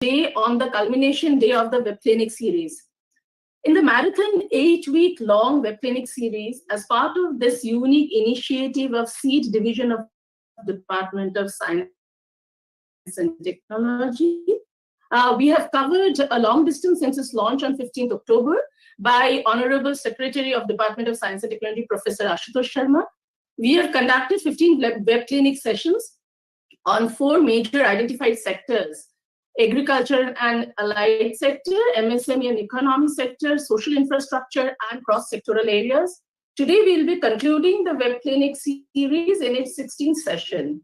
today on the culmination day of the Web Clinic series. In the marathon 8-week-long Web Clinic series, as part of this unique initiative of SEED Division of Department of Science and Technology, we have covered a long distance since its launch on 15th October by Honorable Secretary of Department of Science and Technology, Professor Ashutosh Sharma. We have conducted 15 Web Clinic sessions on 4 major identified sectors: agriculture and allied sector, MSME and economy sector, social infrastructure, and cross-sectoral areas. Today, we'll be concluding the Web Clinic series in its 16th session.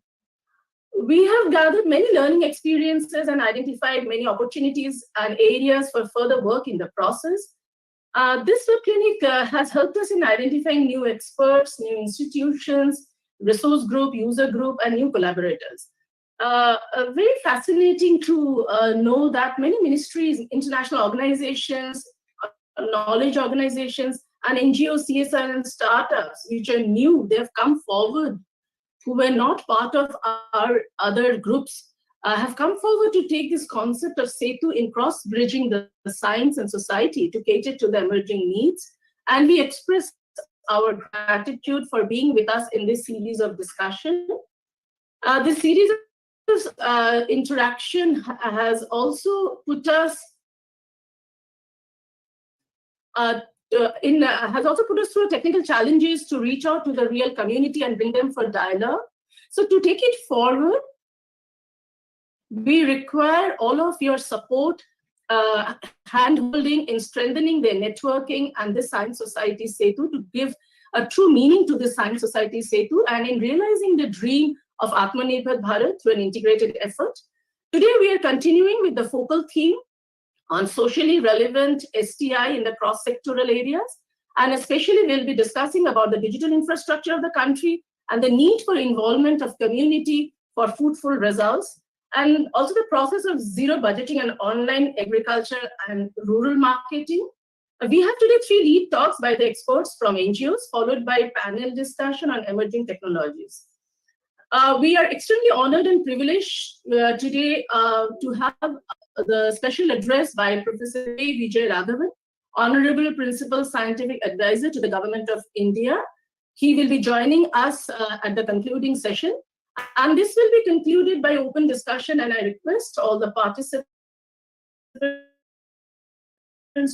We have gathered many learning experiences and identified many opportunities and areas for further work in the process. This Web Clinic has helped us in identifying new experts, new institutions, resource group, user group, and new collaborators. Very fascinating to know that many ministries, international organizations, knowledge organizations, and NGOs, CSR, and startups, which are new, they have come forward, who were not part of our other groups, have come forward to take this concept of Setu in cross-bridging the science and society to cater to the emerging needs. And we express our gratitude for being with us in this series of discussion. This series of interaction has also put us through technical challenges to reach out to the real community and bring them for dialogue. So to take it forward, we require all of your support, hand-holding in strengthening their networking and the Science Society Setu to give a true meaning to the Science Society Setu and in realizing the dream of Aatmanirbhar Bharat through an integrated effort. Today, we are continuing with the focal theme on socially relevant STI in the cross-sectoral areas. And especially, we'll be discussing about the digital infrastructure of the country and the need for involvement of community for fruitful results, and also the process of zero budgeting and online agriculture and rural marketing. We have today 3 lead talks by the experts from NGOs, followed by panel discussion on emerging technologies. We are extremely honored and privileged today to have the special address by Professor Vigyan, Honorable Principal Scientific Advisor to the Government of India. He will be joining us at the concluding session. And this will be concluded by open discussion, and I request all the participants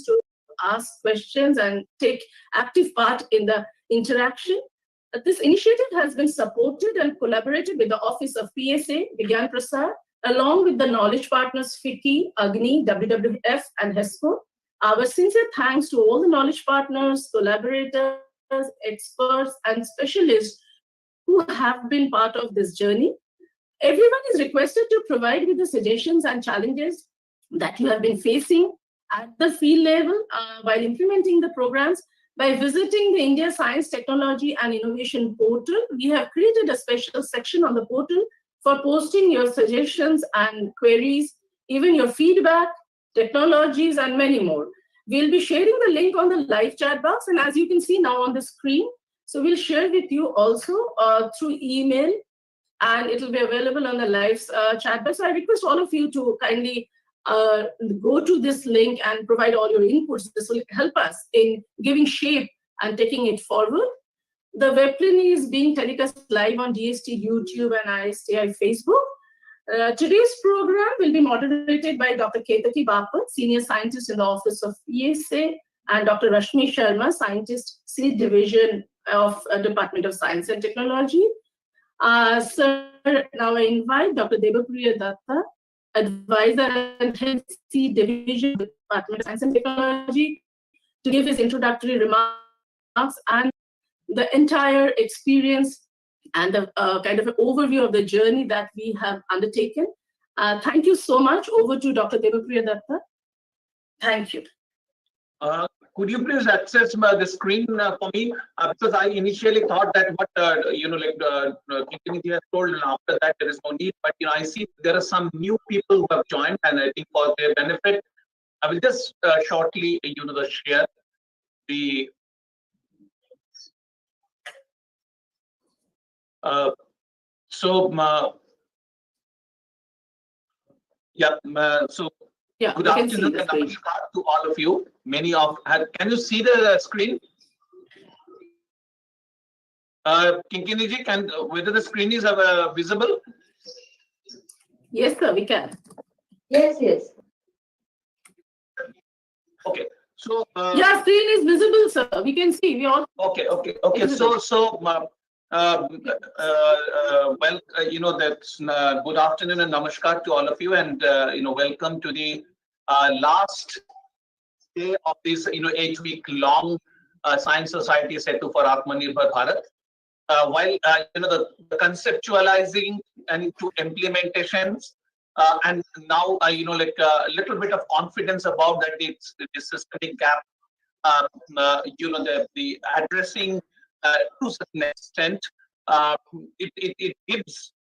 to ask questions and take active part in the interaction. This initiative has been supported and collaborated with the Office of PSA, Vigyan Prasar, along with the knowledge partners FICCI, AGNI, WWF, and HESCO. Our sincere thanks to all the knowledge partners, collaborators, experts, and specialists who have been part of this journey. Everyone is requested to provide with the suggestions and challenges that you have been facing at the field level while implementing the programs. By visiting the India Science, Technology and Innovation portal, we have created a special section on the portal for posting your suggestions and queries, even your feedback, technologies, and many more. We'll be sharing the link on the live chat box, and as you can see now on the screen, so we'll share with you also through email, and it will be available on the live chat box. So I request all of you to kindly go to this link and provide all your inputs. This will help us in giving shape and taking it forward. The web clinic is being telecast live on DST, YouTube, and ISTI Facebook. Today's program will be moderated by Dr. Ketaki Bapat, Senior Scientist in the Office of PSA, and Dr. Rashmi Sharma, Scientist, Seed Division of Department of Science and Technology. Sir, now I invite Dr. Debapriya Datta, Advisor and Head Seed Division, Department of Science and Technology, to give his introductory remarks and the entire experience and the kind of an overview of the journey that we have undertaken. Thank you so much. Over to Dr. Debapriya Datta. Thank you. Could you please access the screen for me? Because I initially thought that what Kinti has told, and after that there is no need. But I see there are some new people who have joined, and I think for their benefit, I will just shortly share the. Yeah. So Yeah, good we can see afternoon the and screen. namaskar to all of you. Can you see the screen? Kinkini ji, whether the screen is visible? Yes, sir, we can. Yes, yes. Okay. So Yeah, screen is visible, sir. We can see. We all. okay. Visible. Well, that's good afternoon and namaskar to all of you, and welcome to the last day of this 8-week long Science Society Setu for Aatmanirbhar Bharat. While the conceptualizing and to implementations, and now a little bit of confidence about that the systemic gap, the addressing to certain extent, it gives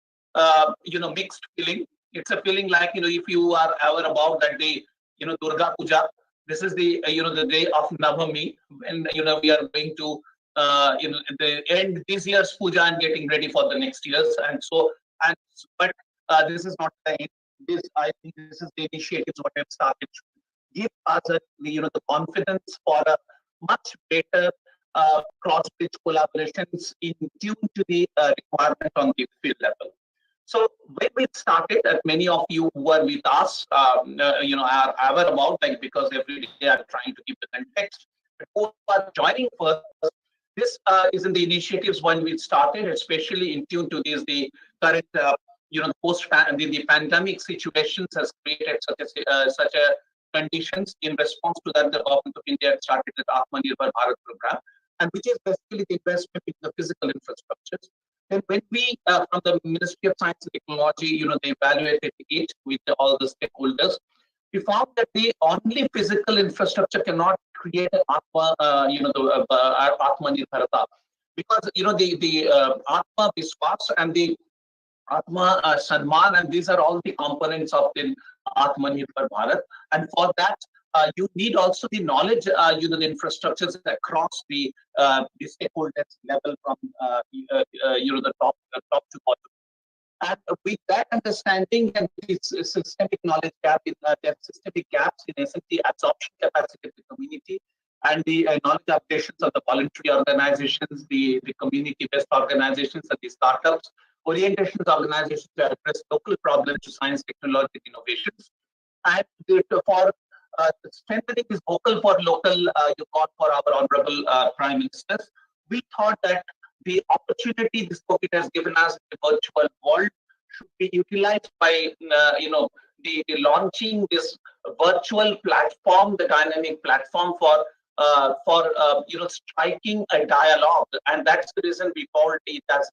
mixed feeling. It's a feeling like if you are aware about that day, Durga Puja. This is the the day of Navami, when we are going to the end this year's puja and getting ready for the next year's, but this is not the end. I think this is the initiatives what have started to give us the confidence for a much better cross-bridge collaborations in tune to the requirement on the field level. So when we started, many of you who were with us, are aware about, like, because every day I'm trying to give the context. But who are joining first, this is in the initiatives when we started, especially in tune to this, the current, the pandemic situations has created such a conditions. In response to that, the government of India started the Aatmanirbhar Bharat program, and which is basically the investment in the physical infrastructures. And when we, from the Ministry of Science and Technology, they evaluated it with all the stakeholders, we found that the only physical infrastructure cannot create an Aatmanirbharta, because the Atma Viswas and the Atma Sanman, and these are all the components of the Aatmanirbhar Bharat. And for that, you need also the knowledge, the infrastructures across the stakeholders level, from the top to bottom. And with that understanding and this systemic knowledge gap, there are systemic gaps in essentially absorption capacity of the community, and the knowledge updations of the voluntary organizations, the community-based organizations, and the startups, orientations organizations to address local problems to science, technology, innovations. And for strengthening this vocal for local, you got for our honorable Prime Ministers, we thought that the opportunity this COVID has given us, the virtual world, should be utilized by the launching this virtual platform, the dynamic platform for striking a dialogue. And that's the reason we called it as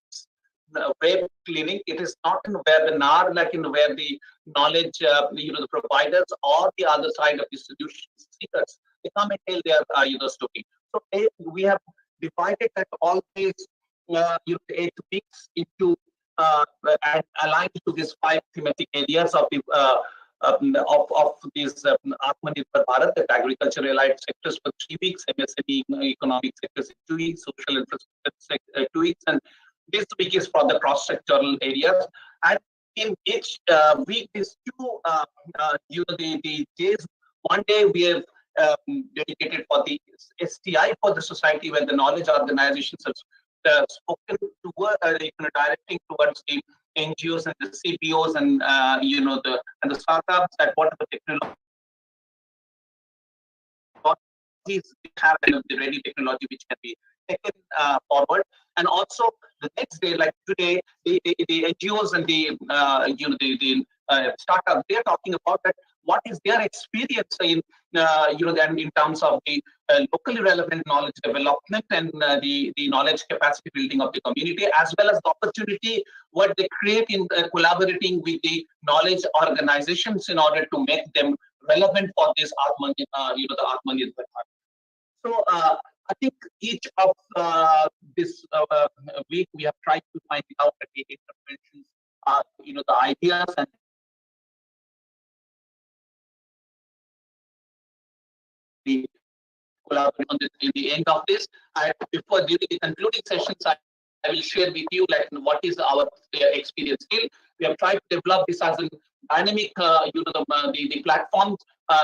web clinic. It is not in where the NAR, like in where the knowledge, the providers or the other side of the solution seekers, they come and tell their story. So we have divided that all these 8 weeks into and aligned to these 5 thematic areas of the of these Aatmanirbhar Bharat, that agriculture allied sectors for 3 weeks, MSME economic sectors 2 weeks, social infrastructure 2 weeks, and this week is for the cross-sectoral areas. And in each week, these 2 the days. One day we have dedicated for the STI for the society, where the knowledge organizations have spoken to directing towards the NGOs and the CBOs and the startups, that whatever technology have the ready technology which can be taken forward. And also the next day, like today, the NGOs and the startups, they are talking about that what is their experience in in terms of the locally relevant knowledge development and the knowledge capacity building of the community, as well as the opportunity what they create in collaborating with the knowledge organizations in order to make them relevant for this the Aatmanirbhar. So I think each of this week we have tried to find out the interventions, the ideas and the collaboration in the end of this. Before during the concluding sessions, I will share with you like what is our experience still. We have tried to develop this as an dynamic, the platform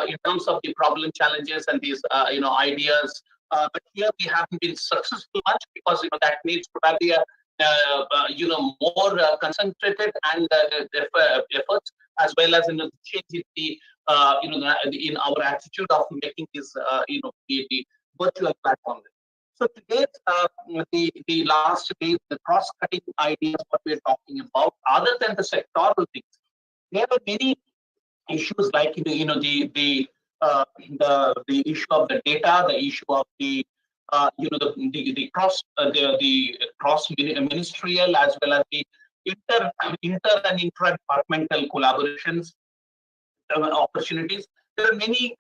in terms of the problem challenges and these, ideas. But here we haven't been successful much because that needs probably a more concentrated and efforts, as well as change in the in our attitude of making this the virtual platform. So today, the last day, the cross-cutting ideas what we're talking about, other than the sectoral things, there are many issues like the issue of the data, the issue of the the cross ministerial, as well as the inter and intra-departmental collaborations opportunities. There are many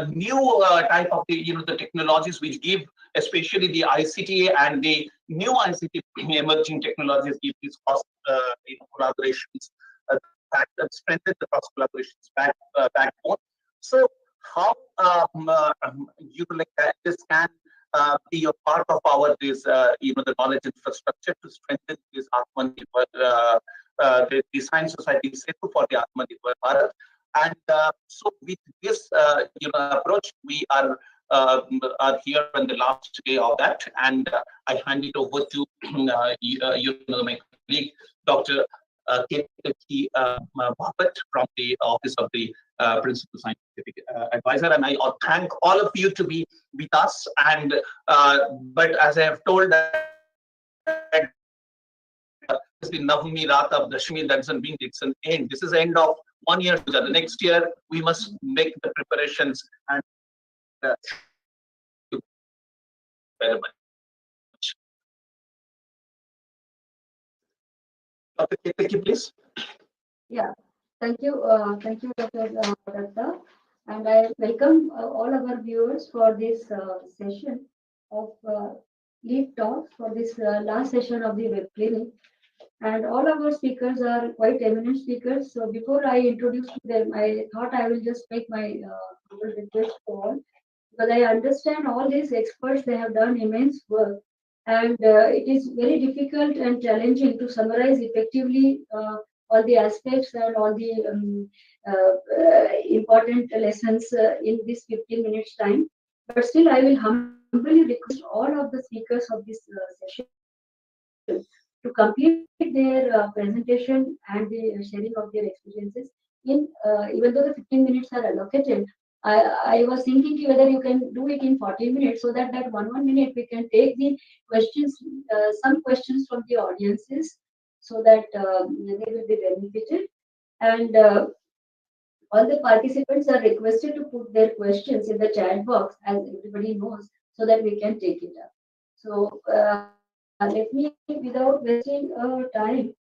new type of the technologies which give, especially the ICT and the new ICT emerging technologies, give these cross collaborations that strengthen the cross collaborations backbone. So how this can be a part of our the knowledge infrastructure to strengthen this Aatmanirbhar, the Science Society Setu for the Aatmanirbhar Bharat. And so with this approach, we are here on the last day of that, and I hand it over to my colleague, Dr. Bharat from the Office of the Principal Scientific Advisor, and I thank all of you to be with us. And but as I have told, it's the Navami Rat of Dashmi, that doesn't mean it's an end. This is the end of 1 year. The next year we must make the preparations and very much. Dr. Ketaki, please. Yeah, thank you, Dr. Datta, and I welcome all our viewers for this session of lead talks for this last session of the web clinic. And all our speakers are quite eminent speakers. So before I introduce them, I thought I will just make my humble request to all, because I understand all these experts, they have done immense work, and it is very difficult and challenging to summarize effectively all the aspects and all the important lessons in this 15 minutes time. But still, I will humbly request all of the speakers of this session to complete their presentation and the sharing of their experiences in, even though the 15 minutes are allocated, I was thinking whether you can do it in 40 minutes, so that one minute we can take the questions, some questions from the audiences, so that they will be benefited. And all the participants are requested to put their questions in the chat box, as everybody knows, so that we can take it up. So let me, without wasting time,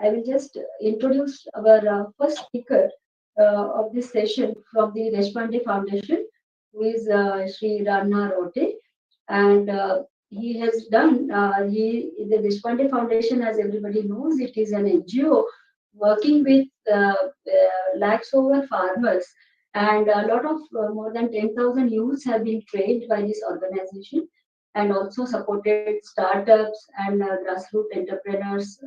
I will just introduce our first speaker of this session from the Deshpande Foundation, who is Sri Ranna Rote. And he has done, the Deshpande Foundation, as everybody knows, it is an NGO working with lakhs over farmers. And a lot of more than 10,000 youths have been trained by this organization, and also supported startups and grassroots entrepreneurs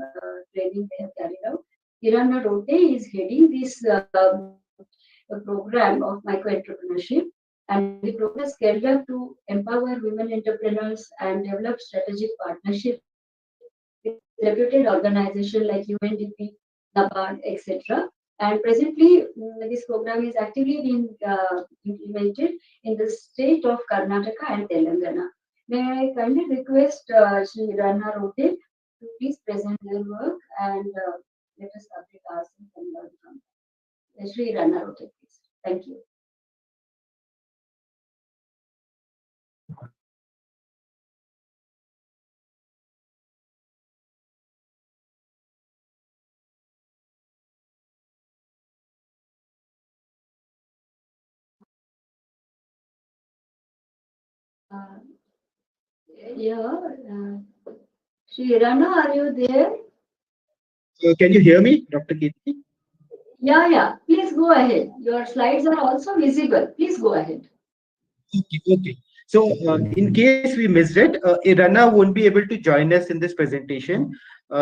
training they have carried out. Hiranna Rote is heading this program of micro-entrepreneurship, and the program is scaled up to empower women entrepreneurs and develop strategic partnerships with reputed organizations like UNDP, NABARD, etc. And presently, this program is actively being implemented in the state of Karnataka and Telangana. May I kindly request Sri Ranna Rote to please present their work, and let us update ourselves and learn from them. Sri Ranna Rote, please. Thank you. Sri Ranna, are you there? Can you hear me, Dr. Kirti? Yeah. Please go ahead. Your slides are also visible. Please go ahead. Okay. So, in case we missed it, Ranna won't be able to join us in this presentation.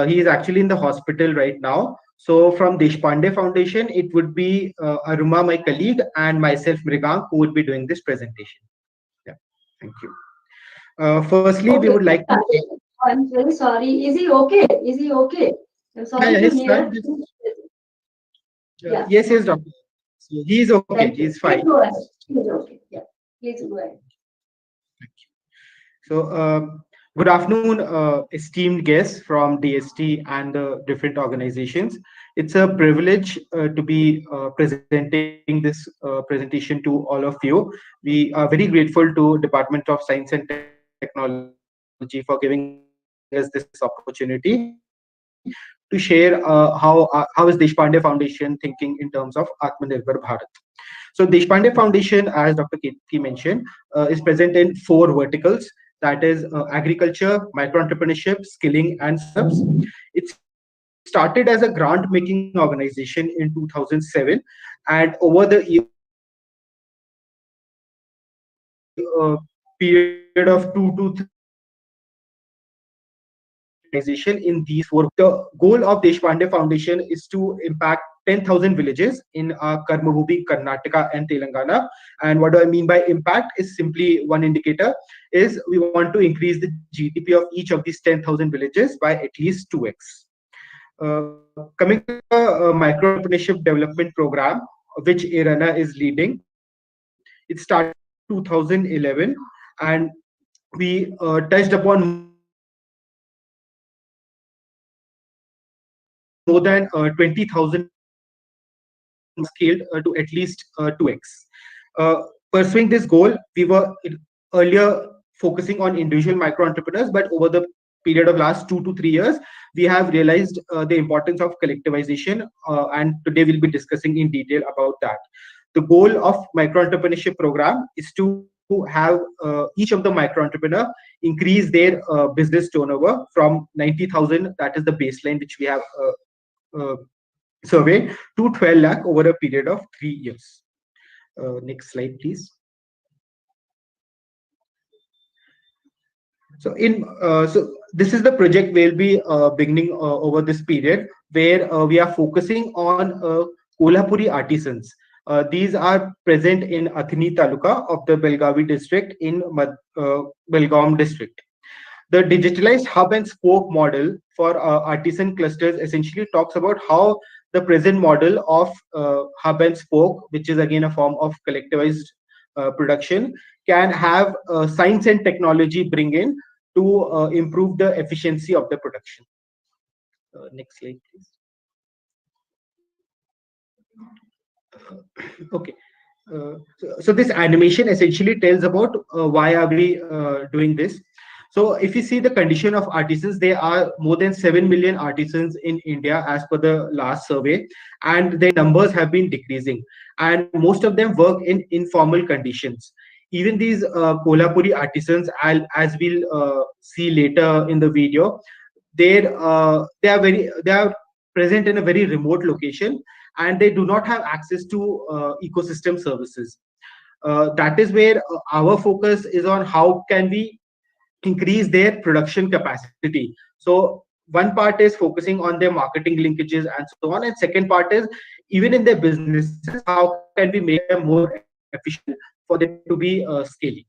He is actually in the hospital right now. So from Deshpande Foundation, it would be Aruma, my colleague, and myself, Mrigank, who would be doing this presentation. Yeah, thank you. Firstly, we Okay. would like to. I'm very sorry. Is he okay? Is he okay? I'm Yeah, sorry yeah, to he's hear. fine. Yeah. Yes, yes, doctor. So he's okay. Thank He's you. fine. Please go ahead. Please, okay. Yeah. Please go ahead. So, good afternoon, esteemed guests from DST and the different organizations. It's a privilege to be presenting this presentation to all of you. We are very grateful to Department of Science and Technology for giving us this opportunity to share how is Deshpande Foundation thinking in terms of Aatmanirbhar Bharat. So Deshpande Foundation, as Dr. Kirti mentioned, is present in 4 verticals. That is agriculture, micro-entrepreneurship, skilling, and startups. It started as a grant-making organization in 2007, and over the years, we period of 2 to 3 years, we have organization in these 4. The goal of Deshpande Foundation is to impact 10,000 villages in Karmabhubi, Karnataka, and Telangana. And what do I mean by impact is simply one indicator is we want to increase the GDP of each of these 10,000 villages by at least 2x. Coming to the micro entrepreneurship development program, which IRANA is leading, it started in 2011, and we touched upon more than 20,000 villages and scaled to at least 2x. Pursuing this goal, we were earlier focusing on individual micro entrepreneurs, but over the period of last 2 to 3 years, we have realized the importance of collectivization, and today we'll be discussing in detail about that. The goal of micro entrepreneurship program is to have each of the micro entrepreneur increase their business turnover from 90,000, that is the baseline which we have surveyed, to 12 lakh over a period of 3 years. Next slide, please. So this is the project we'll be beginning over this period, where we are focusing on Kolhapuri artisans. These are present in Athni Taluka of the Belgavi district in Belgaum district. The digitalized hub and spoke model for artisan clusters essentially talks about how the present model of hub and spoke, which is again a form of collectivized production, can have science and technology bring in to improve the efficiency of the production. Next slide, please. Okay. So this animation essentially tells about why are we doing this. So if you see the condition of artisans, there are more than 7 million artisans in India as per the last survey, and their numbers have been decreasing. And most of them work in informal conditions. Even these Kolhapuri artisans, as we'll see later in the video, they are present in a very remote location, and they do not have access to ecosystem services. That is where our focus is on how can we increase their production capacity. So one part is focusing on their marketing linkages and so on, and second part is even in their businesses, how can we make them more efficient for them to be scaling.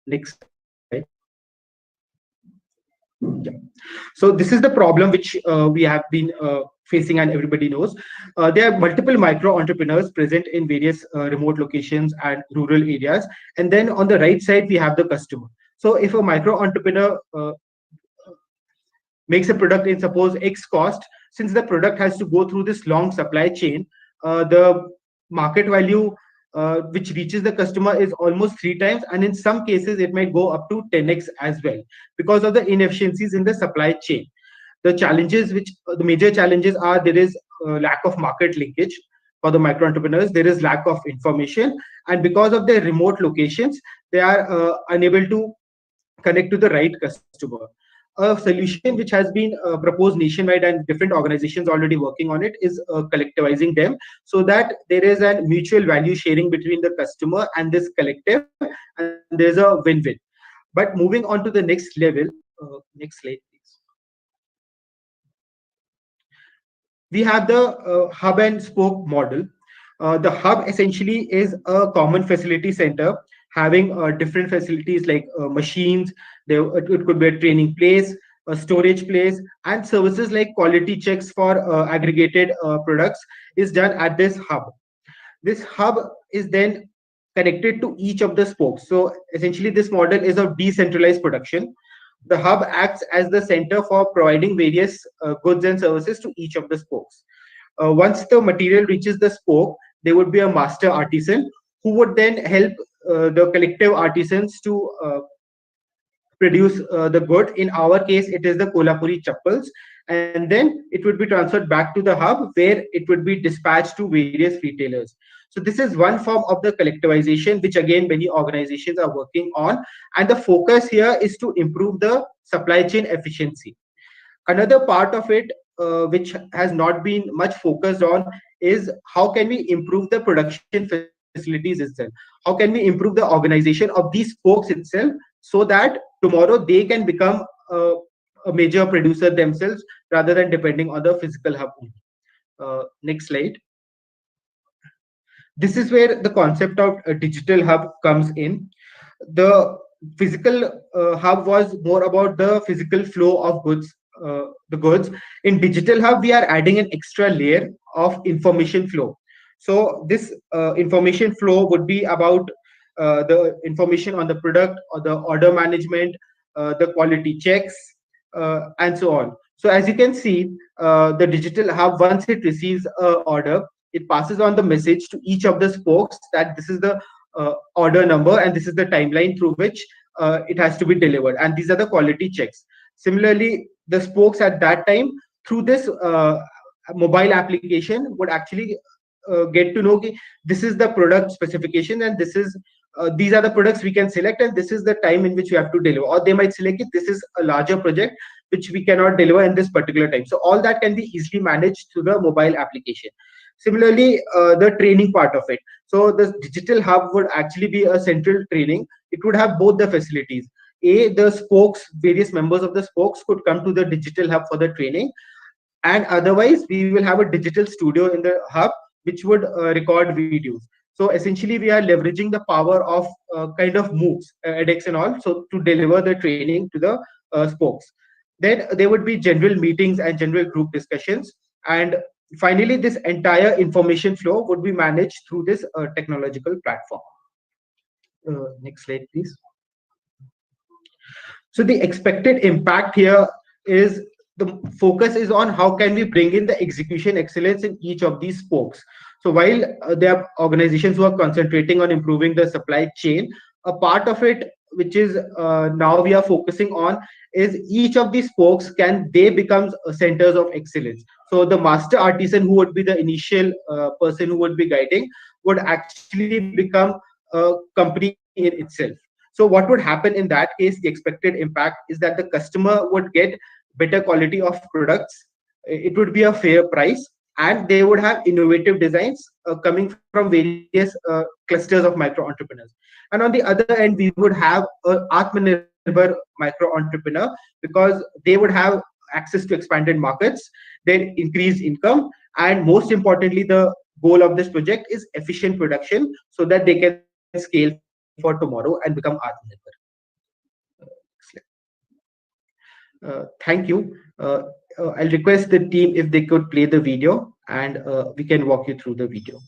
Next slide. Yeah. So this is the problem which we have been facing, and everybody knows. There are multiple micro entrepreneurs present in various remote locations and rural areas. And then on the right side, we have the customer. So if a micro entrepreneur makes a product in suppose X cost, since the product has to go through this long supply chain, the market value which reaches the customer is almost 3 times, and in some cases it might go up to 10x as well, because of the inefficiencies in the supply chain. The challenges, which the major challenges are, there is lack of market linkage for the micro entrepreneurs, there is lack of information, and because of their remote locations, they are unable to connect to the right customer. A solution which has been proposed nationwide, and different organizations already working on it, is collectivizing them, so that there is a mutual value sharing between the customer and this collective, and there's a win-win. But moving on to the next level, next slide, please. We have the hub and spoke model. The hub essentially is a common facility center having different facilities like machines. It could be a training place, a storage place, and services like quality checks for aggregated products is done at this hub. This hub is then connected to each of the spokes. So essentially, this model is of decentralized production. The hub acts as the center for providing various goods and services to each of the spokes. Once the material reaches the spoke, there would be a master artisan who would then help the collective artisans to produce the good. In our case, it is the Kolhapuri chappals, and then it would be transferred back to the hub where it would be dispatched to various retailers. So this is one form of the collectivization, which again many organizations are working on, and the focus here is to improve the supply chain efficiency. Another part of it, which has not been much focused on, is how can we improve the production facilities itself? How can we improve the organization of these spokes itself so that tomorrow they can become a major producer themselves rather than depending on the physical hub only. Next slide. This is where the concept of a digital hub comes in. The physical hub was more about the physical flow of goods, the goods. In digital hub, we are adding an extra layer of information flow. So this information flow would be about the information on the product or the order management, the quality checks, and so on. So as you can see, the digital hub, once it receives a order, it passes on the message to each of the spokes that this is the order number and this is the timeline through which it has to be delivered, and these are the quality checks. Similarly, the spokes at that time through this mobile application would actually get to know okay, this is the product specification and this is these are the products we can select and this is the time in which we have to deliver, or they might select it, this is a larger project which we cannot deliver in this particular time. So all that can be easily managed through the mobile application. Similarly, the training part of it. So the digital hub would actually be a central training. It would have both the facilities. The spokes, various members of the spokes could come to the digital hub for the training, and otherwise we will have a digital studio in the hub which would record videos. So essentially, we are leveraging the power of kind of MOOCs, edX and all, so to deliver the training to the spokes. Then there would be general meetings and general group discussions. And finally, this entire information flow would be managed through this technological platform. Next slide, please. So the expected impact here is the focus is on how can we bring in the execution excellence in each of these spokes. So while there are organizations who are concentrating on improving the supply chain, a part of it which is now we are focusing on is each of these spokes, can they become centers of excellence. So the master artisan who would be the initial person who would be guiding would actually become a company in itself. So what would happen in that case, the expected impact is that the customer would get better quality of products, it would be a fair price, and they would have innovative designs coming from various clusters of micro entrepreneurs. And on the other end, we would have an Aatmanirbhar micro entrepreneur, because they would have access to expanded markets, then increased income, and most importantly, the goal of this project is efficient production so that they can scale for tomorrow and become Aatmanirbhar. Thank you. I'll request the team if they could play the video, and we can walk you through the video.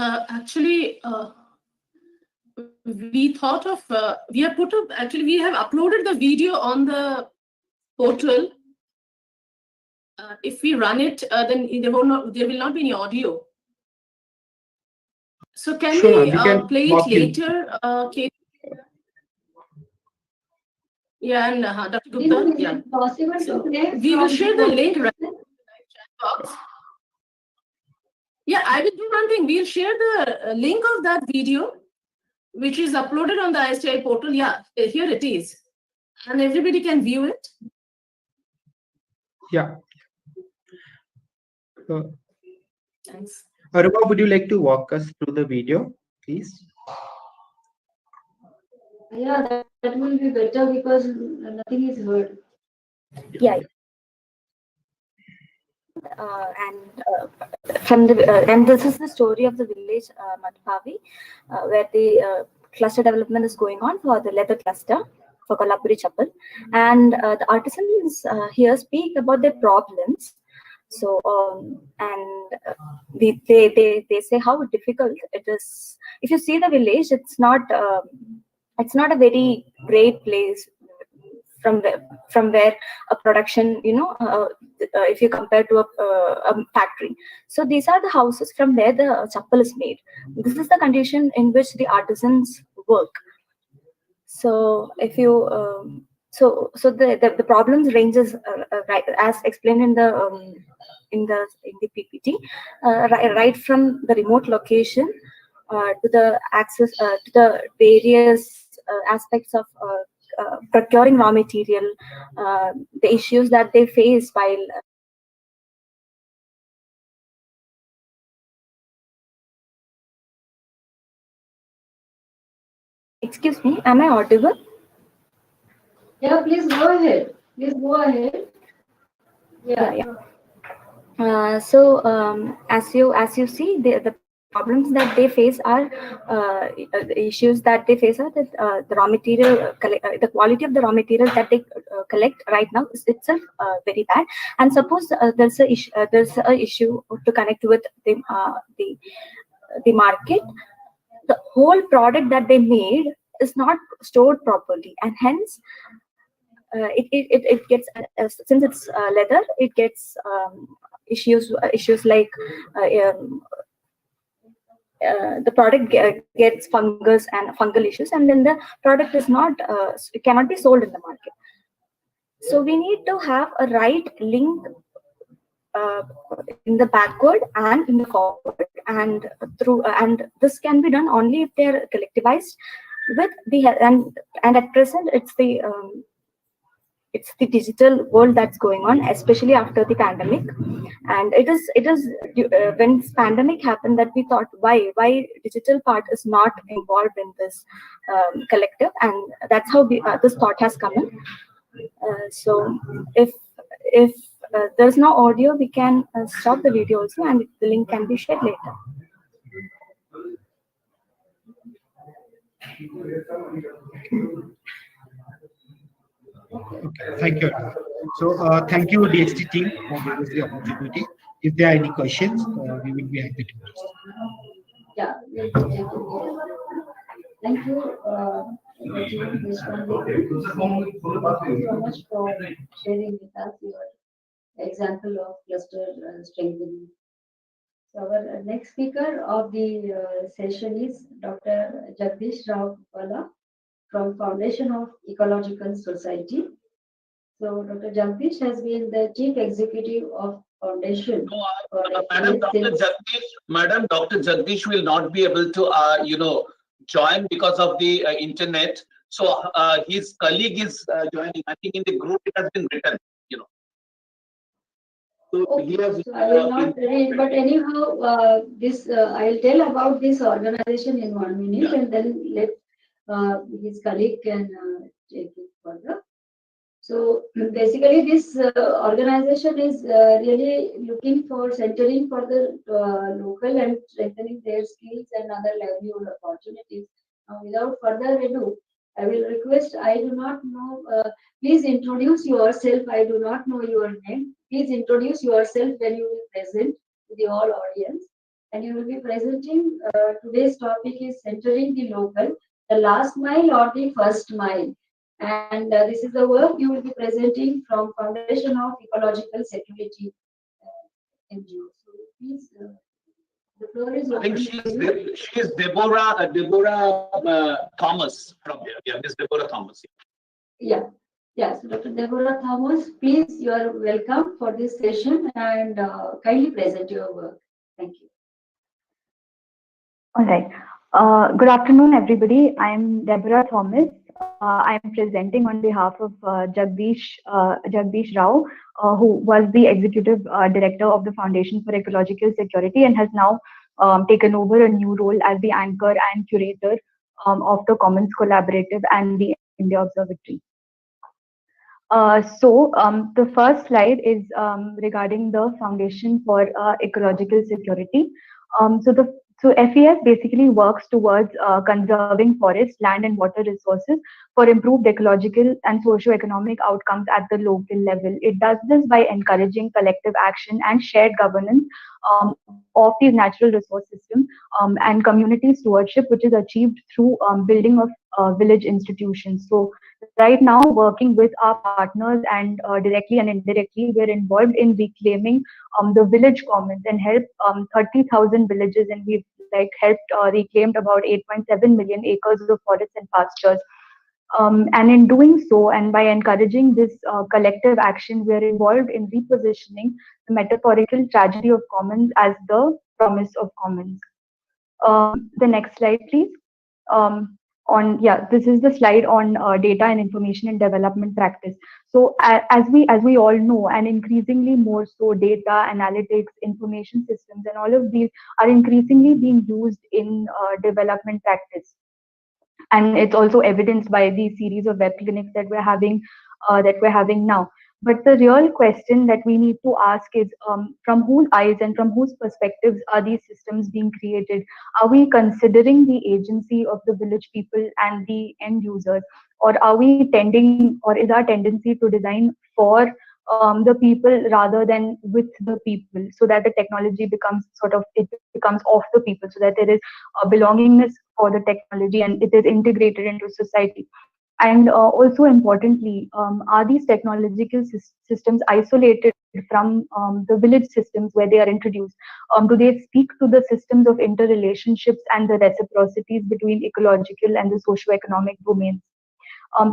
Actually, we thought of, we have put up, actually, we have uploaded the video on the portal. If we run it, then there will not be any audio. So can Sure, we can play it later? Yeah, and Dr. Gupta, Is it possible to play? We will share the link right in in the chat box. Yeah, I will do one thing. We'll share the link of that video which is uploaded on the ISTI portal. Yeah, here it is. And everybody can view it. Yeah. Thanks. Aruma, would you like to walk us through the video, please? Yeah, that will be better because nothing is heard. Yeah. And this is the story of the village Matpavi, where the cluster development is going on for the leather cluster for Kolhapuri Chappal, and the artisans here speak about their problems. So they say how difficult it is. If you see the village, it's not a very great place from where a production, if you compare to a factory. So these are the houses from where the chappal is made. This is the condition in which the artisans work. So if you so the problems ranges right as explained in the PPT, right from the remote location to the access to the various aspects of procuring raw material, the issues that they face while excuse me, am I audible? Yeah, please go ahead. Please go ahead. Yeah. So as you see, the problems that they face are the issues that they face are that the raw material the quality of the raw material that they collect right now is itself very bad. And suppose there's a issue to connect with the market, the whole product that they made is not stored properly, and hence it gets since it's leather, it gets issues like the product gets fungus and fungal issues, and then the product is not it cannot be sold in the market. So we need to have a right link in the backward and in the forward, and through and this can be done only if they're collectivized with the and at present it's the digital world that's going on, especially after the pandemic. And it is when pandemic happened that we thought why digital part is not involved in this collective, and that's how this thought has come in. So if there's no audio, we can stop the video also, and the link can be shared later. Okay, thank you. So thank you, DST team, for giving us the opportunity. If there are any questions, we will be happy to answer. Yeah, thank you. Thank you so much for sharing with us your example of cluster strengthening. So our next speaker of the session is Dr. Jagdish Rao Kupala from Foundation of Ecological Society. So Dr. Jagdish has been the Chief Executive of Foundation. Madam, Dr. Jagdish will not be able to, join because of the internet. So his colleague is joining. I think in the group it has been written, So, okay. So I will not read, but anyhow, this I'll tell about this organization in 1 minute, and then let his colleague can take it further. So basically, this organization is really looking for centering for the local and strengthening their skills and other livelihood opportunities. Now, without further ado, I will request, I do not know, please introduce yourself. I do not know your name. Please introduce yourself when you will present to the all audience. And you will be presenting, today's topic is centering the local, the last mile or the first mile. And this is the work you will be presenting from Foundation of Ecological Security NGO. So please, the floor is open. I think she is Deborah Thomas from here. Yeah, Miss Deborah Thomas. Yeah. Yes, Dr. Deborah Thomas, please, you are welcome for this session, and kindly present your work. Thank you. All right. Good afternoon, everybody. I'm Deborah Thomas. I'm presenting on behalf of Jagdish Rao, who was the executive director of the Foundation for Ecological Security and has now taken over a new role as the anchor and curator of the Commons Collaborative and the India Observatory. The first slide is regarding the Foundation for Ecological Security. So FES basically works towards conserving forest, land, and water resources for improved ecological and socio-economic outcomes at the local level. It does this by encouraging collective action and shared governance of these natural resource systems and community stewardship, which is achieved through building of village institutions. So right now, working with our partners and directly and indirectly, we're involved in reclaiming the village commons and help 30,000 villages, and we've helped reclaimed about 8.7 million acres of forests and pastures. And in doing so, and by encouraging this collective action, we are involved in repositioning the metaphorical tragedy of commons as the promise of commons. The next slide, please. This is the slide on data and information and development practice. So as we all know, and increasingly more so, data analytics, information systems, and all of these are increasingly being used in development practice. And it's also evidenced by the series of web clinics that we're having now. But the real question that we need to ask is, from whose eyes and from whose perspectives are these systems being created? Are we considering the agency of the village people and the end users, or are we or is our tendency to design for the people rather than with the people, so that the technology becomes becomes of the people, so that there is a belongingness for the technology and it is integrated into society? And also importantly, are these technological systems isolated from the village systems where they are introduced? Do they speak to the systems of interrelationships and the reciprocities between ecological and the socio-economic domains?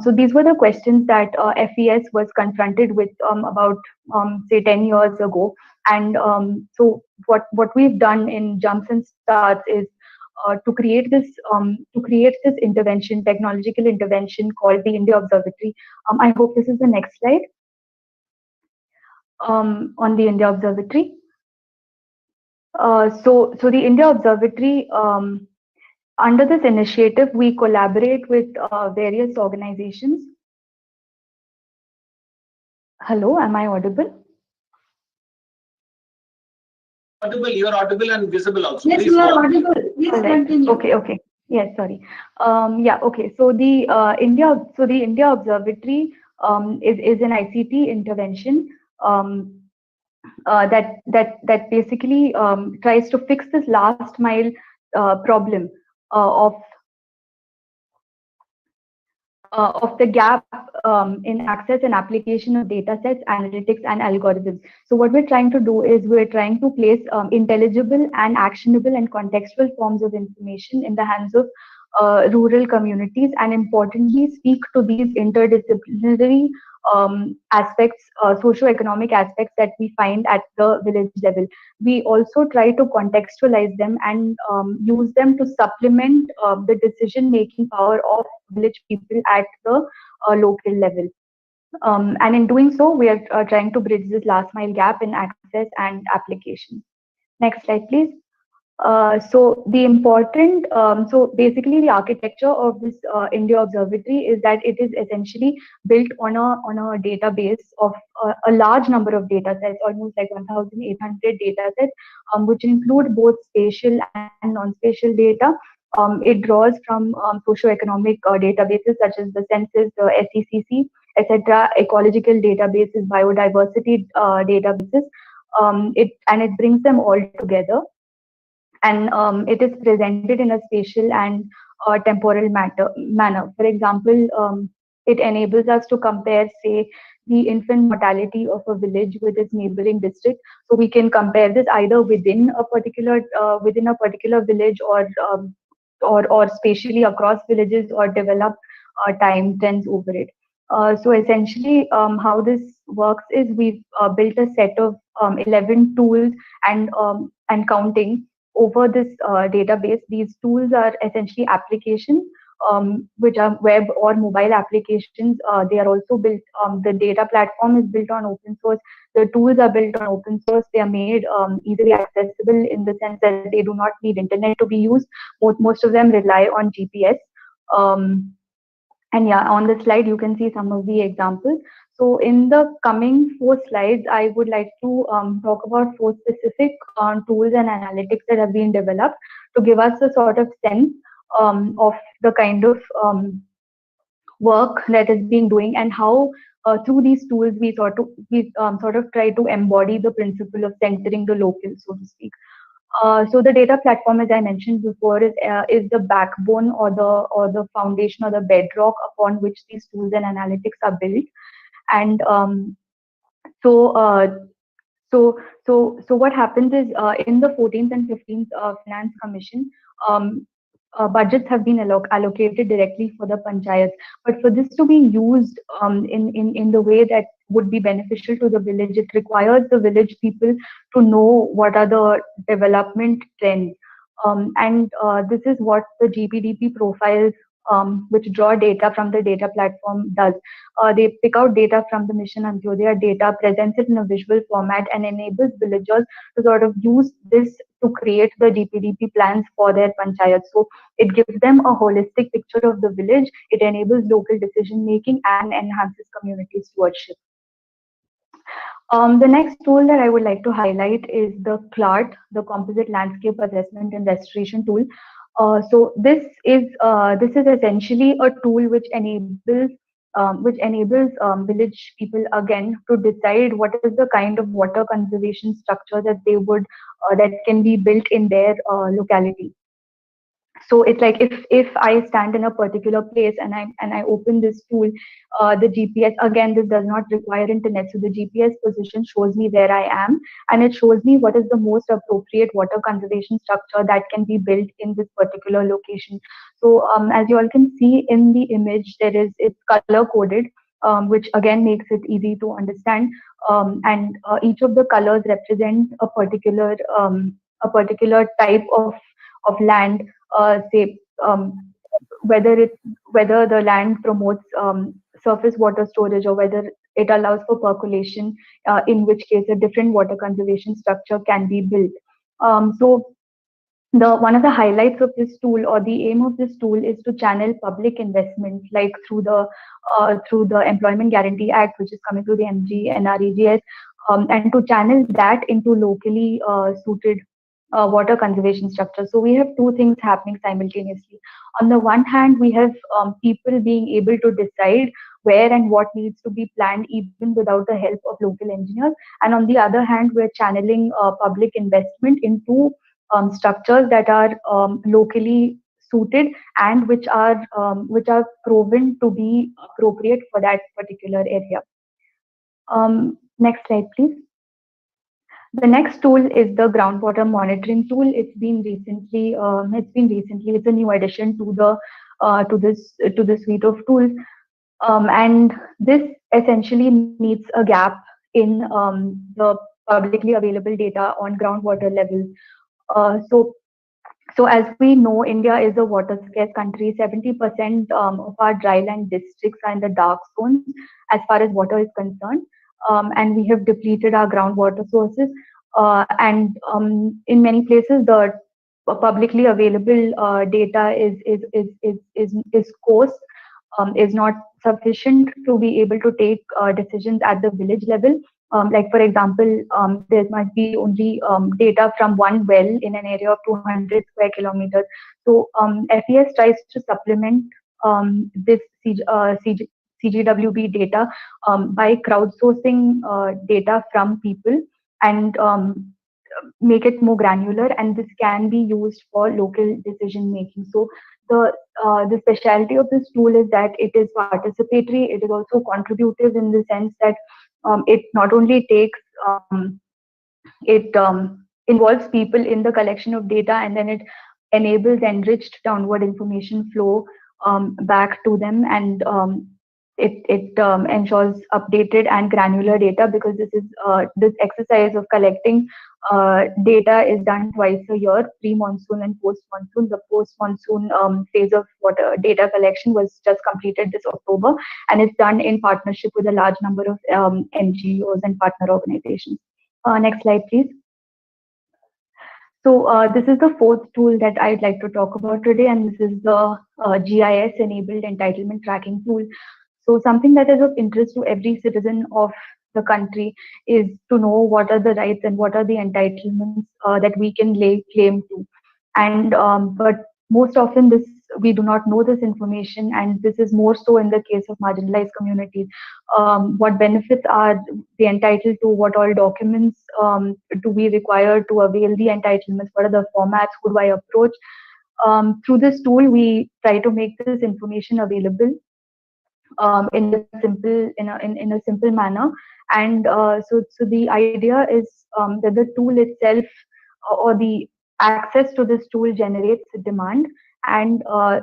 So these were the questions that FES was confronted with about say 10 years ago. And so what we've done in Jumps and Starts is to create this intervention, technological intervention called the India Observatory. I hope this is the next slide on the India Observatory. So the India Observatory, under this initiative, we collaborate with various organizations. Hello, am I audible? Audible, you are audible and visible also. Yes, Please you are go on. audible. Please continue. Okay. Yes, sorry. Okay. So the India Observatory is an ICT intervention that basically tries to fix this last mile problem of the gap in access and application of data sets, analytics, and algorithms. So what we're trying to do is we're trying to place intelligible and actionable and contextual forms of information in the hands of rural communities, and importantly speak to these interdisciplinary aspects, socio-economic aspects that we find at the village level. We also try to contextualize them and use them to supplement the decision-making power of village people at the local level. And in doing so, we are trying to bridge this last mile gap in access and application. Next slide, please. So basically the architecture of this India Observatory is that it is essentially built on a database of a large number of data sets, almost like 1,800 data sets, which include both spatial and non-spatial data. It draws from socio-economic databases such as the census, the SECC, etc., ecological databases, biodiversity databases. It brings them all together. And it is presented in a spatial and temporal manner. For example, it enables us to compare, say, the infant mortality of a village with its neighboring district. So we can compare this either within a particular village or spatially across villages, or develop time trends over it. So essentially, how this works is we've built a set of 11 tools and counting over this database. These tools are essentially applications which are web or mobile applications. They are also built, the data platform is built on open source. The tools are built on open source. They are made easily accessible in the sense that they do not need internet to be used. Most of them rely on GPS. And yeah, on the slide, you can see some of the examples. So in the coming 4 slides, I would like to talk about 4 specific tools and analytics that have been developed to give us a sort of sense of the kind of work that is being doing, and how through these tools we sort of try to embody the principle of centering the local, so to speak. So the data platform, as I mentioned before, is the backbone or the foundation or the bedrock upon which these tools and analytics are built. And so what happens is in the 14th and 15th Finance Commission, budgets have been allocated directly for the panchayats. But for this to be used in the way that would be beneficial to the village, it requires the village people to know what are the development trends. And this is what the GPDP profiles, which draw data from the data platform, does. They pick out data from the Mission Antyodaya data, presents it in a visual format, and enables villagers to sort of use this to create the GPDP plans for their panchayat. So it gives them a holistic picture of the village, it enables local decision making, and enhances community stewardship. The next tool that I would like to highlight is the CLART, the Composite Landscape Assessment and Restoration tool. So this is essentially a tool which enables village people again to decide what is the kind of water conservation structure that they would that can be built in their locality. So it's like if I stand in a particular place and I open this tool, the GPS, again, this does not require internet. So the GPS position shows me where I am, and it shows me what is the most appropriate water conservation structure that can be built in this particular location. So as you all can see in the image, it's color coded, which again makes it easy to understand. And each of the colors represent a particular type of land. Say whether the land promotes surface water storage, or whether it allows for percolation, in which case a different water conservation structure can be built. So one of the highlights of this tool, or the aim of this tool, is to channel public investment, like through the Employment Guarantee Act, which is coming through the MGNREGS, and to channel that into locally suited water conservation structure. So we have 2 things happening simultaneously. On the one hand, we have people being able to decide where and what needs to be planned even without the help of local engineers. And on the other hand, we're channeling public investment into structures that are locally suited and which are proven to be appropriate for that particular area. Next slide, please. The next tool is the groundwater monitoring tool. It's a new addition to the suite of tools, and this essentially meets a gap in the publicly available data on groundwater levels. So as we know, India is a water scarce country. 70% of our dryland districts are in the dark zones as far as water is concerned. And we have depleted our groundwater sources, and in many places the publicly available data is coarse, is not sufficient to be able to take decisions at the village level. Like for example, there might be only data from one well in an area of 200 square kilometers. So FES tries to supplement this CGWB data by crowdsourcing data from people and make it more granular, and this can be used for local decision making. So the specialty of this tool is that it is participatory, it is also contributive in the sense that it not only takes involves people in the collection of data, and then it enables enriched downward information flow back to them, and it ensures updated and granular data, because this exercise of collecting data is done twice a year, pre-monsoon and post-monsoon. The post-monsoon phase of water data collection was just completed this October, and it's done in partnership with a large number of NGOs and partner organizations. Next slide, please. So this is the fourth tool that I'd like to talk about today, and this is the GIS-enabled entitlement tracking tool. So something that is of interest to every citizen of the country is to know what are the rights and what are the entitlements that we can lay claim to. And but most often we do not know this information, and this is more so in the case of marginalized communities. What benefits are they entitled to? What all documents do we require to avail the entitlements? What are the formats? Who do I approach? Through this tool, we try to make this information available in a simple manner. And so the idea is that the tool itself or the access to this tool generates demand, and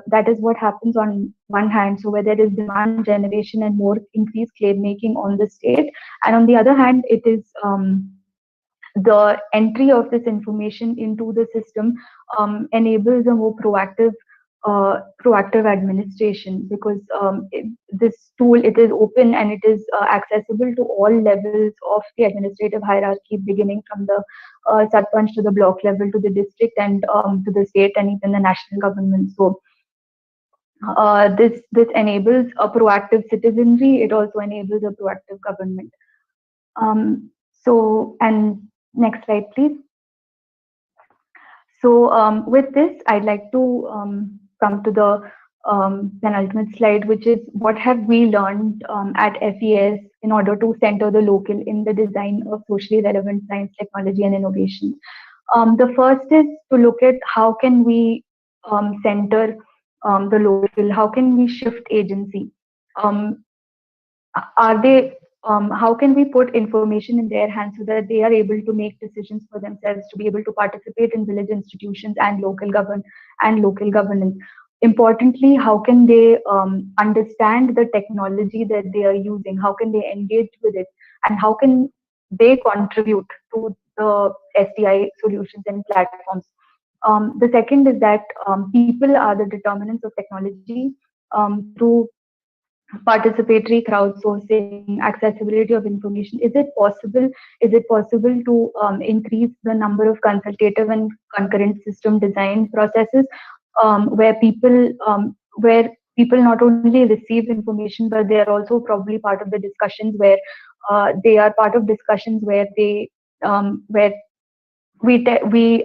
that is what happens on one hand. So where there is demand generation and more increased claim making on the state, and on the other hand, it is the entry of this information into the system enables a more proactive administration, because this tool, it is open and it is accessible to all levels of the administrative hierarchy, beginning from the sarpanch to the block level, to the district, and to the state, and even the national government. So this enables a proactive citizenry. It also enables a proactive government. And next slide, please. So with this, I'd like to come to the penultimate slide, which is what have we learned at FES in order to center the local in the design of socially relevant science, technology, and innovation. The first is to look at how can we center the local, how can we shift agency? How can we put information in their hands so that they are able to make decisions for themselves, to be able to participate in village institutions and local governance? Importantly, how can they understand the technology that they are using? How can they engage with it? And how can they contribute to the STI solutions and platforms? The second is that people are the determinants of technology through participatory crowdsourcing, accessibility of information. Is it possible to increase the number of consultative and concurrent system design processes where people not only receive information, but they are also probably part of the discussions where we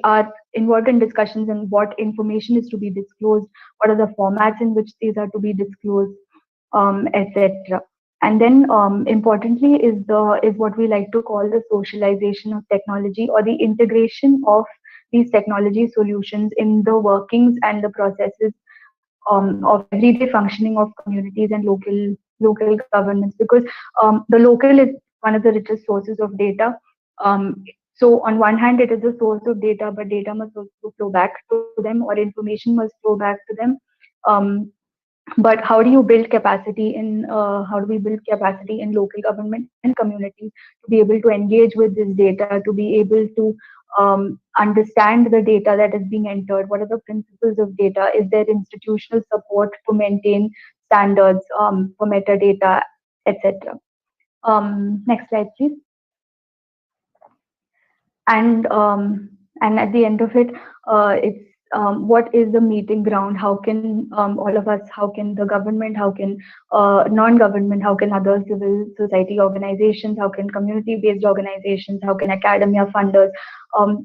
are involved in discussions on what information is to be disclosed, what are the formats in which these are to be disclosed, etc. And then importantly is what we like to call the socialization of technology, or the integration of these technology solutions in the workings and the processes of everyday functioning of communities and local governance, because the local is one of the richest sources of data. So on one hand, it is a source of data, but data must also flow back to them, or information must flow back to them. But how do we build capacity in local government and community to be able to engage with this data, to be able to understand the data that is being entered? What are the principles of data? Is there institutional support to maintain standards for metadata, etc.? Next slide, please. And at the end of it, it's what is the meeting ground? How can all of us, how can the government, how can non-government, how can other civil society organizations, how can community-based organizations, how can academia funders,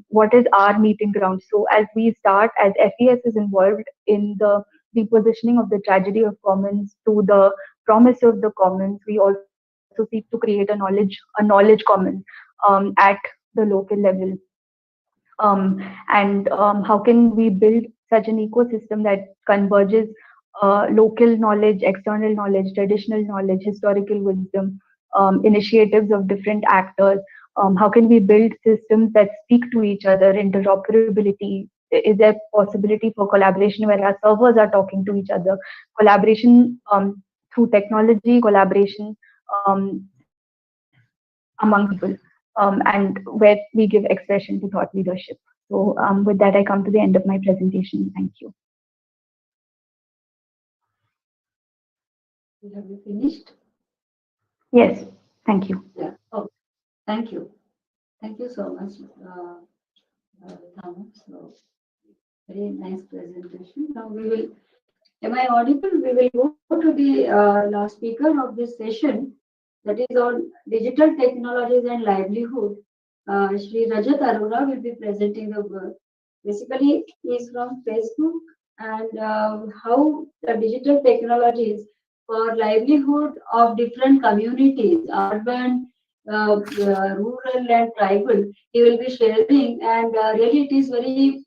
what is our meeting ground? So as we start, as FES is involved in the repositioning of the tragedy of commons to the promise of the commons, we also seek to create a knowledge common at the local level. And how can we build such an ecosystem that converges local knowledge, external knowledge, traditional knowledge, historical wisdom, initiatives of different actors? How can we build systems that speak to each other, interoperability? Is there possibility for collaboration where our servers are talking to each other? Collaboration through technology, collaboration among people, and where we give expression to thought leadership. So with that, I come to the end of my presentation. Thank you. Have you finished? Yes, thank you. Yeah. Oh, thank you. Thank you so much, Thomas. So, very nice presentation. Now we will, am I audible? We will go to the last speaker of this session, that is on digital technologies and livelihood. Shri Rajat Arora will be presenting the work. Basically, he is from Facebook, and how the digital technologies for livelihood of different communities, urban, rural and tribal, he will be sharing, and really it is very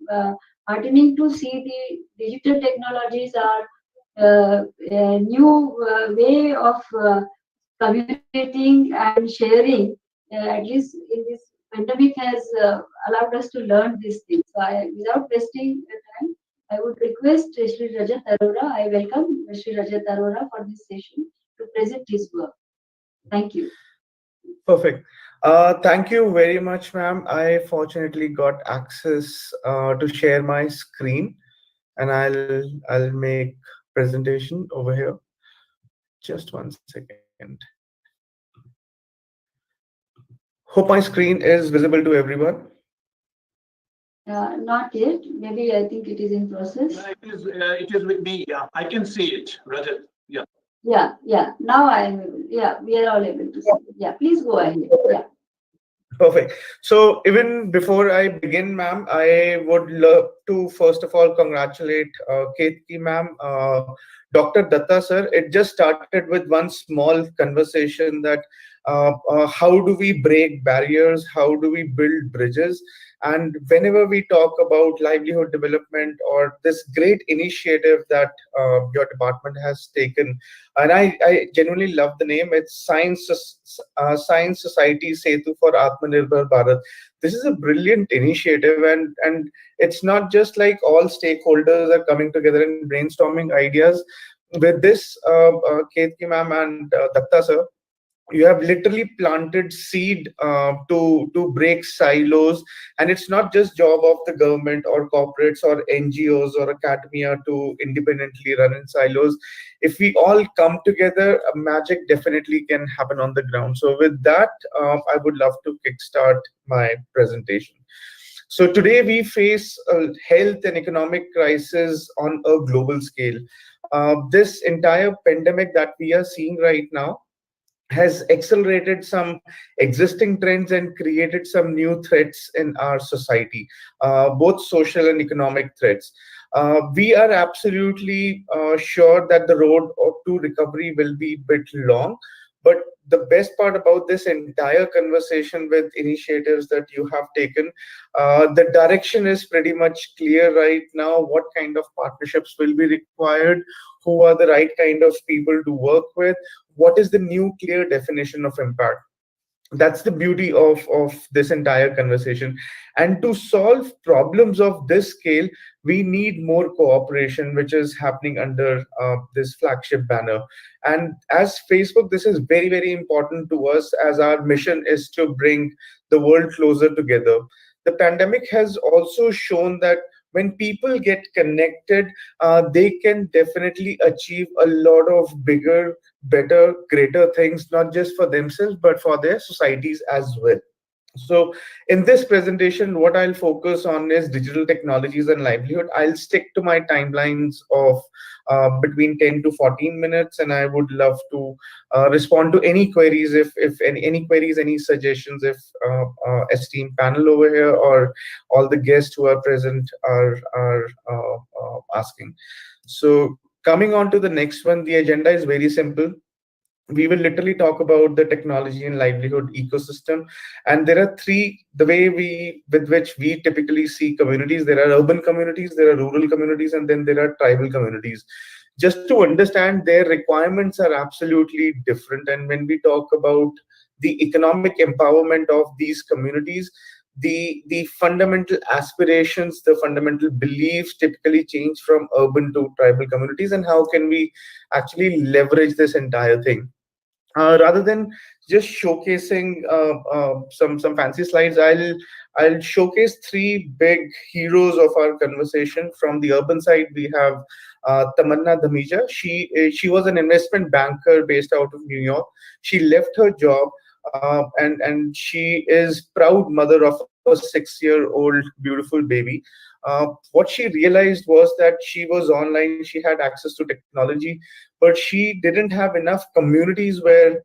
heartening to see the digital technologies are a new way of communicating and sharing. At least in this pandemic has allowed us to learn these things. So without wasting time, I would request Shri Rajat Arora. I welcome Shri Rajat Arora for this session to present his work. Thank you. Perfect. Thank you very much, ma'am. I fortunately got access to share my screen, and I'll make presentation over here. Just 1 second. Hope my screen is visible to everyone. Not yet. Maybe I think it is in process. Yeah, it is with me. Yeah, I can see it, Rajat. Yeah. Yeah. Now I am able. Yeah, we are all able to see. Yeah, please go ahead. Yeah. Perfect. So even before I begin, ma'am, I would love to first of all congratulate Ketki ma'am, Dr. Datta sir. It just started with one small conversation that how do we break barriers? How do we build bridges? And whenever we talk about livelihood development or this great initiative that your department has taken, and I genuinely love the name. It's Science Society Setu for Aatmanirbhar Bharat. This is a brilliant initiative, and it's not just like all stakeholders are coming together and brainstorming ideas. With this, Ketki ma'am and Datta sir, you have literally planted seed to break silos, and it's not just job of the government or corporates or NGOs or academia to independently run in silos. If we all come together, magic definitely can happen on the ground. So with that, I would love to kickstart my presentation. So today we face a health and economic crisis on a global scale. This entire pandemic that we are seeing right now has accelerated some existing trends and created some new threats in our society, both social and economic threats. We are absolutely sure that the road to recovery will be a bit long, but the best part about this entire conversation with initiatives that you have taken, the direction is pretty much clear right now. What kind of partnerships will be required? Who are the right kind of people to work with? What is the new clear definition of impact? That's the beauty of this entire conversation. And to solve problems of this scale, we need more cooperation, which is happening under this flagship banner. And as Facebook, this is very, very important to us, as our mission is to bring the world closer together. The pandemic has also shown that when people get connected, they can definitely achieve a lot of bigger, better, greater things, not just for themselves, but for their societies as well. So in this presentation, what I'll focus on is digital technologies and livelihood. I'll stick to my timelines of between 10 to 14 minutes, and I would love to respond to any queries, if any queries, any suggestions, if esteemed panel over here or all the guests who are present are asking. So coming on to the next one, the agenda is very simple. We will literally talk about the technology and livelihood ecosystem, and there are three, the way with which we typically see communities. There are urban communities, there are rural communities, and then there are tribal communities. Just to understand, their requirements are absolutely different, and when we talk about the economic empowerment of these communities, the fundamental aspirations, the fundamental beliefs typically change from urban to tribal communities, and how can we actually leverage this entire thing. Rather than just showcasing some fancy slides, I'll showcase three big heroes of our conversation. From the urban side, we have Tamanna Dhamija. She was an investment banker based out of New York. She left her job, and she is proud mother of a 6-year-old beautiful baby. What she realized was that she was online, she had access to technology, but she didn't have enough communities where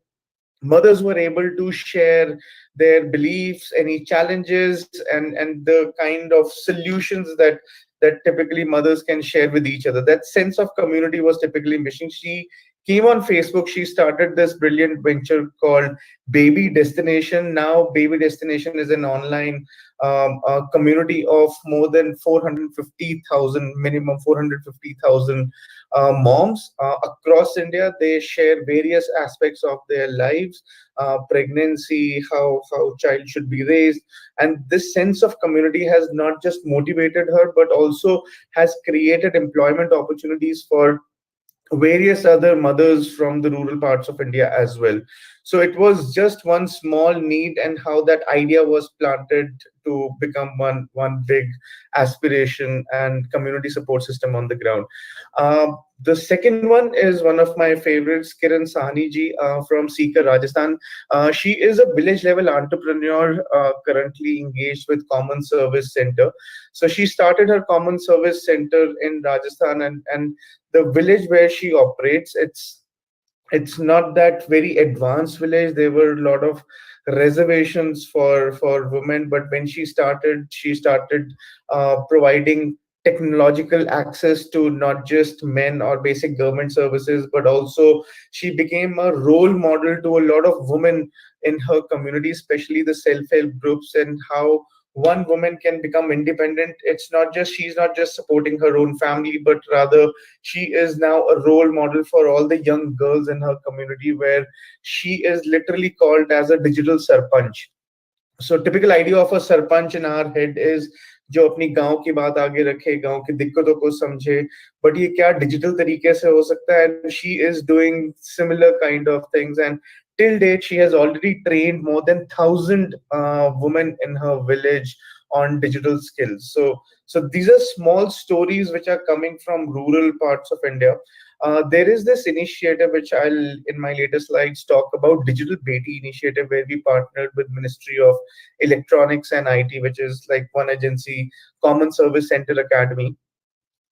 mothers were able to share their beliefs, any challenges, and the kind of solutions that typically mothers can share with each other. That sense of community was typically missing. She came on Facebook. She started this brilliant venture called Baby Destination. Now Baby Destination is an online community of more than 450,000, minimum 450,000 moms across India. They share various aspects of their lives, pregnancy, how child should be raised. And this sense of community has not just motivated her, but also has created employment opportunities for various other mothers from the rural parts of India as well. So it was just one small need, and how that idea was planted to become one big aspiration and community support system on the ground. The second one is one of my favorites, Kiran Sahni ji from Sikar, Rajasthan. She is a village level entrepreneur currently engaged with Common Service Center. So she started her Common Service Center in Rajasthan, and the village where she operates, it's not that very advanced village. There were a lot of reservations for women, but when she started providing technological access to not just men or basic government services, but also she became a role model to a lot of women in her community, especially the self-help groups, and how one woman can become independent. She's not just supporting her own family, but rather she is now a role model for all the young girls in her community, where she is literally called as a digital sarpanch. So typical idea of a sarpanch in our head is जो अपनी गांव की बात आगे रखे, गांव की दिक्कतों को समझे, बट ये क्या डिजिटल तरीके से हो सकता है? And she is doing similar kind of things, and till date she has already trained more than 1,000 women in her village on digital skills. So these are small stories which are coming from rural parts of India. There is this initiative which I'll in my later slides talk about, Digital Beti initiative, where we partnered with Ministry of Electronics and IT, which is like one agency, Common Service Center Academy,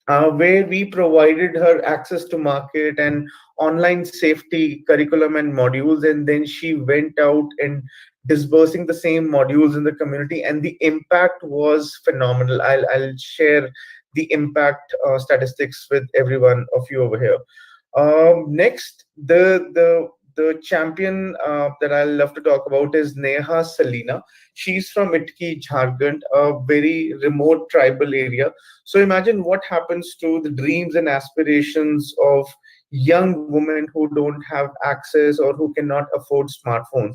where we provided her access to market and online safety curriculum and modules, and then she went out and disbursing the same modules in the community, and the impact was phenomenal. I'll share the impact statistics with everyone of you over here. Next, the champion that I love to talk about is Neha Salina. She's from Itki, Jharkhand, a very remote tribal area. So imagine what happens to the dreams and aspirations of young women who don't have access or who cannot afford smartphones.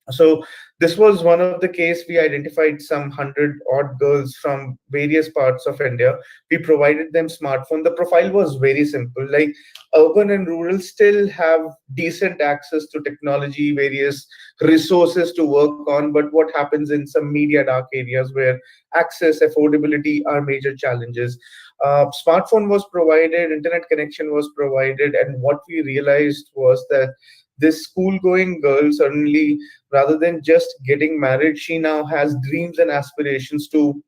So this was one of the case. We identified some 100 odd girls from various parts of India. We provided them smartphone. The profile was very simple, like urban and rural still have decent access to technology, various resources to work on. But what happens in some media dark areas where access, affordability are major challenges? Smartphone was provided, internet connection was provided, and what we realized was that this school-going girl, suddenly, rather than just getting married, she now has dreams and aspirations to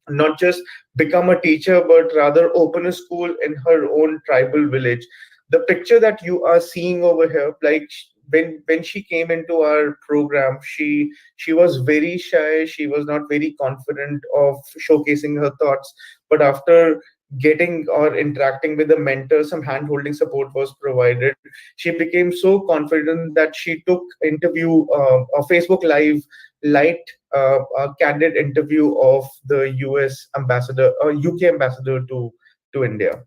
not just become a teacher, but rather open a school in her own tribal village. The picture that you are seeing over here, like when she came into our program, she was very shy. She was not very confident of showcasing her thoughts. But after getting or interacting with a mentor, some hand-holding support was provided. She became so confident that she took interview, a Facebook Live light a candid interview of the US ambassador or UK ambassador to India.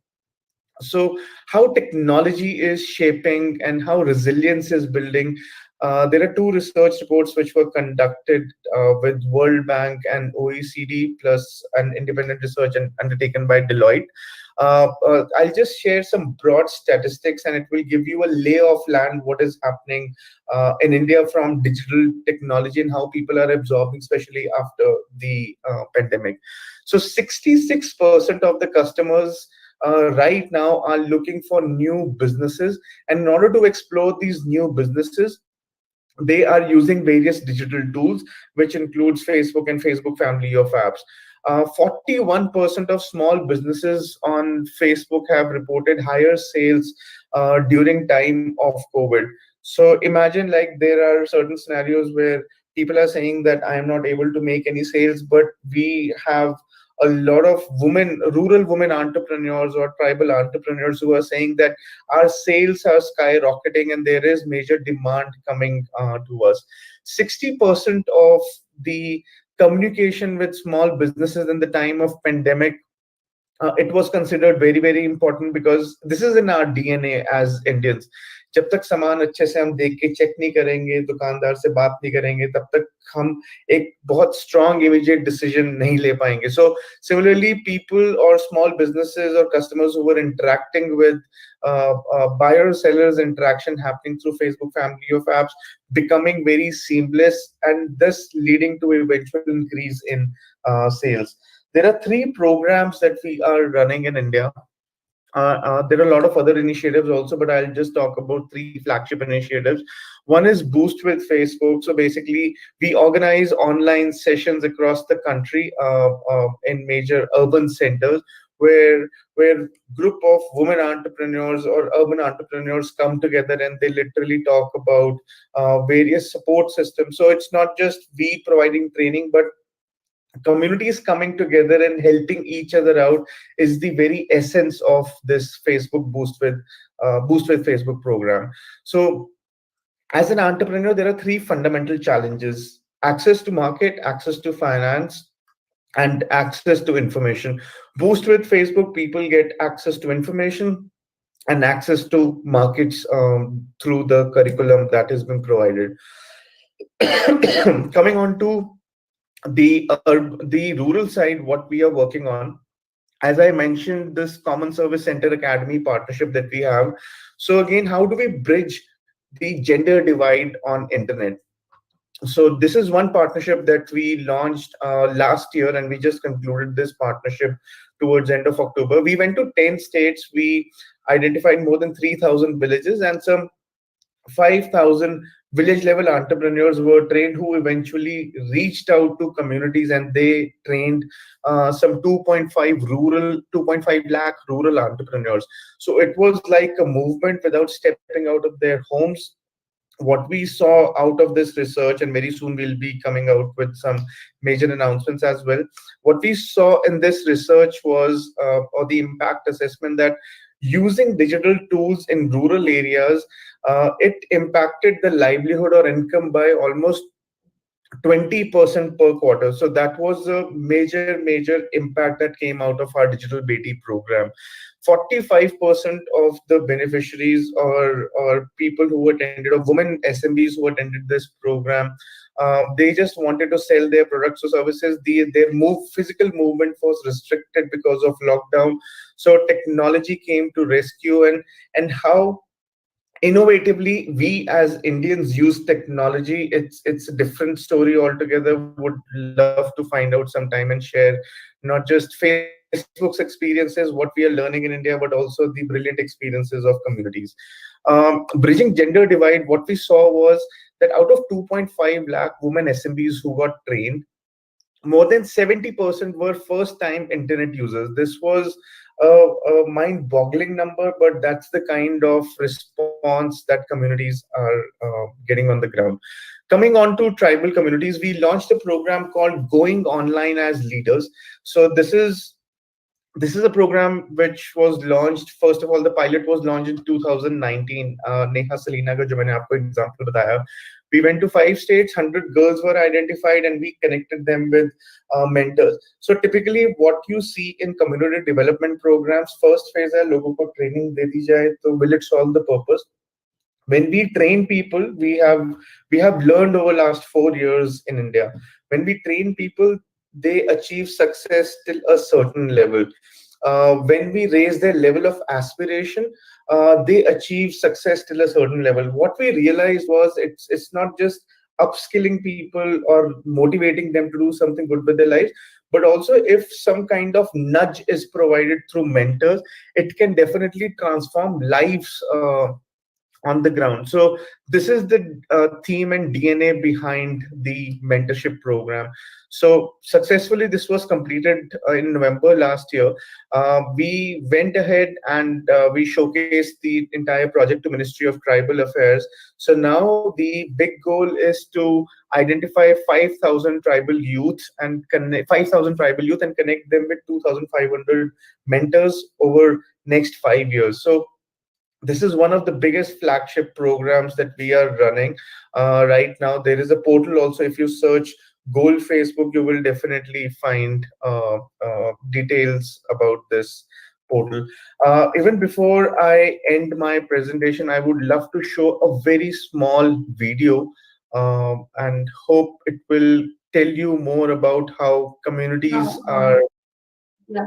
So how technology is shaping and how resilience is building. There are two research reports which were conducted with World Bank and OECD, plus an independent research undertaken by Deloitte. I'll just share some broad statistics, and it will give you a lay of land what is happening in India from digital technology and how people are absorbing, especially after the pandemic. So 66% of the customers right now are looking for new businesses, and in order to explore these new businesses, they are using various digital tools, which includes Facebook and Facebook family of apps. 41% of small businesses on Facebook have reported higher sales during time of COVID. So imagine, like, there are certain scenarios where people are saying that I am not able to make any sales, but we have a lot of women, rural women entrepreneurs or tribal entrepreneurs, who are saying that our sales are skyrocketing and there is major demand coming to us. 60% of the communication with small businesses in the time of pandemic, it was considered very, very important, because this is in our DNA as Indians. जब तक सामान अच्छे से हम देख के check नहीं करेंगे, दुकानदार से बात नहीं करेंगे, तब तक हम एक बहुत strong immediate decision नहीं ले पाएंगे. So similarly, people or small businesses or customers who were interacting with buyer sellers interaction happening through Facebook family of apps becoming very seamless, and thus leading to eventual increase in sales. There are 3 programs that we are running in India. There are a lot of other initiatives also, but I'll just talk about 3 flagship initiatives. One is Boost with Facebook. So basically, we organize online sessions across the country in major urban centers, where group of women entrepreneurs or urban entrepreneurs come together and they literally talk about various support systems. So it's not just we providing training, but communities coming together and helping each other out is the very essence of this Facebook Boost with Facebook program. So as an entrepreneur, there are 3 fundamental challenges: access to market, access to finance, and access to information. Boost with Facebook, people get access to information and access to markets through the curriculum that has been provided. Coming on to the rural side, what we are working on, as I mentioned, this Common Service Center Academy partnership that we have. So again, how do we bridge the gender divide on internet? So this is one partnership that we launched last year, and we just concluded this partnership towards end of October. We went to 10 states. We identified more than 3,000 villages, and some 5,000 village level entrepreneurs were trained, who eventually reached out to communities, and they trained some 2.5 lakh rural entrepreneurs. So it was like a movement without stepping out of their homes. What we saw out of this research, and very soon we'll be coming out with some major announcements as well, what we saw in this research was, or the impact assessment, that using digital tools in rural areas, it impacted the livelihood or income by almost 20% per quarter. So that was a major impact that came out of our Digital Beti program. 45% of the beneficiaries or people who attended, or women SMBs who attended this program, they just wanted to sell their products or services. Their physical movement was restricted because of lockdown. So technology came to rescue, and how innovatively we as Indians use technology, it's a different story altogether. Would love to find out sometime and share not just Facebook's experiences, what we are learning in India, but also the brilliant experiences of communities. Bridging gender divide, what we saw was that out of 2.5 lakh women SMBs who got trained, more than 70% were first-time internet users. This was a mind-boggling number, but that's the kind of response that communities are getting on the ground. Coming on to tribal communities, we launched a program called Going Online as Leaders. So this is a program which was launched, first of all, the pilot was launched in 2019. Neha Salina ka jo maine aapko example bataya, We went to 5 states, 100 girls were identified, and we connected them with mentors. So typically what you see in community development programs, first phase है लोगों को training दे दी जाए, तो will it solve the purpose? When we train people, we have learned over last 4 years in India, when we train people, they achieve success till a certain level. When we raise their level of aspiration, they achieve success till a certain level. What we realized was it's not just upskilling people or motivating them to do something good with their lives, but also if some kind of nudge is provided through mentors, it can definitely transform lives on the ground. So this is the theme and DNA behind the mentorship program. So successfully, this was completed in November last year. We went ahead and we showcased the entire project to Ministry of Tribal Affairs. So now the big goal is to identify 5,000 tribal youth and connect 5,000 tribal youth and connect them with 2,500 mentors over next 5 years. So this is one of the biggest flagship programs that we are running right now. There is a portal also. If you search Goal Facebook, you will definitely find details about this portal. Even before I end my presentation, I would love to show a very small video and hope it will tell you more about how communities are. Yeah.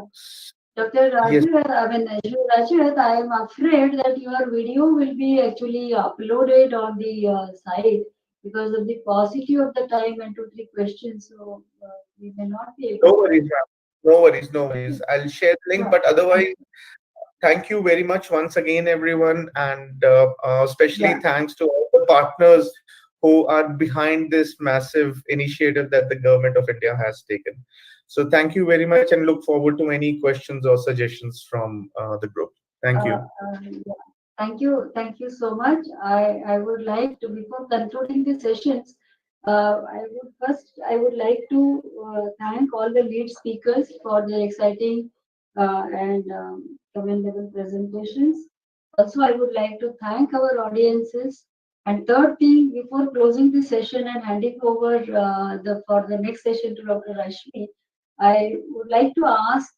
Dr. Yes. Raju, Raju, I am afraid that your video will be actually uploaded on the site because of the paucity of the time and 2-3 questions. So we may not be able. No worries, ma'am. No worries, no worries. I'll share the link, but otherwise, thank you very much once again, everyone, and especially thanks to all the partners who are behind this massive initiative that the government of India has taken. So thank you very much, and look forward to any questions or suggestions from the group. Thank you. Thank you so much. I would like to, before concluding the sessions, I would like to thank all the lead speakers for their exciting and commendable presentations. Also, I would like to thank our audiences. And third thing, before closing the session and handing over for the next session to Dr. Rashmi, I would like to ask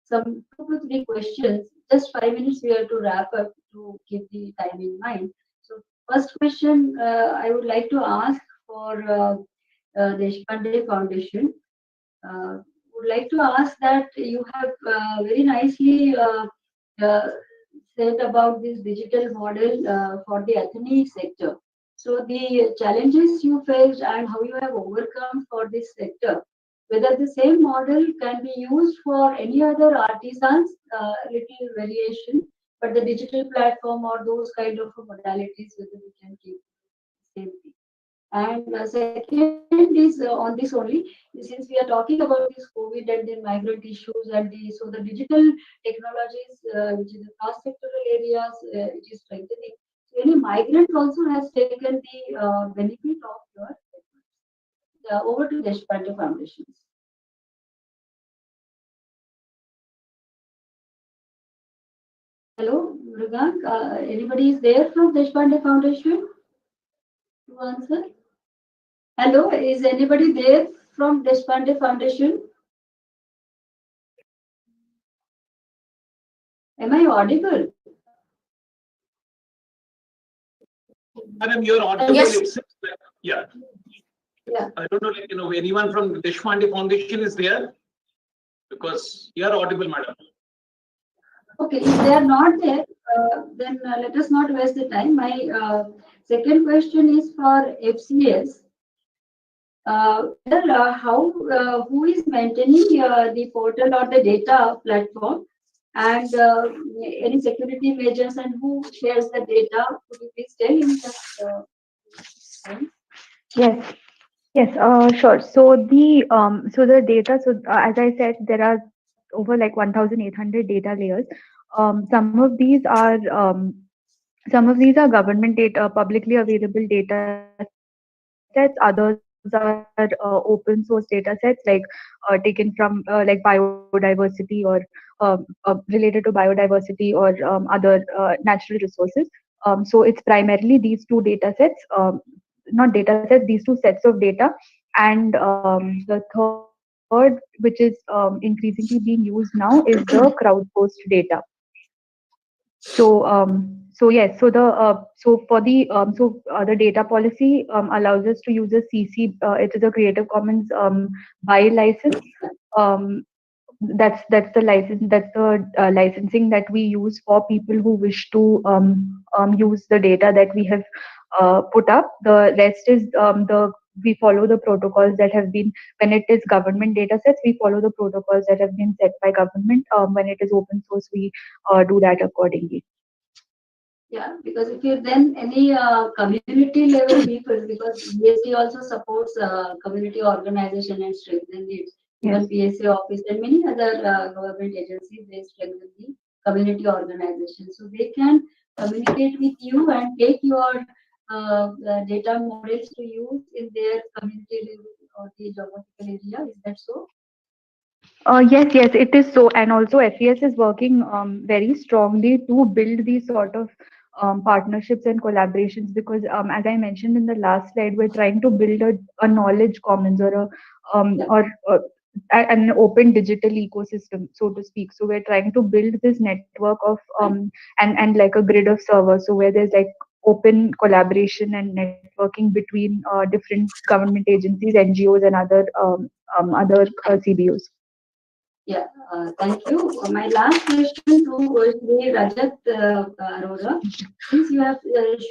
some 2 to 3 questions. Just 5 minutes we have to wrap up to keep the time in mind. So first question I would like to ask for Deshpande Foundation. Would like to ask that you have very nicely said about this digital model for the ethnic sector. So the challenges you faced and how you have overcome for this sector, whether the same model can be used for any other artisans, little variation, but the digital platform or those kind of modalities, whether we can keep the same thing. And second is on this only, since we are talking about this COVID and the migrant issues and so the digital technologies, which is the cross-sectoral areas, which is strengthening. So any migrant also has taken the benefit of your efforts. Over to Deshpande Foundations. Hello, Mrugank. Anybody is there from Deshpande Foundation to answer? Hello, is anybody there from Deshpande Foundation? Am I audible? Madam, you're audible. Yes. Yeah. Yeah. I don't know, like, anyone from Deshpande Foundation is there? Because you are audible, madam. Okay, if they are not there, then let us not waste the time. My second question is for FCS. Who is maintaining the portal or the data platform, and any security measures, and who shares the data? Could you please tell in just Yes, sure. So the data. So as I said, there are over like 1,800 data layers. Some of these are government data, publicly available data sets. Others are open source data sets, like taken from like biodiversity or related to biodiversity or other natural resources. So it's primarily these 2 data sets. not data sets, these two sets of data. And the third, which is increasingly being used now, is the crowdsourced data. So yes, so the data policy allows us to use a CC. It is a Creative Commons by license. That's the license. That's the licensing that we use for people who wish to use the data that we have put up. The rest is we follow the protocols that have been, when it is government data sets, we follow the protocols that have been set by government. When it is open source, we do that accordingly. Yeah, because if you then any community level people, because ISTI also supports community organization and strengthen it. Even PSA office and many other government agencies, they strengthen the community organization. So they can communicate with you and take your data models to use in their community level or the geographical area. Is that so? Yes, it is so. And also FES is working very strongly to build these sort of partnerships and collaborations, because as I mentioned in the last slide, we're trying to build a knowledge commons or an open digital ecosystem, so to speak. So we're trying to build this network of and like a grid of servers, so where there's like open collaboration and networking between different government agencies, NGOs, and other CBOs. Yeah, thank you. My last question to Shri Rajat Arora. Since you have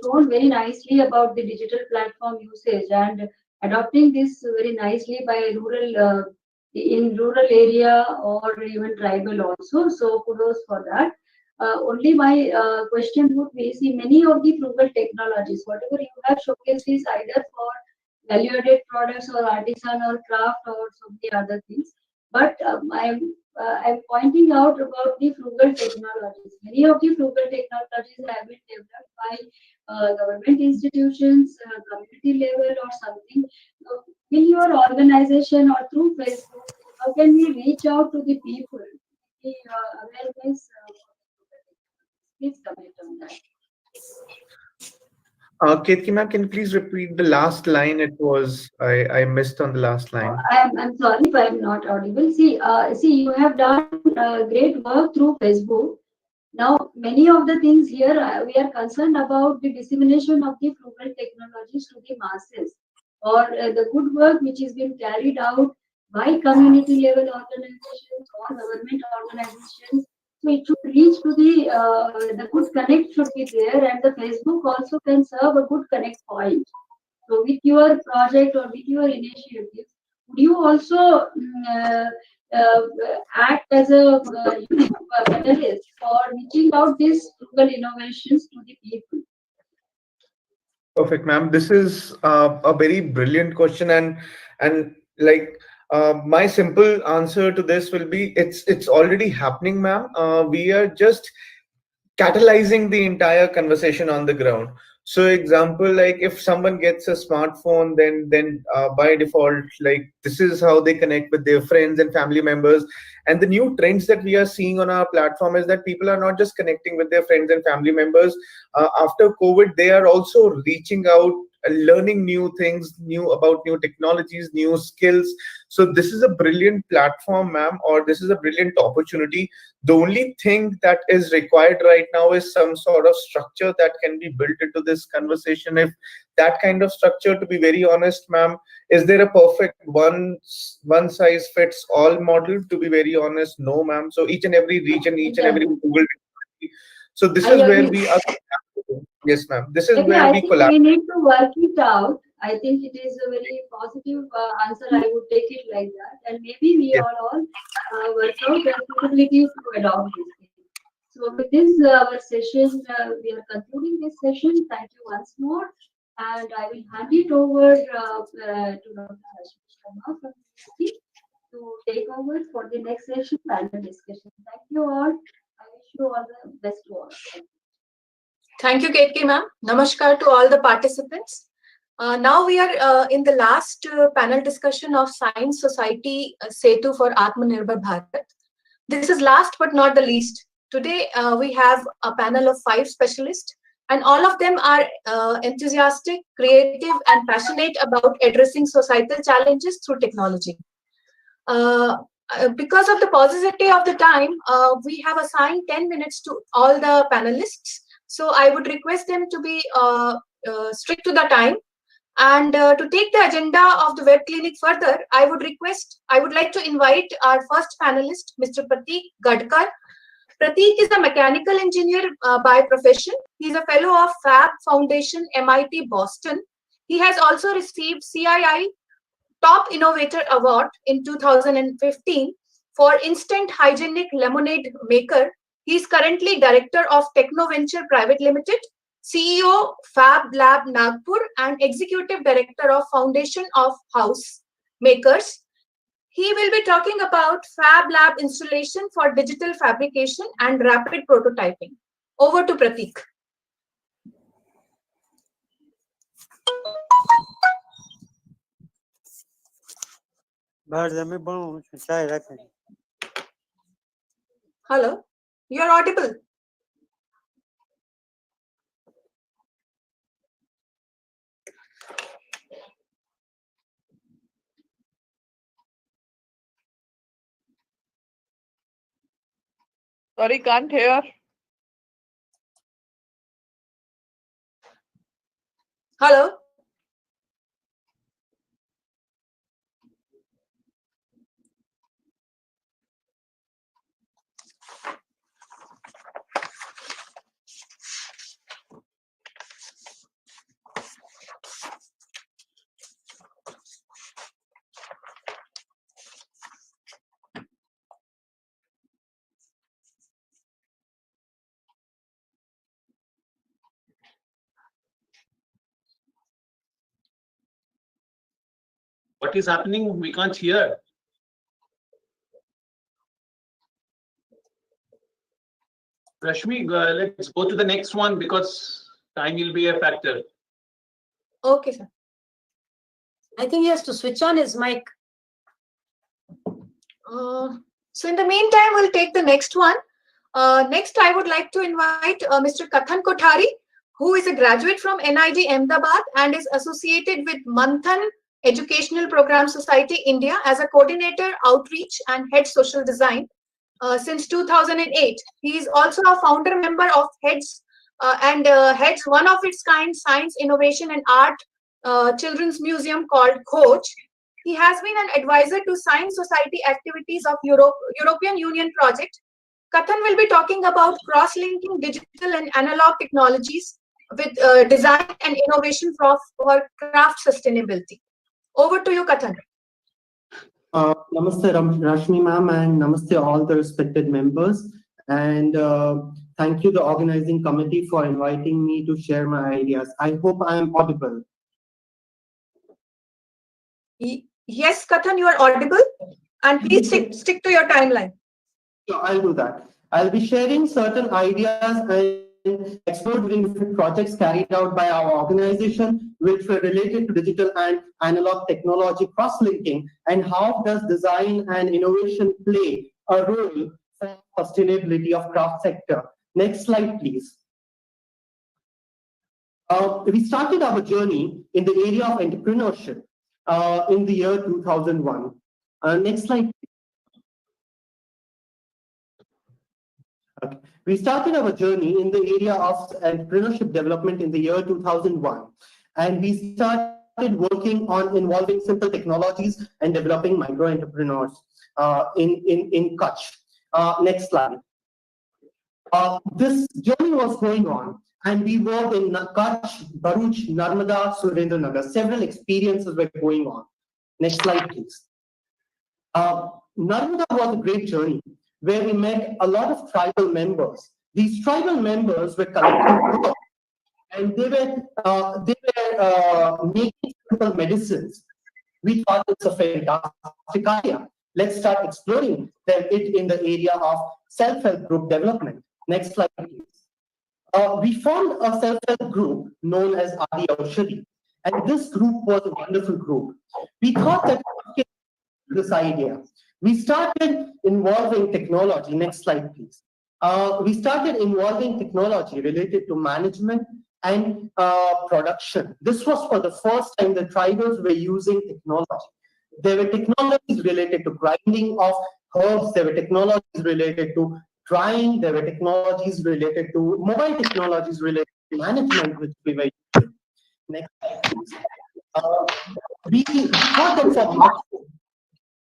shown very nicely about the digital platform usage and adopting this very nicely by rural in rural area or even tribal also, so kudos for that. Only my question would be: see, many of the frugal technologies, whatever you have showcased, is either for value-added products or artisan or craft or some of the other things. But I'm pointing out about the frugal technologies. Many of the frugal technologies have been developed by government institutions, community level or something. So in your organization or through Facebook, how can we reach out to the people? The awareness. Please comment on that. Ketki ma'am, can you please repeat the last line? It was I missed on the last line. I'm sorry if I'm not audible. See, you have done great work through Facebook. Now, many of the things here we are concerned about the dissemination of the frugal technologies to the masses, or the good work which is being carried out by community level organizations or government organizations. So it should reach to the good connect should be there, and the Facebook also can serve a good connect point. So with your project or with your initiative, would you also act as a catalyst for reaching out these frugal innovations to the people? Perfect, ma'am. This is a very brilliant question, and like my simple answer to this will be it's already happening, ma'am. We are just catalyzing the entire conversation on the ground. So example, like if someone gets a smartphone, then by default, like this is how they connect with their friends and family members. And the new trends that we are seeing on our platform is that people are not just connecting with their friends and family members. After COVID, they are also reaching out, learning new things, new about new technologies, new skills. So this is a brilliant platform, ma'am, or this is a brilliant opportunity. The only thing that is required right now is some sort of structure that can be built into this conversation. If that kind of structure, to be very honest, ma'am, is there a perfect one size fits all model? To be very honest, no, ma'am. So each and every region, each and every Google. So this is where we are. Yes, ma'am. This is where I we think collaborate. we need to work it out. I think it is a very positive answer. I would take it like that, and maybe we all work out the possibility to adopt this thing. So with this our session, we are concluding this session. Thank you once more, and I will hand it over to Dr. Ashwin Sharma from ISTI to take over for the next session panel discussion. Thank you all. I wish you all the best to all. Thank you, Ketki ma'am. Namaskar to all the participants. Now we are in the last panel discussion of Science Society Setu for Aatmanirbhar Bharat. This is last but not the least. Today we have a panel of 5 specialists, and all of them are enthusiastic, creative, and passionate about addressing societal challenges through technology. Because of the paucity of the time, we have assigned 10 minutes to all the panelists. So I would request them to be strict to the time. And to take the agenda of the web clinic further, I would like to invite our first panelist, Mr. Prateek Gadkar. Prateek is a mechanical engineer by profession. He's a fellow of Fab Foundation, MIT Boston. He has also received CII Top Innovator Award in 2015 for Instant Hygienic Lemonade Maker. He is currently Director of Technoventure Private Limited, CEO Fab Lab Nagpur, and Executive Director of Foundation of House Makers. He will be talking about Fab Lab installation for digital fabrication and rapid prototyping. Over to Prateek. Hello, you are audible. Sorry, can't hear. Hello. What is happening? We can't hear. Rashmi, let's go to the next one because time will be a factor. Okay, sir. I think he has to switch on his mic. So in the meantime, we'll take the next one. Next, I would like to invite Mr. Kathan Kothari, who is a graduate from NID Ahmedabad and is associated with Manthan Educational Program Society India as a coordinator, outreach, and head social design since 2008. He is also a founder member of heads one of its kind science, innovation, and art children's museum called Coach. He has been an advisor to science society activities of European Union project. Kathan will be talking about cross-linking digital and analog technologies with design and innovation for craft sustainability. Over to you, Kathan. Namaste, Rashmi ma'am, and namaste all the respected members. And thank you, the organizing committee, for inviting me to share my ideas. I hope I am audible. Yes, Kathan, you are audible. And please stick to your timeline. So I'll do that. I'll be sharing certain ideas and exploring different projects carried out by our organization which were related to digital and analog technology cross-linking, and how does design and innovation play a role for sustainability of craft sector. Next slide, please. We started our journey in the area of entrepreneurship in the year 2001. Next slide, please. Okay. We started our journey in the area of entrepreneurship development in the year 2001, and we started working on involving simple technologies and developing micro entrepreneurs in Kutch. Next slide. This journey was going on, and we worked in Kutch, Bharuch, Narmada, Surendranagar. Several experiences were going on. Next slide, please. Narmada was a great journey where we met a lot of tribal members. These tribal members were collecting work, and they were making simple medicines. We thought it's a fantastic idea. Let's start exploring it in the area of self-help group development. Next slide, please. We formed a self-help group known as Adi Aushadhi, and this group was a wonderful group. We thought that this idea. We started involving technology. Next slide, please. we started involving technology related to management and production. This was for the first time the tribals were using technology. There were technologies related to grinding of herbs, there were technologies related to drying, there were technologies related to mobile technologies related to management, which we were using. Next slide, please. We thought that for marketing,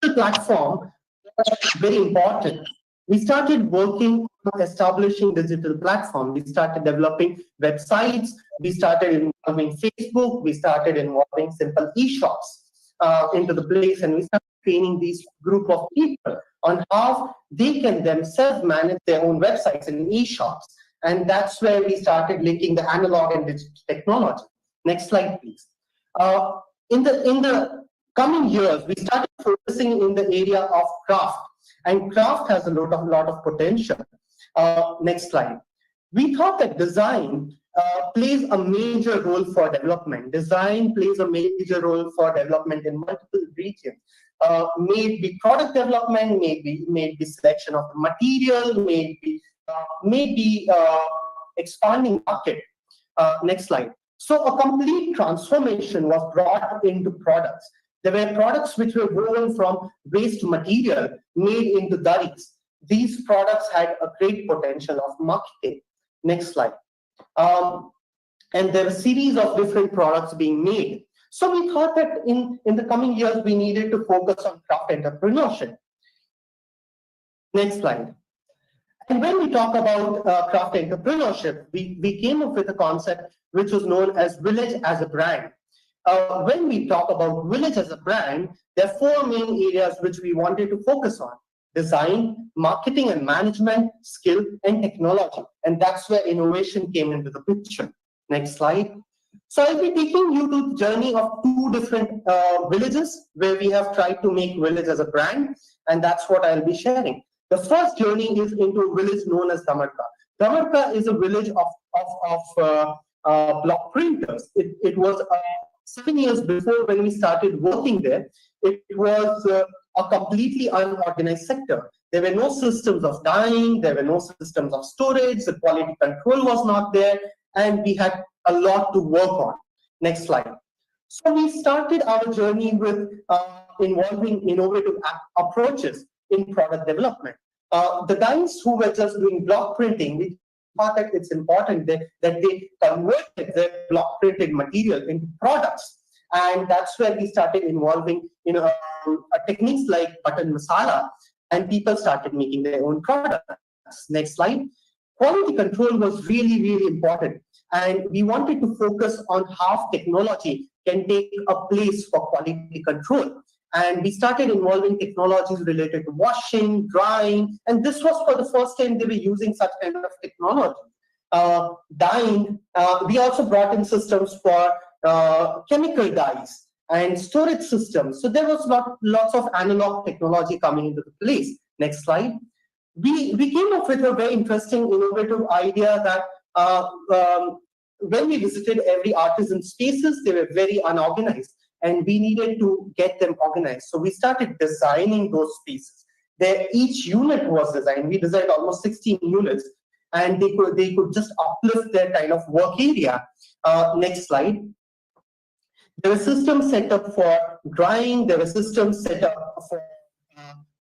the platform was very important. We started working on establishing digital platform. We started developing websites. We started involving Facebook. We started involving simple e-shops into the place, and we started training these group of people on how they can themselves manage their own websites and e-shops. And that's where we started linking the analog and digital technology. Next slide, please. In the coming years, we started focusing in the area of craft, and craft has a lot of potential. Next slide. We thought that design plays a major role for development. Design plays a major role for development in multiple regions. May it be product development, maybe selection of the material, maybe expanding market. Next slide. So a complete transformation was brought into products. There were products which were woven from waste material made into dharis. These products had a great potential of marketing. Next slide. And there were a series of different products being made. So we thought that in the coming years, we needed to focus on craft entrepreneurship. Next slide. And when we talk about craft entrepreneurship, we came up with a concept which was known as village as a brand. When we talk about village as a brand, there are four main areas which we wanted to focus on: design, marketing and management, skill, and technology. And that's where innovation came into the picture. Next slide. So I'll be taking you to the journey of two different villages where we have tried to make village as a brand, and that's what I'll be sharing. The first journey is into a village known as Damarka. Damarka is a village of block printers. It was 7 years before when we started working there. It was a completely unorganized sector. There were no systems of dyeing, there were no systems of storage, the quality control was not there, and we had a lot to work on. Next slide. So we started our journey with involving innovative approaches in product development. The guys who were just doing block printing, we thought that it's important that they converted their block printed material into products. And that's where we started involving techniques like button masala, and people started making their own products. Next slide. Quality control was really, really important. And we wanted to focus on how technology can take a place for quality control. And we started involving technologies related to washing, drying, and this was for the first time they were using such kind of technology. Dyeing, we also brought in systems for chemical dyes and storage systems. So there was lots of analog technology coming into the place. Next slide. We came up with a very interesting, innovative idea that when we visited every artisan spaces, they were very unorganized, and we needed to get them organized. So we started designing those spaces. Each unit was designed. We designed almost 16 units, and they could just uplift their kind of work area. Next slide. There were systems set up for drying. There were systems set up for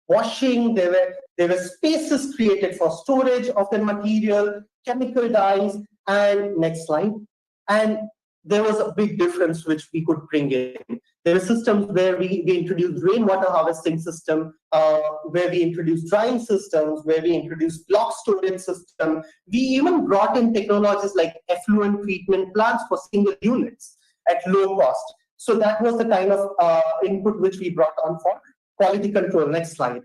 washing. There were spaces created for storage of the material, chemical dyes, and next slide. And there was a big difference which we could bring in. There were systems where we introduced rainwater harvesting system, where we introduced drying systems, where we introduced block storage system. We even brought in technologies like effluent treatment plants for single units at low cost. So that was the kind of input which we brought on for quality control. Next slide.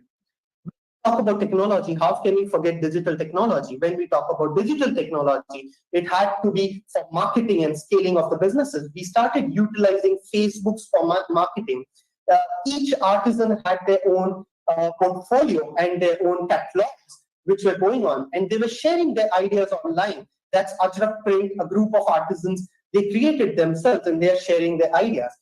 Talk about technology, how can we forget digital technology? When we talk about digital technology, it had to be for marketing and scaling of the businesses. We started utilizing Facebooks for marketing. Each artisan had their own portfolio and their own catalogs which were going on, and they were sharing their ideas online. That's Ajrak Print, a group of artisans. They created themselves and they are sharing their ideas.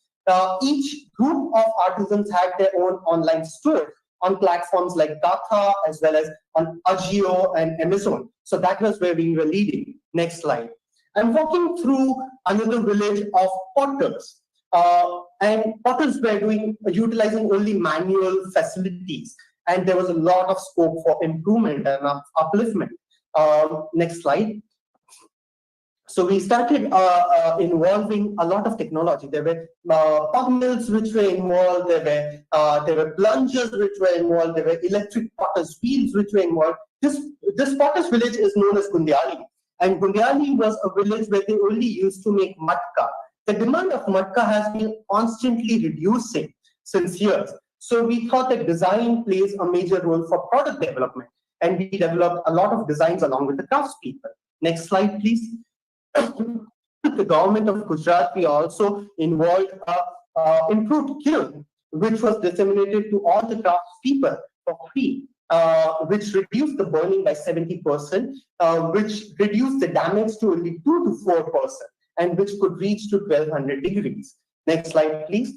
Each group of artisans had their own online store on platforms like Gatha, as well as on Agio and Amazon. So that was where we were leading. Next slide. I'm walking through another village of potters. And potters were utilizing only manual facilities. And there was a lot of scope for improvement and upliftment. Next slide. So we started involving a lot of technology. There were pug mills which were involved. There were plungers which were involved. There were electric potters wheels which were involved. This potters village is known as Gundiali, and Gundiali was a village where they only used to make matka. The demand of matka has been constantly reducing since years. So we thought that design plays a major role for product development, and we developed a lot of designs along with the craftspeople. Next slide, please. The government of Gujarat, we also involved improved kiln, which was disseminated to all the craftspeople for free, which reduced the burning by 70%, which reduced the damage to only 2 to 4%, and which could reach to 1200 degrees. Next slide, please.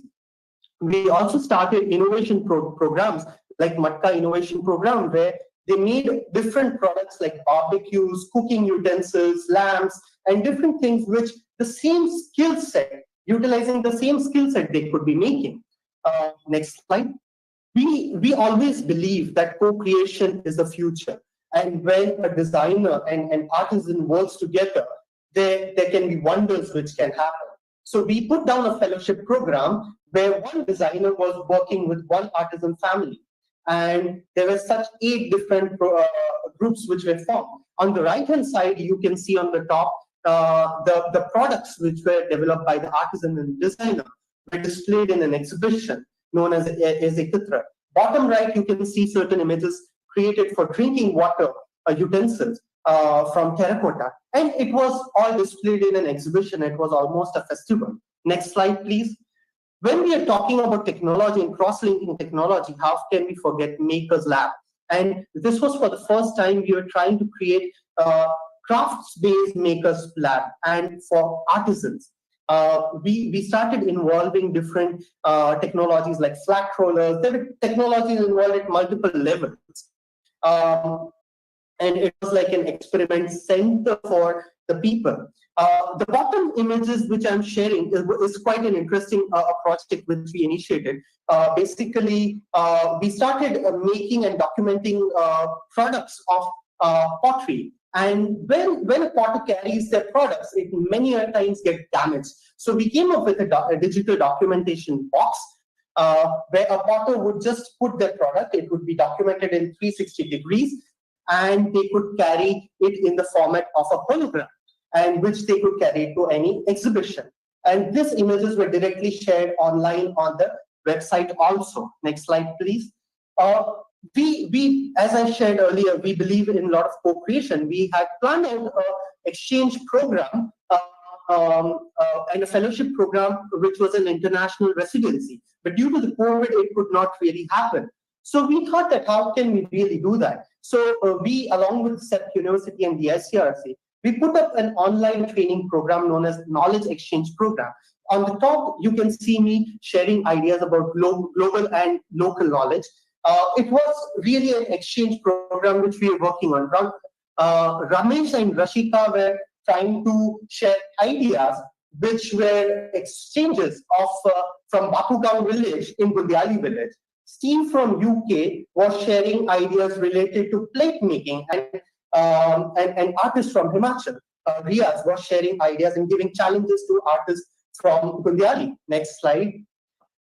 We also started innovation programs like Matka Innovation Program, where they made different products like barbecues, cooking utensils, lamps, and different things which the same skill set, utilizing the same skill set they could be making. Next slide. We always believe that co-creation is the future. And when a designer and artisan works together, there can be wonders which can happen. So we put down a fellowship program where one designer was working with one artisan family. And there were such 8 different groups which were formed. On the right-hand side, you can see on the top, the products which were developed by the artisan and designer were displayed in an exhibition known as Ekatra. Bottom right, you can see certain images created for drinking water utensils from terracotta. And it was all displayed in an exhibition. It was almost a festival. Next slide, please. When we are talking about technology and cross-linking technology, how can we forget Maker's Lab? And this was for the first time we were trying to create crafts-based Maker's Lab and for artisans. We started involving different technologies like flat rollers. There were technologies involved at multiple levels. And it was like an experiment center for the people. The bottom images which I'm sharing is quite an interesting project which we initiated. Basically, we started making and documenting products of pottery. And when a potter carries their products, it many times get damaged. So we came up with a digital documentation box where a potter would just put their product. It would be documented in 360 degrees, and they could carry it in the format of a hologram, and which they could carry to any exhibition. And these images were directly shared online on the website also. Next slide, please. We, as I shared earlier, we believe in a lot of co-creation. We had planned an exchange program and a fellowship program, which was an international residency. But due to the COVID, it could not really happen. So we thought that how can we really do that? So we, along with Setu University and the ICRC, we put up an online training program known as Knowledge Exchange Program. On the top, you can see me sharing ideas about global and local knowledge. It was really an exchange program which we were working on. Ramesh and Rashika were trying to share ideas which were exchanges of from Bapugaon village in Gundiali village. Steve from UK was sharing ideas related to plate making, and artists from Himachal, Riaz, was sharing ideas and giving challenges to artists from Gundiali. Next slide.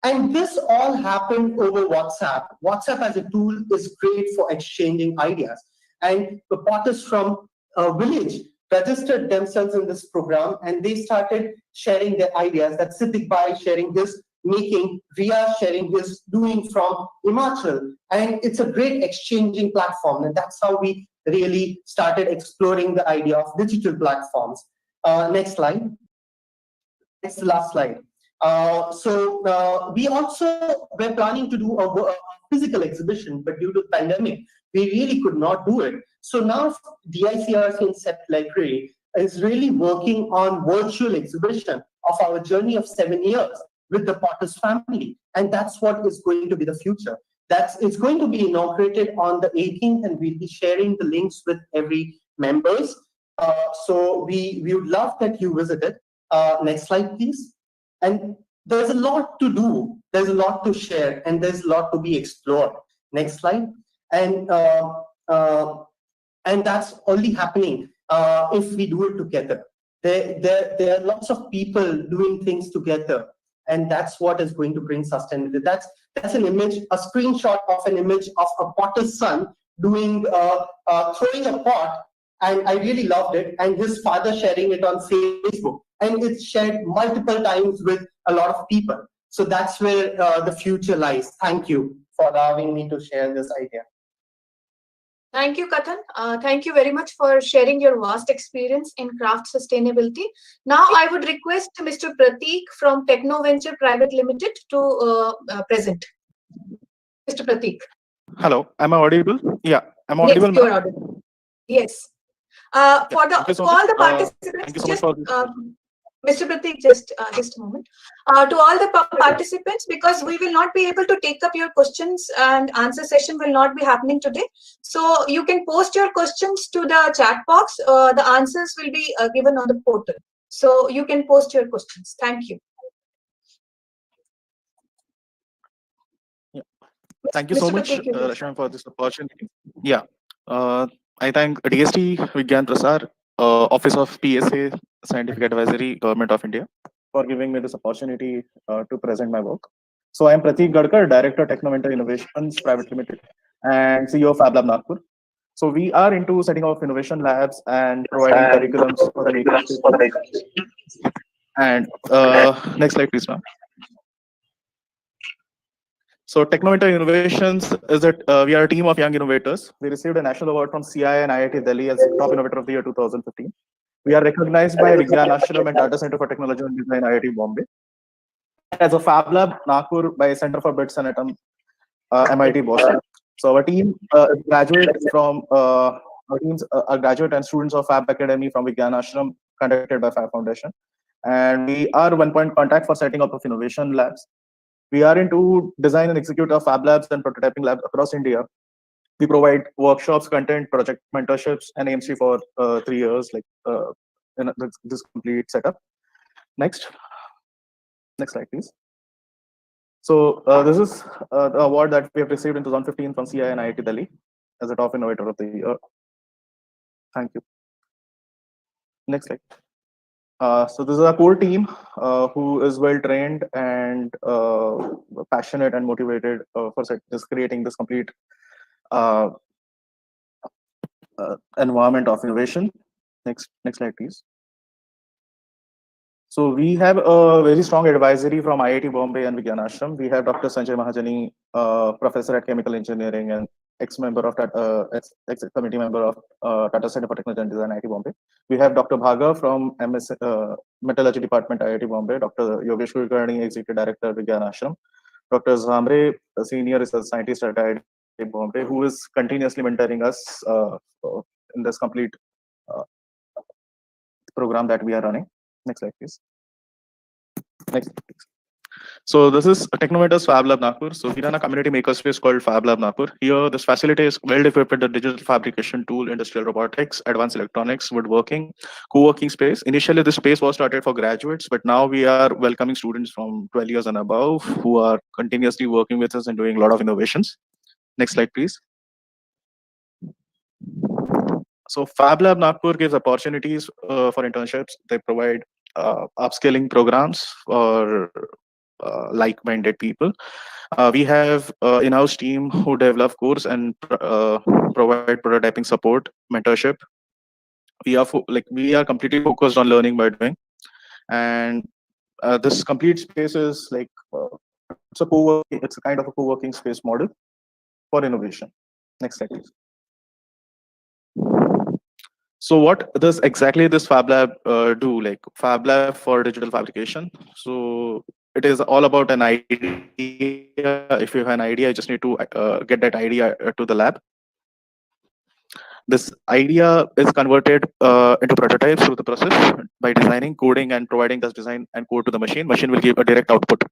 And this all happened over WhatsApp. WhatsApp as a tool is great for exchanging ideas. And the potters from a village registered themselves in this program, and they started sharing their ideas. That's Siddhik Bhai sharing his making, Riaz sharing his doing from Himachal. And it's a great exchanging platform. And that's how we really started exploring the idea of digital platforms. Next slide. It's the last slide. So we also were planning to do a physical exhibition, but due to the pandemic, we really could not do it. So now DICRC and Setu Library is really working on virtual exhibition of our journey of 7 years with the Potters family. And that's what is going to be the future. It's going to be inaugurated on the 18th, and we'll be sharing the links with every members. So we would love that you visit it. Next slide, please. And there's a lot to do. There's a lot to share, and there's a lot to be explored. Next slide. And that's only happening if we do it together. There are lots of people doing things together, and that's what is going to bring sustainability. That's an image, a screenshot of an image of a potter's son doing throwing a pot, and I really loved it. And his father sharing it on Facebook, and it's shared multiple times with a lot of people. So that's where the future lies. Thank you for allowing me to share this idea. Thank you, Kathan. Thank you very much for sharing your vast experience in craft sustainability. Now, I would request Mr. Prateek from Techno Venture Private Limited to present. Mr. Prateek. Hello, am I audible? Yeah, I'm audible. Yes, you are audible. Yes. For all the participants, just Mr. Prateek, just a moment. To all the participants, because we will not be able to take up your questions and answer session will not be happening today. So you can post your questions to the chat box. The answers will be given on the portal. So you can post your questions. Thank you. Yeah. Thank you so much, Rashmi, for this opportunity. Yeah. I thank DST Vigyan Prasar, Office of PSA Scientific Advisory, Government of India, for giving me this opportunity to present my work. So I am Prateek Gadkar, Director Technoventure Innovations Private Limited and CEO of Fab Lab Nagpur. So we are into setting up innovation labs and providing curriculums for the ecosystem. And next slide, please, ma'am. So Technoventure Innovations is that we are a team of young innovators. We received a national award from CI and IIT Delhi as Top Innovator of the Year 2015. We are recognized by Vigyan Ashram and Data Center for Technology and Design, IIT Bombay. As a Fab Lab Nagpur by Center for Bits and Atom, MIT Boston. So our team is graduate from our teams are graduate and students of Fab Academy from Vigyan Ashram, conducted by Fab Foundation. And we are one point contact for setting up of innovation labs. We are into design and execute of Fab Labs and prototyping labs across India. We provide workshops, content, project mentorships, and AMC for 3 years, like in this complete setup. Next slide, please. So this is the award that we have received in 2015 from CI and IIT Delhi as a Top Innovator of the Year. Thank you. Next slide. So this is a core team who is well trained and passionate and motivated for creating this complete environment of innovation. Next slide, please. So we have a very strong advisory from IIT Bombay and Vigyan Ashram. We have Dr. Sanjay Mahajani, professor at Chemical Engineering and ex-member of ex-committee member of Tata Center for Technology and Design, IIT Bombay. We have Dr. Bhaga from MS Metallurgy Department, IIT Bombay. Dr. Yogesh Kulkarni, Executive Director, Vigyan Ashram. Dr. Zamre, Senior Research Scientist at IIT Bombay, who is continuously mentoring us in this complete program that we are running. Next slide, please. Next, please. So this is Technoventure's Fab Lab Nagpur. So we run a community makerspace called Fab Lab Nagpur. Here, this facility is well equipped with a digital fabrication tool, industrial robotics, advanced electronics, woodworking, co-working space. Initially, this space was started for graduates, but now we are welcoming students from 12 years and above who are continuously working with us and doing a lot of innovations. Next slide, please. So Fab Lab Nagpur gives opportunities for internships. They provide upskilling programs for like-minded people. We have in-house team who develop course and provide prototyping support, mentorship. We are completely focused on learning by doing, and this complete space is like it's a kind of a co-working space model for innovation. Next slide, please. So what does exactly this Fab Lab do? Like Fab Lab for digital fabrication. So it is all about an idea. If you have an idea, you just need to get that idea to the lab. This idea is converted into prototypes through the process by designing, coding, and providing this design and code to the machine. Machine will give a direct output.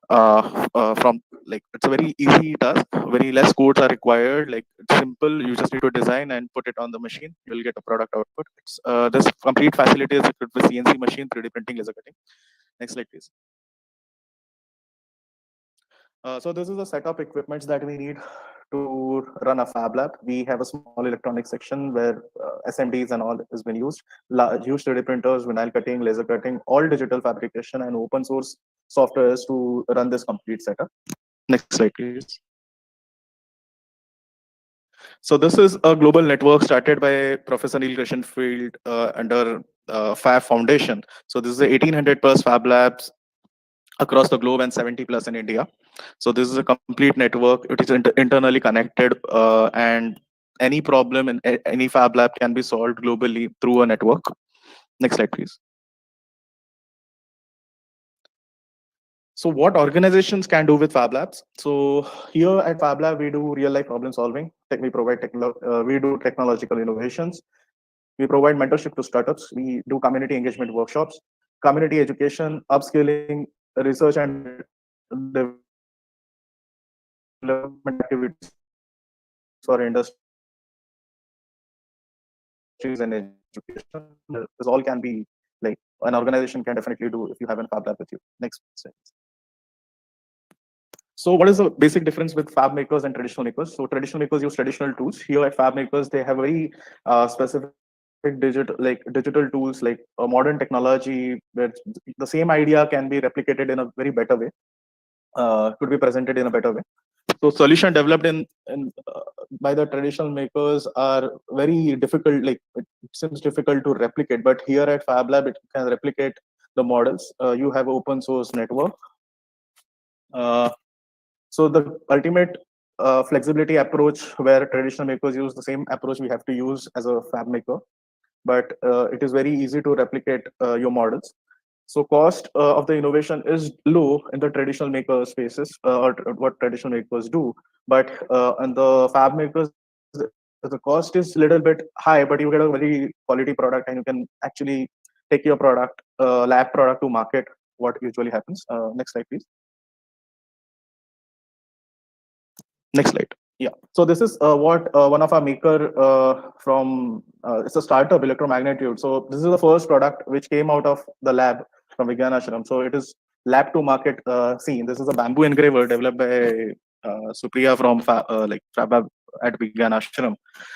from like it's a very easy task. Very less codes are required. Like it's simple. You just need to design and put it on the machine. You will get a product output. It's this complete facility is equipped with CNC machine, 3D printing, laser cutting. Next slide, please. So this is the set of equipments that we need to run a fab lab. We have a small electronics section where SMDs and all has been used. Huge 3D printers, vinyl cutting, laser cutting, all digital fabrication and open source softwares to run this complete setup. Next slide, please. So this is a global network started by Professor Neil Grishenfield under Fab Foundation. So this is 1,800 plus fab labs across the globe and 70 plus in India. So this is a complete network. It is internally connected, and any problem in any fab lab can be solved globally through a network. Next slide, please. So what organizations can do with Fab Labs? So here at Fab Lab, we do real life problem solving. We provide we do technological innovations. We provide mentorship to startups. We do community engagement workshops, community education, upskilling, research and development activities for industries and education. This all can be like an organization can definitely do if you have a Fab Lab with you. Next slide. So what is the basic difference with fab makers and traditional makers? So traditional makers use traditional tools. Here at fab makers, they have very specific digital tools like modern technology, where the same idea can be replicated in a very better way, could be presented in a better way. So solution developed by the traditional makers are very difficult. Like it seems difficult to replicate, but here at Fab Lab, it can replicate the models. You have open source network. So the ultimate flexibility approach where traditional makers use the same approach we have to use as a fab maker, but it is very easy to replicate your models. So cost of the innovation is low in the traditional maker spaces or what traditional makers do, but in the fab makers, the cost is a little bit high, but you get a very quality product and you can actually take your product, lab product to market, what usually happens. Next slide, please. Next slide. Yeah. So this is what one of our maker from it's a startup, Electromagnitude. So this is the first product which came out of the lab from Vigyan Ashram. So it is lab to market scene. This is a bamboo engraver developed by Supriya from Fab at Vigyan Ashram.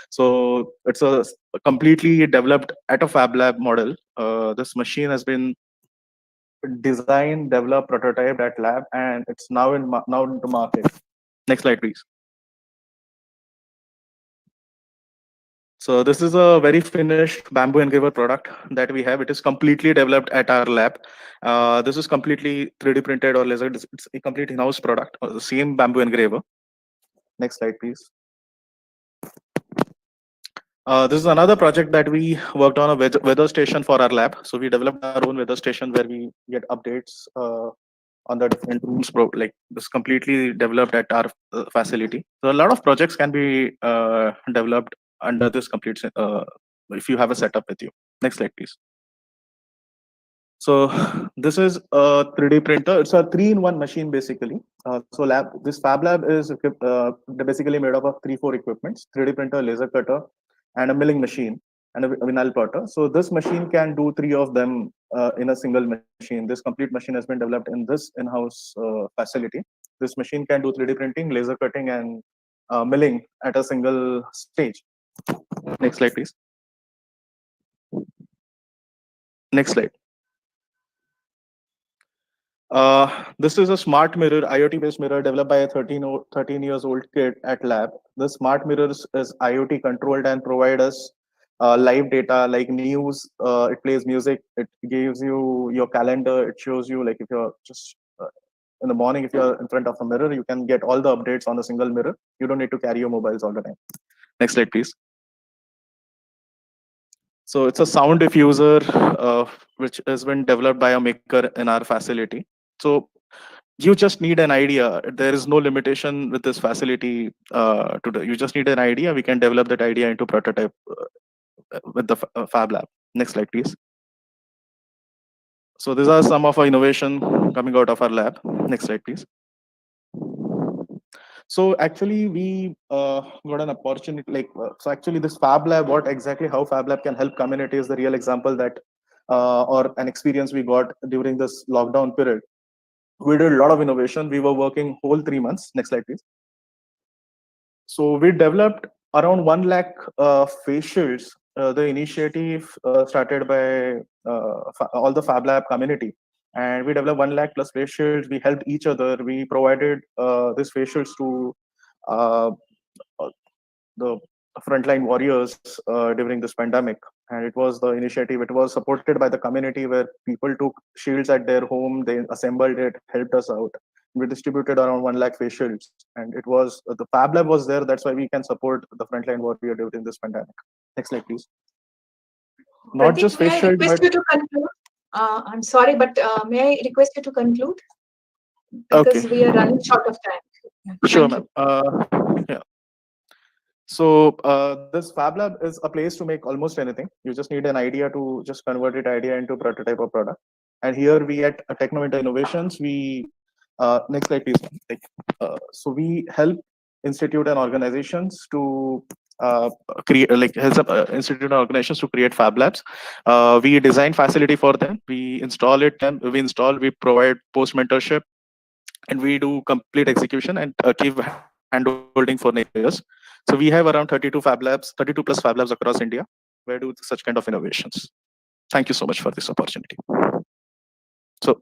So it's a completely developed at a Fab Lab model. This machine has been designed, developed, prototyped at lab, and it's now into market. Next slide, please. So this is a very finished bamboo engraver product that we have. It is completely developed at our lab. This is completely 3D printed or laser. It's a complete in-house product, the same bamboo engraver. Next slide, please. This is another project that we worked on, a weather station for our lab. So we developed our own weather station where we get updates on the different rooms. Like this completely developed at our facility. So a lot of projects can be developed under this complete if you have a setup with you. Next slide, please. So this is a 3D printer. It's a 3-in-1 machine basically. This Fab Lab is basically made up of 3-4 equipments: 3D printer, laser cutter, and a milling machine and a vinyl plotter. So this machine can do 3 of them in a single machine. This complete machine has been developed in this in-house facility. This machine can do 3D printing, laser cutting, and milling at a single stage. Next slide, please. Next slide. This is a smart mirror, IoT-based mirror developed by a 13 years old kid at lab. The smart mirror is IoT controlled and provide us live data like news. It plays music. It gives you your calendar. It shows you like if you're just in the morning, if you're in front of a mirror, you can get all the updates on a single mirror. You don't need to carry your mobiles all the time. Next slide, please. So it's a sound diffuser, which has been developed by a maker in our facility. So you just need an idea. There is no limitation with this facility today. You just need an idea. We can develop that idea into prototype with the Fab Lab. Next slide, please. So these are some of our innovation coming out of our lab. Next slide, please. So actually, we got an opportunity. So actually, this Fab Lab, how Fab Lab can help community is the real example that, or an experience we got during this lockdown period. We did a lot of innovation. We were working whole 3 months. Next slide, please. So we developed around 1 lakh face shields. The initiative started by all the Fab Lab community. And we developed 1 lakh plus face shields. We helped each other. We provided these face shields to the frontline warriors during this pandemic. And it was the initiative. It was supported by the community where people took shields at their home. They assembled it, helped us out. We distributed around 1 lakh face shields. And it was, the Fab Lab was there. That's why we can support the frontline warrior during this pandemic. Next slide, please. Not Pratik, just face may I shield, request but... you to conclude? I'm sorry, but may I request you to conclude? Because Okay. we are running short of time. Sure, Thank ma'am. Yeah. So this Fab Lab is a place to make almost anything. You just need an idea to just convert it idea into prototype or product. And here we at Technomentor Innovations, we next slide, please. So we help institute and organizations to create, help institute and organizations to create Fab Labs. We design facility for them. We install it. We provide post mentorship, and we do complete execution and keep handholding for years. So we have around 32 plus Fab Labs across India where do such kind of innovations. Thank you so much for this opportunity. So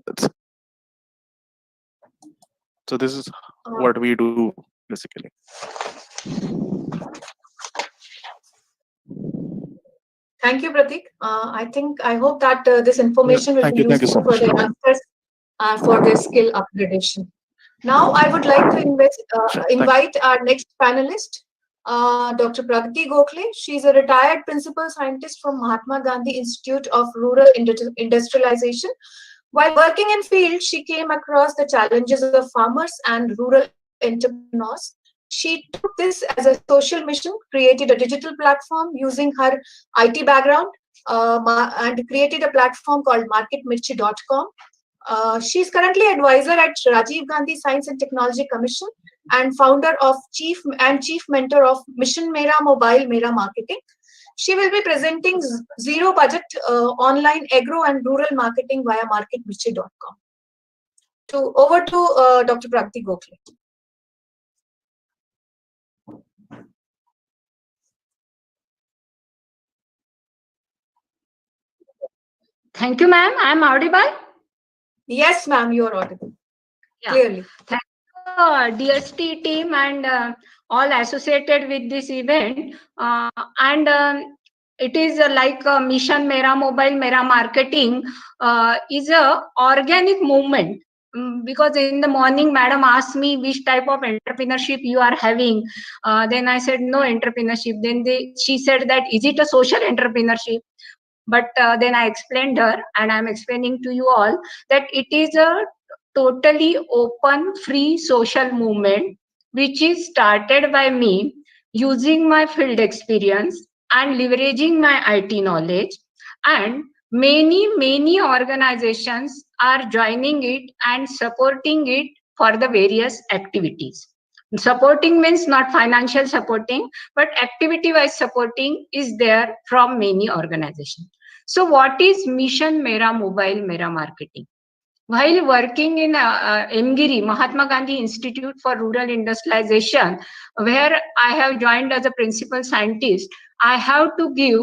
this is what we do basically. Thank you, Pratik. I hope that this information will be useful so for the youngsters for their skill upgradation. Now, I would like to invite our next panelist, Dr. Pragati Gokhale. She is a retired principal scientist from Mahatma Gandhi Institute of Rural Industrialization. While working in field, she came across the challenges of farmers and rural entrepreneurs. She took this as a social mission, created a digital platform using her IT background, and created a platform called marketmirchi.com. She is currently advisor at Rajiv Gandhi Science and Technology Commission and founder of chief mentor of Mission Mera Mobile Mera Marketing. She will be presenting zero budget online agro and rural marketing via marketmirchi.com. Over to Dr. Pragati Gokhale. Thank you, ma'am. I'm audible? Yes, ma'am, you are audible. Yeah. Clearly. Thank you, DST team and all associated with this event. It is like Mission Mera Mobile Mera Marketing is a organic movement. Because in the morning, madam asked me which type of entrepreneurship you are having. Then I said no entrepreneurship. Then she said that is it a social entrepreneurship? But then I explained her, and I'm explaining to you all that it is a totally open, free social movement which is started by me using my field experience and leveraging my IT knowledge, and many organizations are joining it and supporting it for the various activities. Supporting means not financial supporting, but activity-wise supporting is there from many organizations. So what is Mission Mera Mobile Mera Marketing? While working in MGIRI, Mahatma Gandhi Institute for Rural Industrialization, where I have joined as a principal scientist, I have to give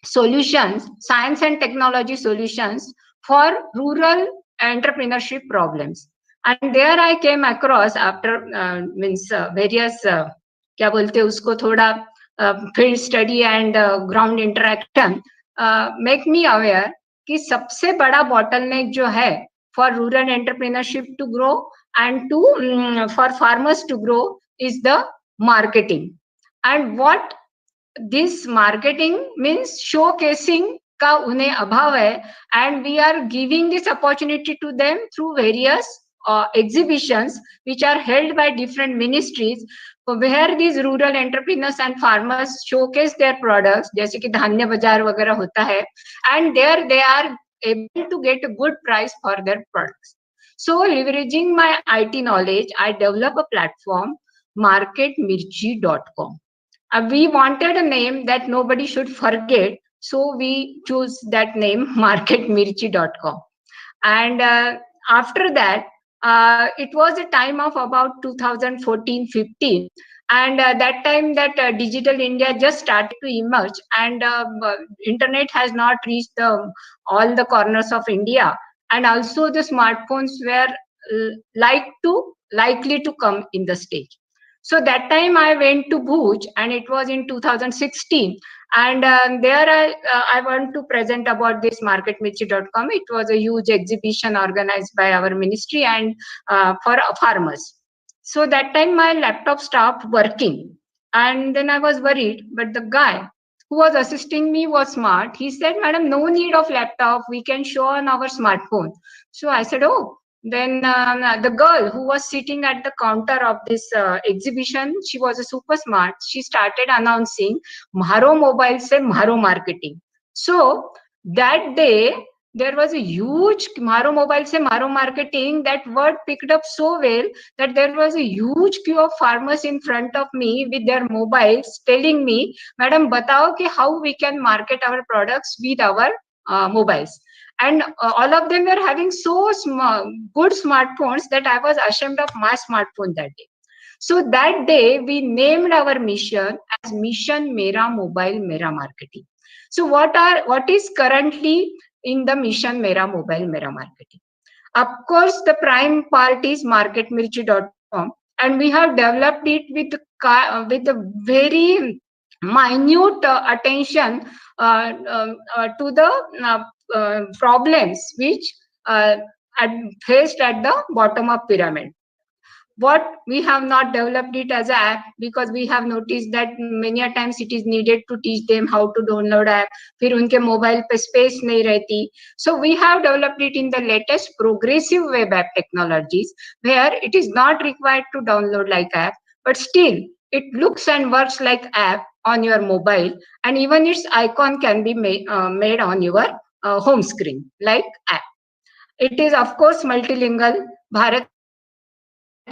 solutions, science and technology solutions for rural entrepreneurship problems. And there I came across after various क्या बोलते हैं उसको थोड़ा field study and ground interaction make me aware कि सबसे बड़ा bottleneck जो है for rural entrepreneurship to grow and to for farmers to grow is the marketing. And what this marketing means showcasing का उन्हें अभाव है, and we are giving this opportunity to them through various exhibitions which are held by different ministries where these rural entrepreneurs and farmers showcase their products, जैसे कि धान्य बाजार वगैरह होता है, and there they are able to get a good price for their products. So leveraging my IT knowledge, I developed a platform, marketmirchi.com. We wanted a name that nobody should forget, so we choose that name, marketmirchi.com. And after that, it was a time of about 2014-15, and that time that digital India just started to emerge, and internet has not reached all the corners of India, and also the smartphones were likely to come in the stage. So that time I went to Bhuj, and it was in 2016. And there I want to present about this marketmirchi.com. It was a huge exhibition organized by our ministry and for farmers. So that time my laptop stopped working. And then I was worried, but the guy who was assisting me was smart. He said, "Madam, no need of laptop. We can show on our smartphone." So I said, "Oh." Then the girl who was sitting at the counter of this exhibition, she was a super smart. She started announcing, "Mharo mobile se Mharo marketing." So that day, there was a huge Mharo mobile se Mharo marketing. That word picked up so well that there was a huge queue of farmers in front of me with their mobiles telling me, "Madam, batao ki how we can market our products with our mobiles." And all of them were having so good smartphones that I was ashamed of my smartphone that day. So that day we named our mission as Mission Mera Mobile Mera Marketing. So what is currently in the Mission Mera Mobile Mera Marketing? Of course, the prime part is marketmirchi.com, and we have developed it with a very minute attention to the problems which faced at the bottom of pyramid. What we have not developed it as an app, because we have noticed that many a times it is needed to teach them how to download app, फिर उनके mobile पे space नहीं रहती. So we have developed it in the latest progressive web app technologies, where it is not required to download like app, but still it looks and works like app on your mobile, and even its icon can be made on your home screen like app. It is of course multilingual. Bharat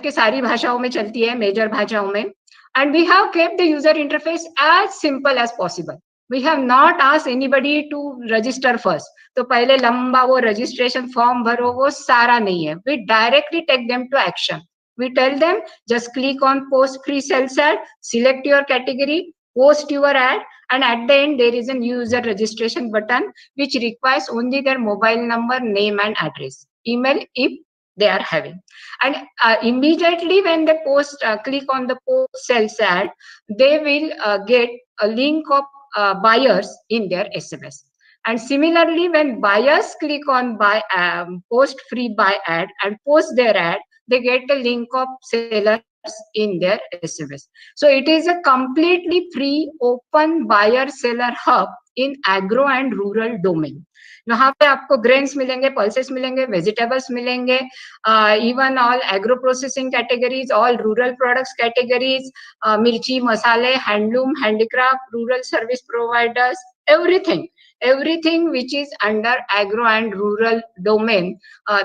के सारी भाषाओं में चलती है, major भाषाओं में. And we have kept the user interface as simple as possible. We have not asked anybody to register first. तो पहले लंबा वो registration form भरो, वो सारा नहीं है. We directly take them to action. We tell them, just click on post free sales ad, select your category, post your ad, and at the end there is a user registration button which requires only their mobile number, name and address, email if they are having. And immediately when they click on the post sales ad, they will get a link of buyers in their SMS. And similarly, when buyers click on post free buy ad and post their ad, they get a link of sellers in their SMS. So it is a completely free open buyer seller hub in agro and rural domain. यहाँ पे आपको grains मिलेंगे, pulses मिलेंगे, vegetables मिलेंगे, even all agro processing categories, all rural products categories, मिर्ची, मसाले, handloom, handicraft, rural service providers, everything which is under agro and rural domain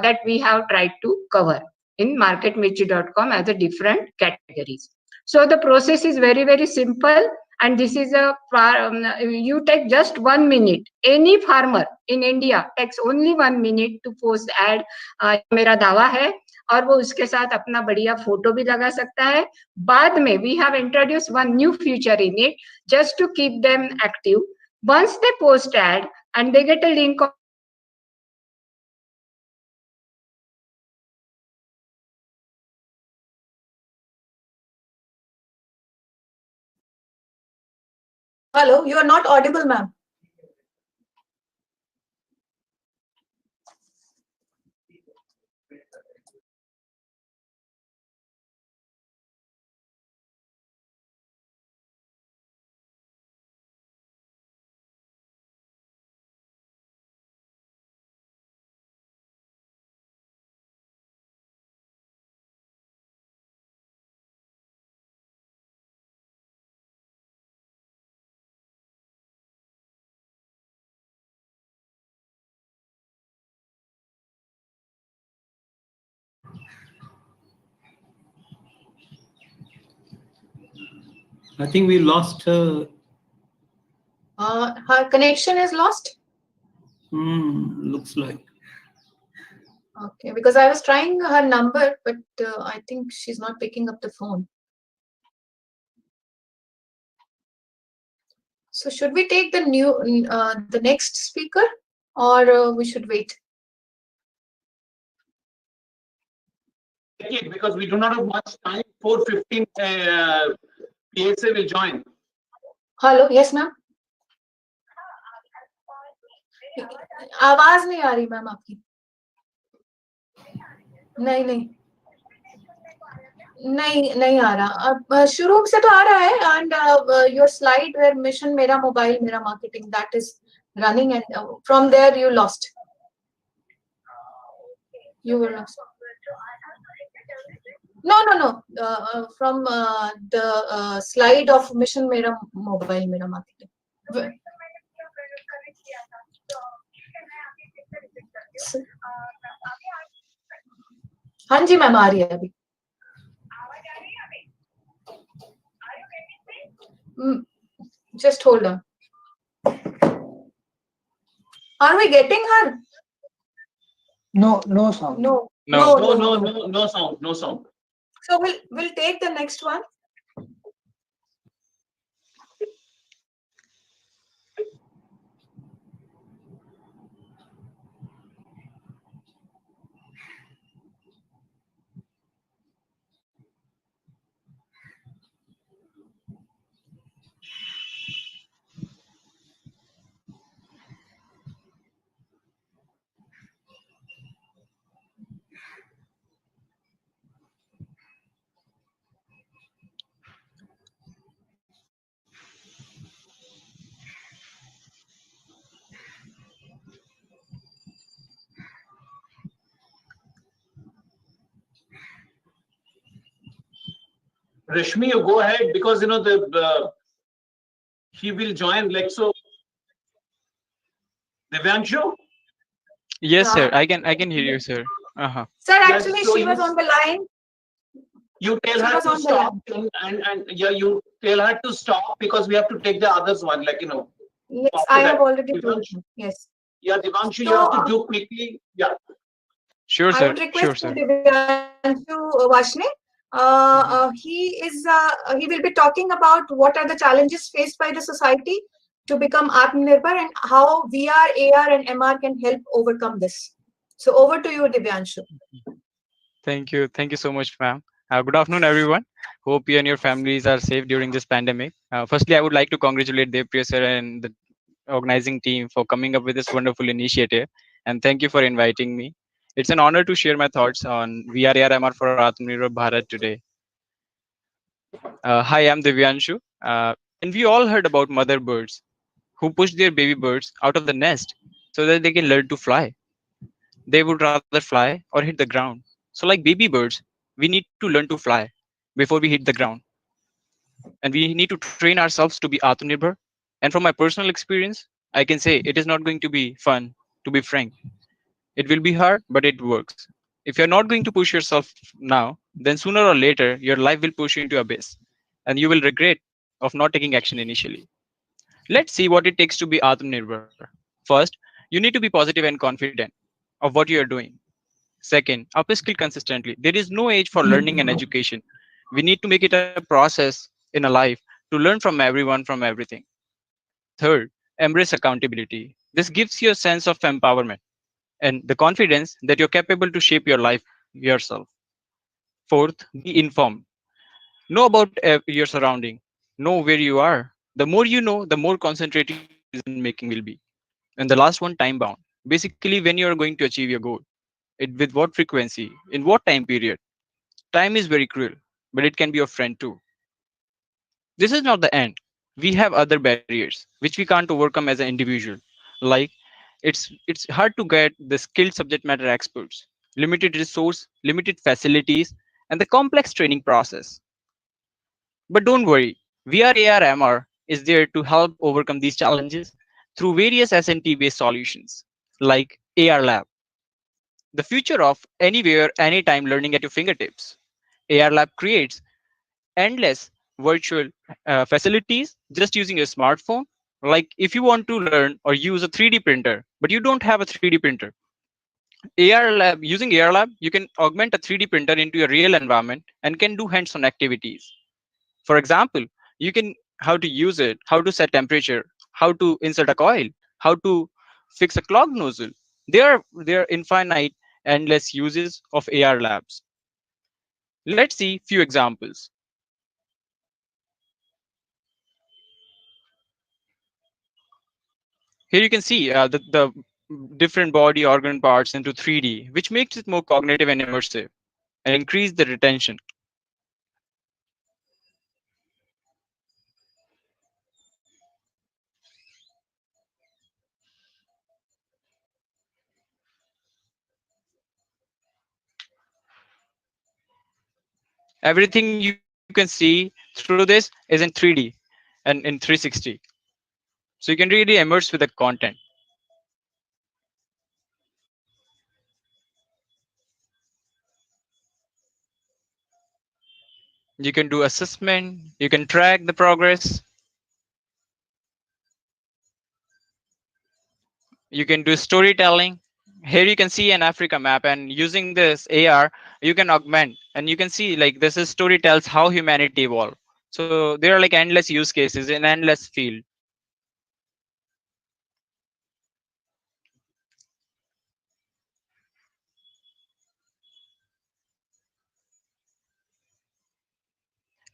that we have tried to cover in marketmirchi.com as a different categories. So the process is very, very simple. And this is you take just 1 minute. Any farmer in India takes only 1 minute to post ad. मेरा दावा है, और वो उसके साथ अपना बढ़िया photo भी लगा सकता है. बाद में we have introduced one new feature in it just to keep them active. Once they post ad and they get a link of Hello, you are not audible, ma'am. I think we lost her. Her connection is lost. Looks like. Okay, because I was trying her number, but I think she's not picking up the phone. So should we take the next speaker, or we should wait? Take it, because we do not have much time. 4:15 PSA will join. Hello, yes ma'am. आवाज नहीं आ रही ma'am आपकी. नहीं नहीं आ रहा. अब शुरू से तो आ रहा है. And your slide where mission मेरा मोबाइल मेरा marketing, that is running, and from there you lost. You were lost. No. From the slide of mission मेरा मोबाइल मेरा marketing. हाँ जी मैम, आ रही है अभी. Just hold on. Are we getting her? No sound. No sound. So we'll take the next one. Rashmi, you go ahead, because you know he will join like so. Divyanshu? Yes, sir. I can hear you, sir. Sir, actually, so she was on the line. You tell her to stop, and yeah, you tell her to stop, because we have to take the others one, like, you know. Yes, I have already told you. Yes. Yeah, Divyanshu, you have to do quickly. Yeah. Sure, I sir. would Sure, request sir. Divyanshu Vashne. He will be talking about what are the challenges faced by the society to become Aatmanirbhar, and how VR, AR, and MR can help overcome this. So over to you, Divyanshu. Thank you. Thank you so much, ma'am. Good afternoon, everyone. Hope you and your families are safe during this pandemic. Firstly, I would like to congratulate Devpriya sir and the organizing team for coming up with this wonderful initiative. And thank you for inviting me. It's an honor to share my thoughts on VR, AR, MR for Aatmanirbhar Bharat today. Hi, I'm Divyanshu. And we all heard about mother birds who push their baby birds out of the nest so that they can learn to fly. They would rather fly or hit the ground. So, like baby birds, we need to learn to fly before we hit the ground. And we need to train ourselves to be Aatmanirbhar. And from my personal experience, I can say it is not going to be fun, to be frank. It will be hard, but it works. If you're not going to push yourself now, then sooner or later, your life will push you into abyss. And you will regret of not taking action initially. Let's see what it takes to be Aatmanirbhar. First, you need to be positive and confident of what you are doing. Second, upskill consistently. There is no age for learning and education. We need to make it a process in a life to learn from everyone, from everything. Third, embrace accountability. This gives you a sense of empowerment and the confidence that you're capable to shape your life yourself. Fourth, be informed. Know about your surrounding. Know where you are. The more you know, the more concentrated your decision making will be. And the last one, time bound. Basically, when you are going to achieve your goal, with what frequency, in what time period. Time is very cruel, but it can be your friend too. This is not the end. We have other barriers which we can't overcome as an individual. Like it's hard to get the skilled subject matter experts, limited resource, limited facilities, and the complex training process. But don't worry, VRARMR is there to help overcome these challenges through various SNT based solutions like AR Lab, the future of anywhere, anytime learning at your fingertips. AR Lab creates endless virtual facilities just using a smartphone. Like if you want to learn or use a 3D printer, but you don't have a 3D printer, AR lab, using AR lab, you can augment a 3D printer into a real environment and can do hands-on activities. For example, you can how to use it, how to set temperature, how to insert a coil, how to fix a clogged nozzle. There are infinite, endless uses of AR labs. Let's see few examples. Here you can see the different body organ parts into 3D, which makes it more cognitive and immersive and increase the retention. Everything you can see through this is in 3D and in 360. So you can really immerse with the content. You can do assessment, you can track the progress, you can do storytelling. Here you can see an Africa map, and using this AR, you can augment and you can see like this is story tells how humanity evolved. So there are like endless use cases in endless field.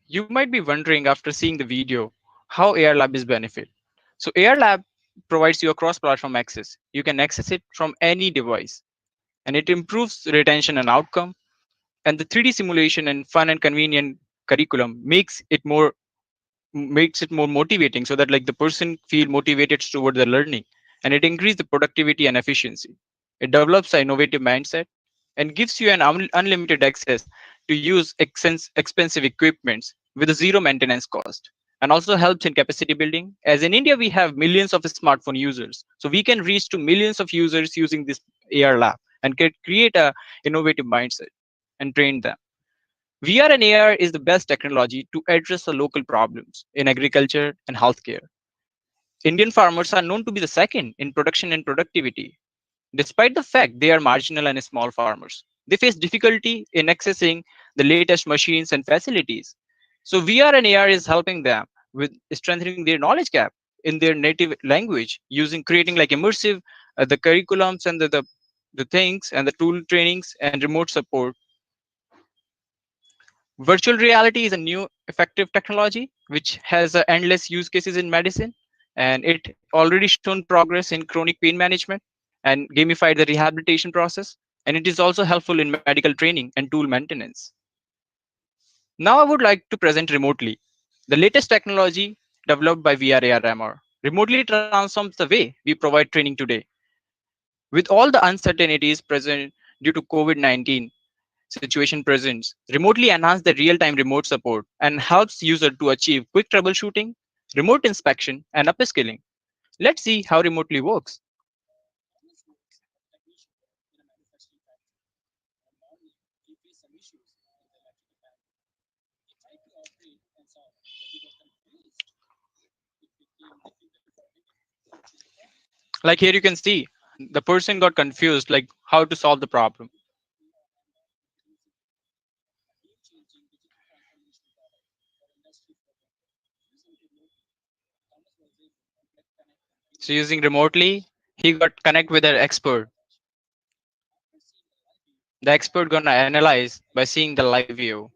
You might be wondering after seeing the video how AR Lab is benefit. So AR Lab provides you a cross-platform access. You can access it from any device, and it improves retention and outcome. And the 3D simulation and fun and convenient curriculum makes it more motivating, so that like the person feel motivated toward the learning, and it increases the productivity and efficiency. It develops an innovative mindset and gives you an unlimited access to use expensive equipments with a zero maintenance cost, and also helps in capacity building. As in India, we have millions of smartphone users, so we can reach to millions of users using this AR lab and can create a innovative mindset and train them. VR and AR is the best technology to address the local problems in agriculture and healthcare. Indian farmers are known to be the second in production and productivity. Despite the fact they are marginal and small farmers, they face difficulty in accessing the latest machines and facilities. So VR and AR is helping them with strengthening their knowledge gap in their native language, using creating like immersive the curriculums and the things and the tool trainings and remote support. Virtual reality is a new effective technology which has endless use cases in medicine, and it already shown progress in chronic pain management and gamified the rehabilitation process. And it is also helpful in medical training and tool maintenance. Now I would like to present remotely the latest technology developed by VRARMR. Remotely transforms the way we provide training today. With all the uncertainties present due to COVID-19, situation presents, remotely enhance the real-time remote support and helps user to achieve quick troubleshooting, remote inspection, and upskilling. Let's see how remotely works. Like here you can see, the person got confused like how to solve the problem. So using remotely, he got connect with an expert. The expert gonna analyze by seeing the live view.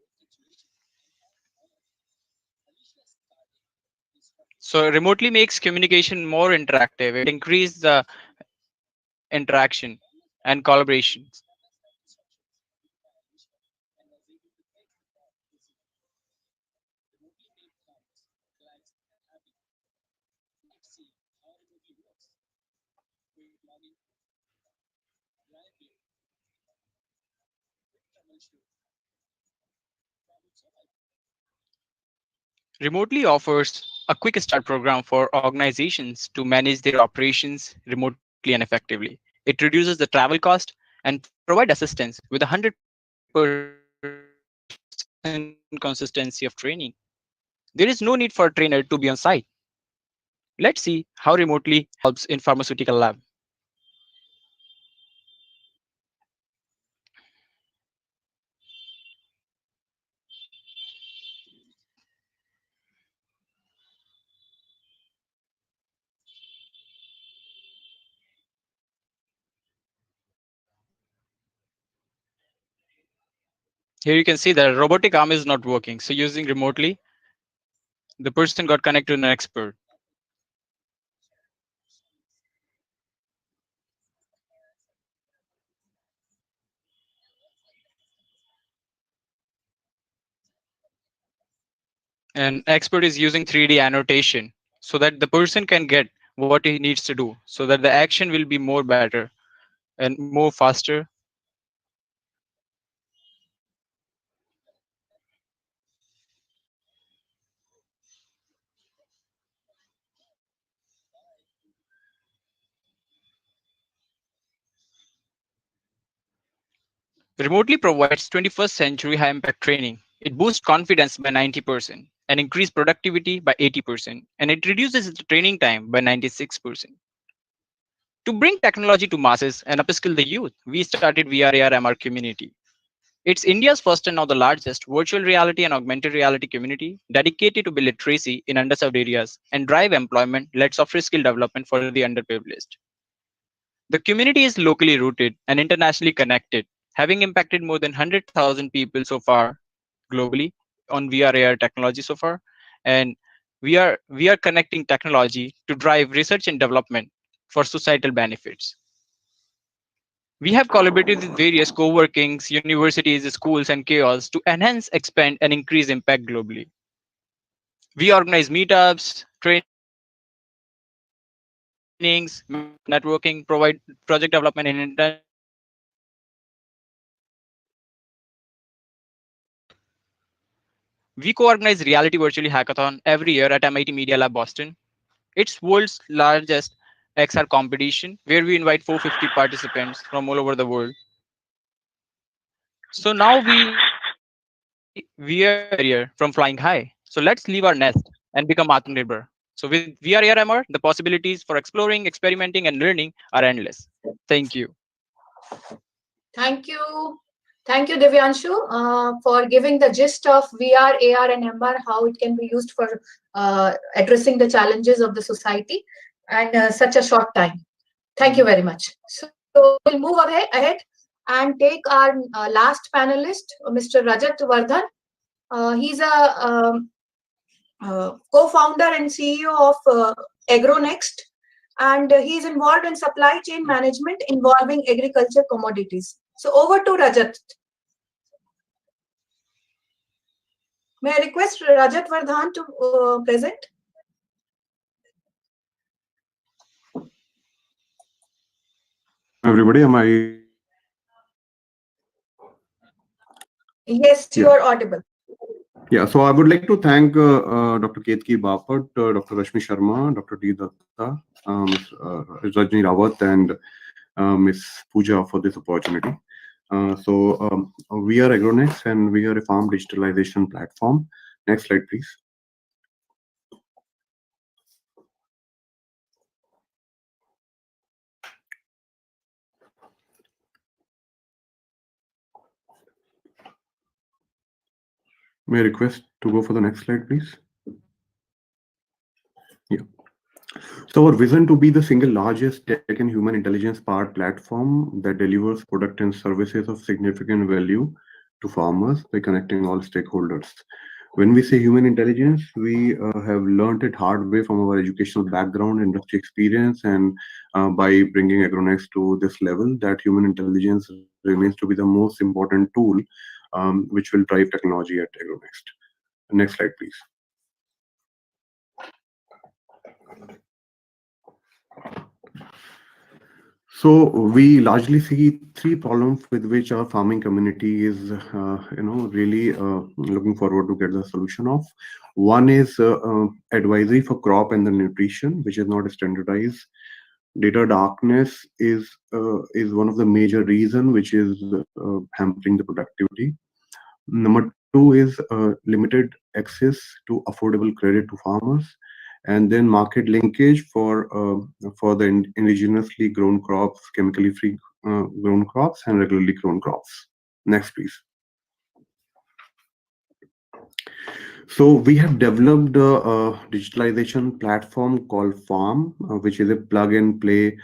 So remotely makes communication more interactive. It increases the interaction and collaborations. Remotely offers a quick start program for organizations to manage their operations remotely and effectively. It reduces the travel cost and provide assistance with 100% consistency of training. There is no need for a trainer to be on site. Let's see how remotely helps in pharmaceutical lab. Here you can see that robotic arm is not working. So using remotely, the person got connected to an expert. An expert is using 3D annotation so that the person can get what he needs to do, so that the action will be more better and more faster. Remotely provides 21st century high impact training. It boosts confidence by 90% and increase productivity by 80%, and it reduces the training time by 96%. To bring technology to masses and upskill the youth, we started VRAR-MR community. It's India's first and now the largest virtual reality and augmented reality community dedicated to build literacy in underserved areas and drive employment-led software skill development for the underprivileged. The community is locally rooted and internationally connected, having impacted more than 100,000 people so far globally on VR/AR technology so far. And we are connecting technology to drive research and development for societal benefits. We have collaborated with various co-workings, universities, schools, and chaos to enhance, expand, and increase impact globally. We organize meetups, trainings, networking, provide project development and internships, We co-organize Reality Virtually Hackathon every year at MIT Media Lab Boston. It's world's largest XR competition where we invite 450 participants from all over the world. So now we are barrier from flying high. So let's leave our nest and become Aatmanirbhar. So with VR ARMR, the possibilities for exploring, experimenting, and learning are endless. Thank you. Thank you. Thank you, Divyanshu, for giving the gist of VR, AR, and MR, how it can be used for addressing the challenges of the society and such a short time. Thank you very much. So we'll move ahead and take our last panelist, Mr. Rajat Vardhan. He's a co-founder and CEO of AgroNext, and he's involved in supply chain management involving agriculture commodities. So over to Rajat. May I request Rajat Vardhan to present? Everybody, am I? Yes, you are audible. Yeah, so I would like to thank Dr. Ketki Bapat, Dr. Rashmi Sharma, Dr. D. Datta, Ms. Rajni Rawat, and Ms. Pooja for this opportunity. We are AgroNext and we are a farm digitalization platform. Next slide, please. May I request to go for the next slide, please? Yeah. So our vision to be the single largest tech and human intelligence powered platform that delivers product and services of significant value to farmers by connecting all stakeholders. When we say human intelligence, we have learned it hard way from our educational background, industry experience, and by bringing AgroNext to this level, that human intelligence remains to be the most important tool which will drive technology at AgroNext. Next slide, please. So we largely see three problems with which our farming community is, really looking forward to get the solution of. One is advisory for crop and the nutrition, which is not standardized. Data darkness is one of the major reasons which is hampering the productivity. Number Two is limited access to affordable credit to farmers, and then market linkage for the indigenously grown crops, chemically free grown crops, and regularly grown crops. Next, please. So we have developed a digitalization platform called Farm, which is a plug-and-play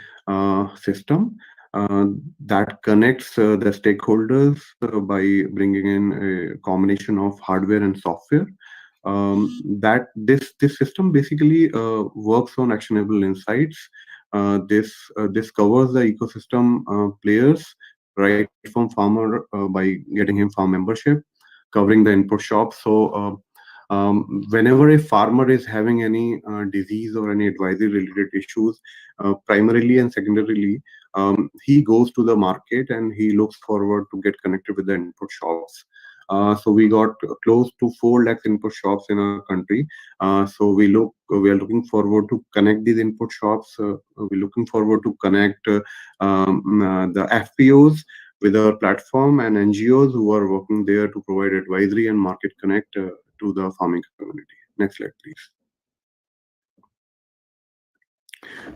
system that connects the stakeholders by bringing in a combination of hardware and software. That this system basically works on actionable insights. This covers the ecosystem players right from farmer by getting him farm membership, covering the input shop. So whenever a farmer is having any disease or any advisory related issues, primarily and secondarily, he goes to the market and he looks forward to get connected with the input shops. So we got close to 4 lakh input shops in our country. So we are looking forward to connect these input shops. We're looking forward to connect the FPOs with our platform and NGOs who are working there to provide advisory and market connect to the farming community. Next slide, please.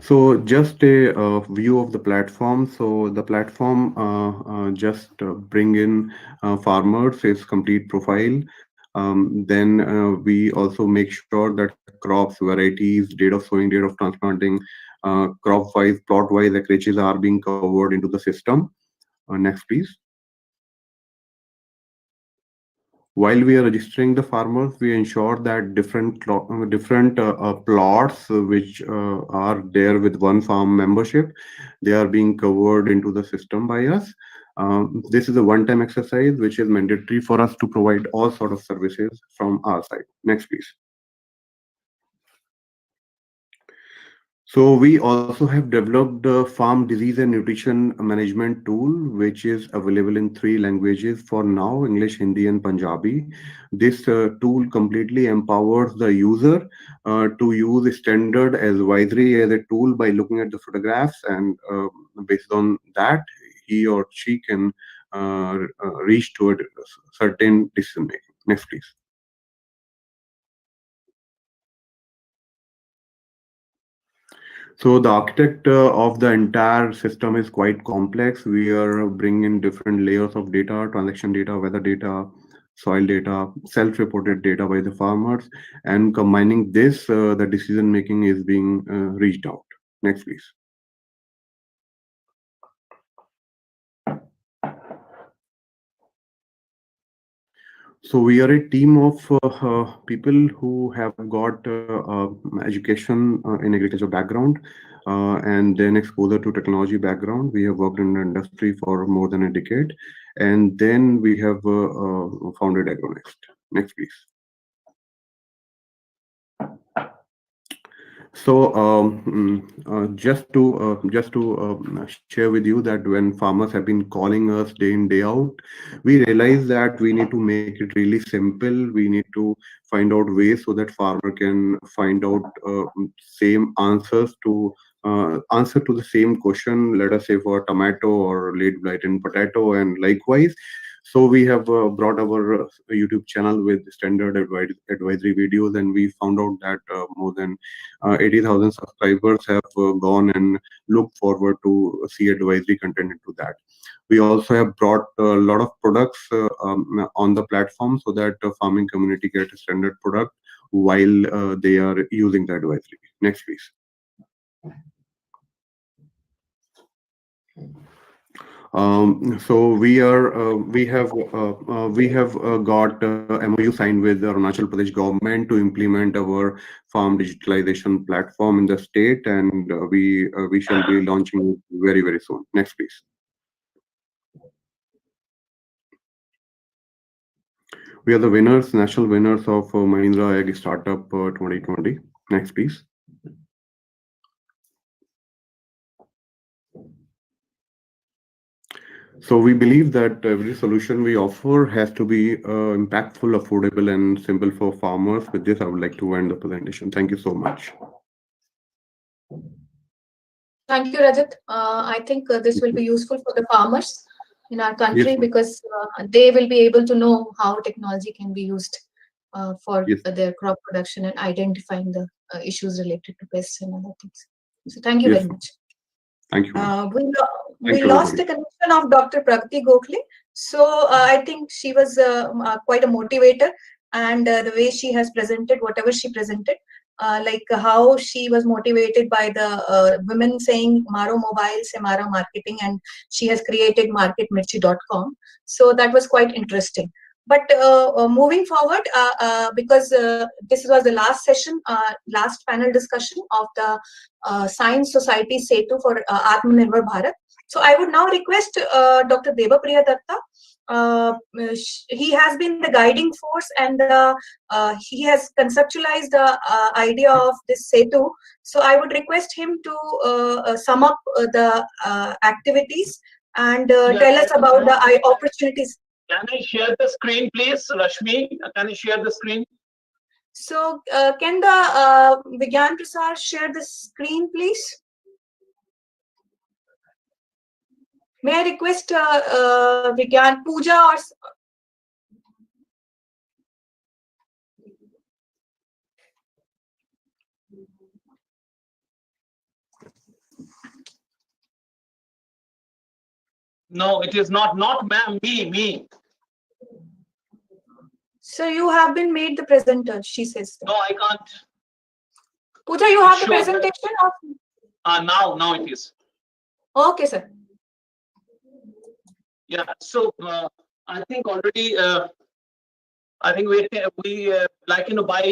So just a view of the platform. So the platform just bring in farmers, its complete profile. Then we also make sure that crops, varieties, date of sowing, date of transplanting, crop-wise, plot-wise acreages are being covered into the system. Next, please. While we are registering the farmers, we ensure that different plots which are there with one farm membership, they are being covered into the system by us. This is a one-time exercise which is mandatory for us to provide all sort of services from our side. Next, please. So we also have developed the farm disease and nutrition management tool, which is available in 3 languages for now: English, Hindi, and Punjabi. This tool completely empowers the user to use standard advisory as a tool by looking at the photographs, and based on that, he or she can reach to a certain decision making. Next, please. So the architect of the entire system is quite complex. We are bringing different layers of data: transaction data, weather data, soil data, self-reported data by the farmers, and combining this, the decision making is being reached out. Next, please. So we are a team of people who have got education in agriculture background and then exposure to technology background. We have worked in the industry for more than a decade, and then we have founded AgroNext. Next, please. So just to share with you that when farmers have been calling us day in, day out, we realize that we need to make it really simple. We need to find out ways so that farmer can find out same answers to answer to the same question, let us say for tomato or late blight in potato, and likewise. So we have brought our YouTube channel with standard advisory videos, and we found out that more than 80,000 subscribers have gone and looked forward to see advisory content into that. We also have brought a lot of products on the platform so that the farming community gets a standard product while they are using the advisory. Next, please. So we have got MOU signed with the Arunachal Pradesh government to implement our farm digitalization platform in the state, and we shall be launching it very, very soon. Next, please. We are the winners, national winners of Mahindra Ag Startup 2020. Next, please. So we believe that every solution we offer has to be impactful, affordable, and simple for farmers. With this, I would like to end the presentation. Thank you so much. Thank you, Rajat. I think this will be useful for the farmers. in our country, ma'am. because they will be able to know how technology can be used for Yes. their crop production and identifying the issues related to pests and other things. So thank you Yes, very ma'am. much. Thank you, ma'am. We Thank you, lost the everybody. connection of Dr. Pragati Gokhale. So I think she was quite a motivator, and the way she has presented, whatever she presented, like how she was motivated by the women saying "Maro mobile se Mara marketing," and she has created marketmirchi.com. So that was quite interesting. But moving forward, because this was the last session, last panel discussion of the Science Society Setu for Aatmanirbhar Bharat. So I would now request Dr. Devapriya Datta. He has been the guiding force, and he has conceptualized the idea of this Setu. So I would request him to sum up the activities and tell us about the opportunities. Can I share the screen, please, Rashmi? Can I share the screen? So can the Vigyan Prasar share the screen, please? May I request Vigyan, Pooja, or No, it is not. Not ma'am. Me. so you have been made the presenter, she says. No, I can't. Pooja, you have the Sure. presentation of. Now it is. Okay, sir. Yeah. So I think already. I think we like by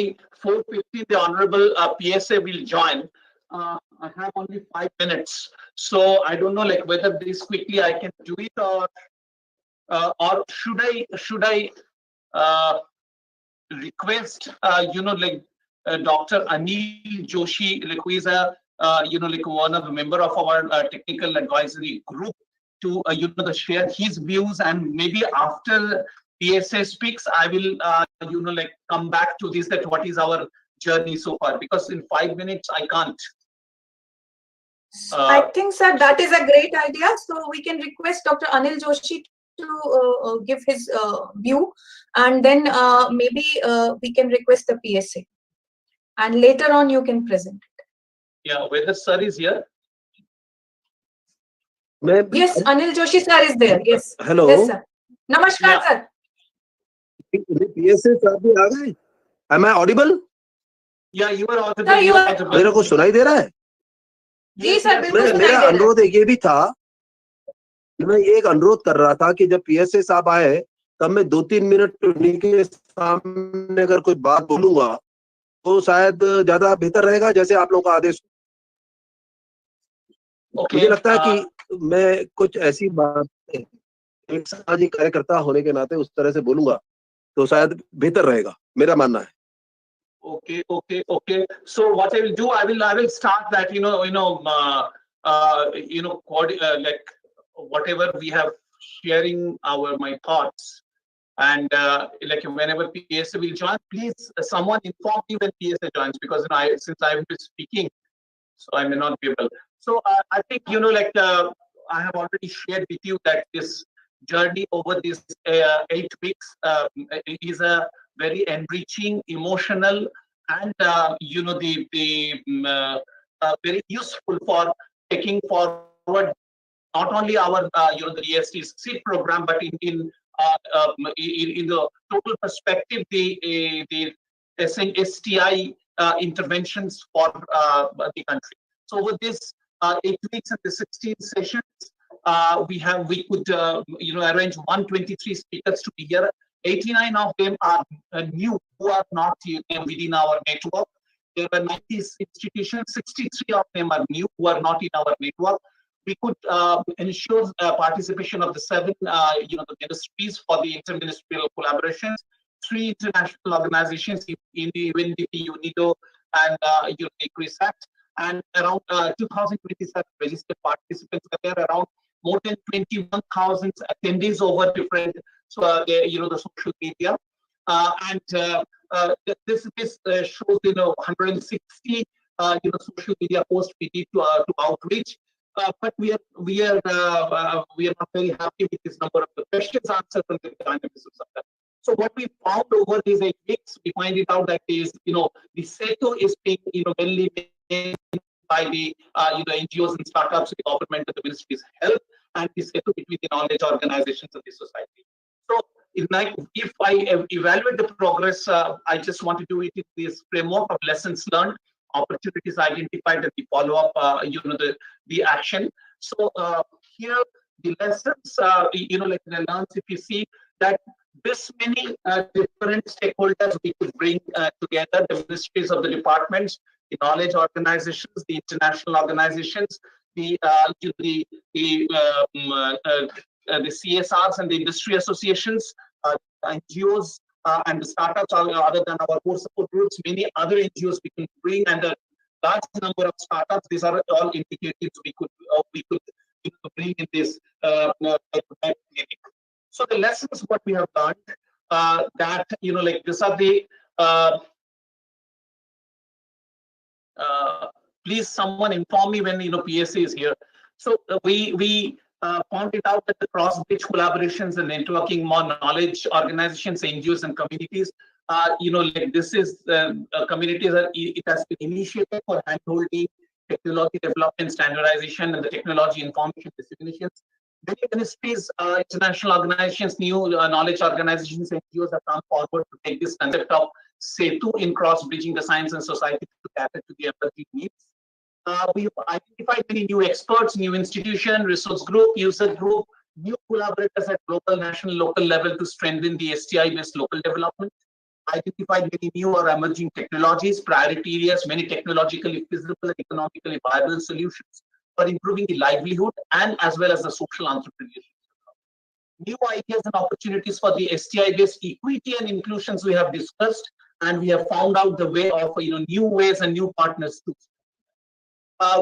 4:50 the honorable PSA will join. I have only 5 minutes, so I don't know like whether this quickly I can do it, or should I request like Dr. Anil Joshi, like who is a like one of the member of our technical advisory group, to share his views, and maybe after PSA speaks, I will like come back to this, that what is our journey so far, because in 5 minutes I can't. I think, sir, that is a great idea. So we can request Dr. Anil Joshi to give his view, and then maybe we can request the PSA, and later on you can present it. Yeah, whether sir is here. Yes, Anil Joshi sir is there. Yes. Hello. Yes, sir. Namaskar, sir. PSA sir भी आ गए? Am I audible? Yeah, you are audible. Sir, you are audible. मेरे को सुनाई दे रहा है? जी sir, बिल्कुल सुनाई मेरा दे रहा है। अनुरोध ये भी था, मैं ये एक अनुरोध कर रहा था कि जब PSA साहब आए तब मैं 2-3 मिनट उन्हीं के सामने अगर कोई बात बोलूंगा तो शायद ज्यादा बेहतर रहेगा, जैसे आप लोगों का आदेश। मुझे लगता है कि मैं कुछ ऐसी बात एक सामाजिक कार्यकर्ता होने के नाते उस तरह से बोलूंगा तो शायद बेहतर रहेगा, मेरा मानना है। Okay. So what I will do, I will start that like whatever we have sharing my thoughts, and like whenever PSA will join, please someone inform me when PSA joins, because since I will be speaking, so I may not be able. So I think like I have already shared with you that this journey over these 8 weeks is a very enriching, emotional, and very useful for taking forward not only our the ISTI seed program, but in the total perspective, the STI interventions for the country. So with this 8 weeks and the 16 sessions, we could arrange 123 speakers to be here. 89 of them are new, who are not within our network. There were 90 institutions, 63 of them are new, who are not in our network. We could ensure participation of the 7 the ministries for the interministerial collaborations, 3 international organizations in the UNDP, UNIDO, and UNICRISAT, and around 2,027 registered participants. There are around more than 21,000 attendees over different the social media, and this shows 160 social media posts we did to outreach. but we are not very happy with this number of the questions answered from the dynamics of that. So what we found over these 8 weeks, we find it out that is, the Setu is being, mainly made by the, NGOs and startups, the government and the ministry's help, and the Setu between the knowledge organizations of the society. So if I evaluate the progress, I just want to do it in this framework of lessons learned, opportunities identified, and the follow-up, the action. So here the lessons, like the learns, if you see that this many different stakeholders we could bring together, the ministries of the departments, the knowledge organizations, the international organizations, the CSRs and the industry associations, NGOs, and the startups, other than our core support groups, many other NGOs we can bring, and a large number of startups. These are all indicators we could bring in this clinic. So the lessons what we have learned, that like these are the please someone inform me when PSA is here. So we found it out that the cross-bridge collaborations and networking more knowledge organizations, NGOs, and communities. Like this is communities are, it has been initiated for handholding, technology development, standardization, and the technology information disseminations. Many ministries, international organizations, new knowledge organizations, NGOs have come forward to take this concept of Setu in cross-bridging the science and society to cater to the emerging needs. We've identified many new experts, new institution, resource group, user group, new collaborators at global, national, local level to strengthen the STI-based local development. Identified many new or emerging technologies, priority areas, many technologically feasible and economically viable solutions for improving the livelihood and as well as the social entrepreneurship. New ideas and opportunities for the STI-based equity and inclusions we have discussed, and we have found out the way of new ways and new partners too.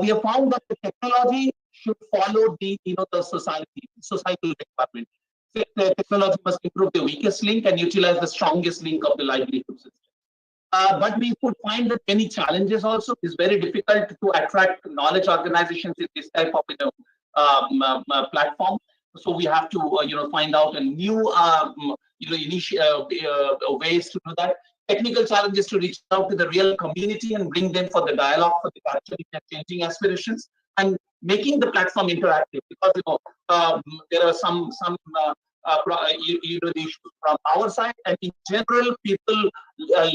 We have found that the technology should follow the the societal requirement. The technology must improve the weakest link and utilize the strongest link of the livelihood system. But we could find that many challenges also. It's very difficult to attract knowledge organizations in this type of platform. So we have to find out a new ways to do that. Technical challenges to reach out to the real community and bring them for the dialogue for the culturally changing aspirations, and making the platform interactive, because there are some issues from our side, and in general people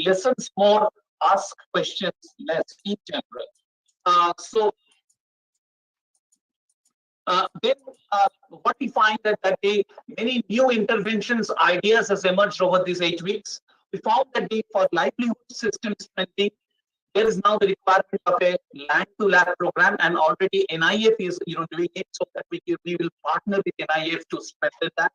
listens more, ask questions less in general. Then what we find that many new interventions, ideas has emerged over these 8 weeks. We found that for livelihood system spending, there is now the requirement of a land-to-lab program, and already NIF is doing it, so that we will partner with NIF to strengthen that.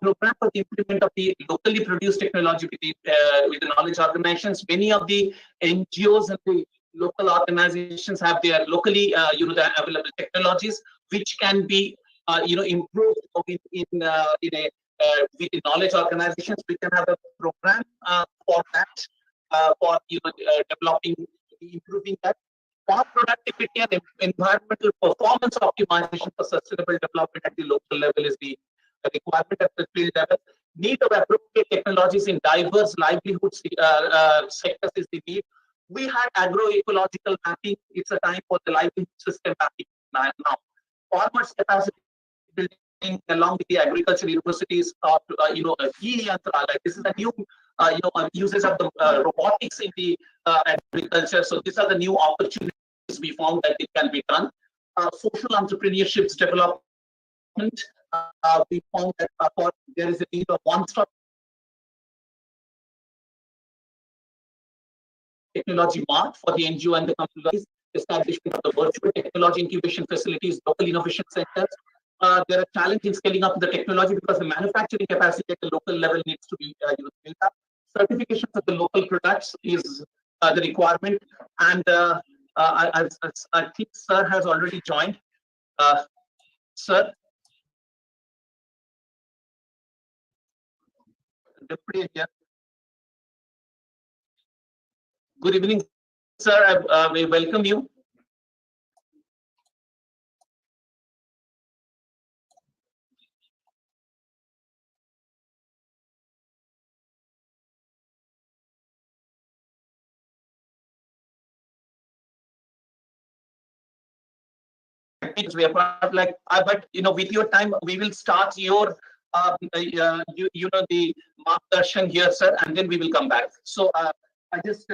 Program for the implement of the locally produced technology with the knowledge organizations. Many of the NGOs and the local organizations have their locally the available technologies, which can be improved with the knowledge organizations. We can have a program for that, for developing, improving that. For productivity and environmental performance optimization for sustainable development at the local level is the requirement at the field level. Need of appropriate technologies in diverse livelihood sectors is the need. We had agroecological mapping. It's a time for the livelihood system mapping now. Farmers' capacity building along with the agriculture universities of this is a new uses of the robotics in the agriculture. So these are the new opportunities we found that it can be done. Social entrepreneurships development. We found that there is a need of one-stop technology mart for the NGO and the companies, establishment of the virtual technology incubation facilities, local innovation centers. There are challenges in scaling up the technology because the manufacturing capacity at the local level needs to be built up. Certifications of the local products is the requirement, and I think Sir has already joined. Sir. Deputy here. Good evening, sir. We welcome you. techniques we have like, but with your time, we will start your the markdarshan here, sir, and then we will come back. So I just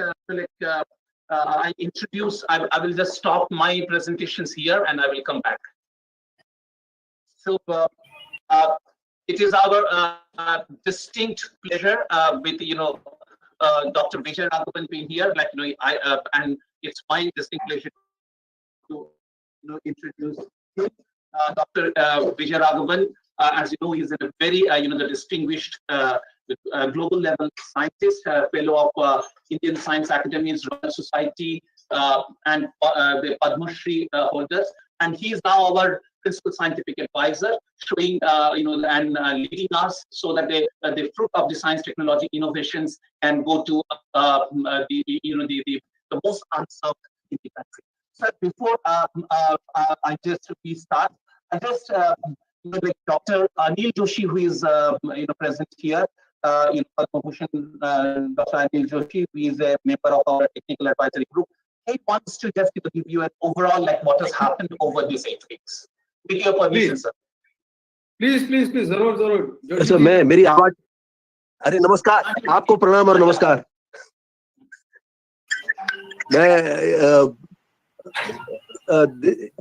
I introduce. I will just stop my presentations here, and I will come back. So it is our distinct pleasure with Dr. Vigyan Raghavan being here. And it's my distinct pleasure to introduce him. Dr. Vigyan Raghavan, as you know, he's a very the distinguished global level scientist, fellow of Indian Science Academy's Royal Society and the Padma Shri holders, and he is now our principal scientific advisor, showing and leading us so that the fruit of the science technology innovations can go to the most unserved in the country. So before we start, I just Dr. Anil Joshi, who is present here, Padma Bhushan, Dr. Anil Joshi, who is a member of our technical advisory group. He wants to just give you an overall what has happened over these 8 weeks. With your permission, sir. Please, जरूर. Sir मेरी आवाज, अरे नमस्कार, आपको प्रणाम और नमस्कार.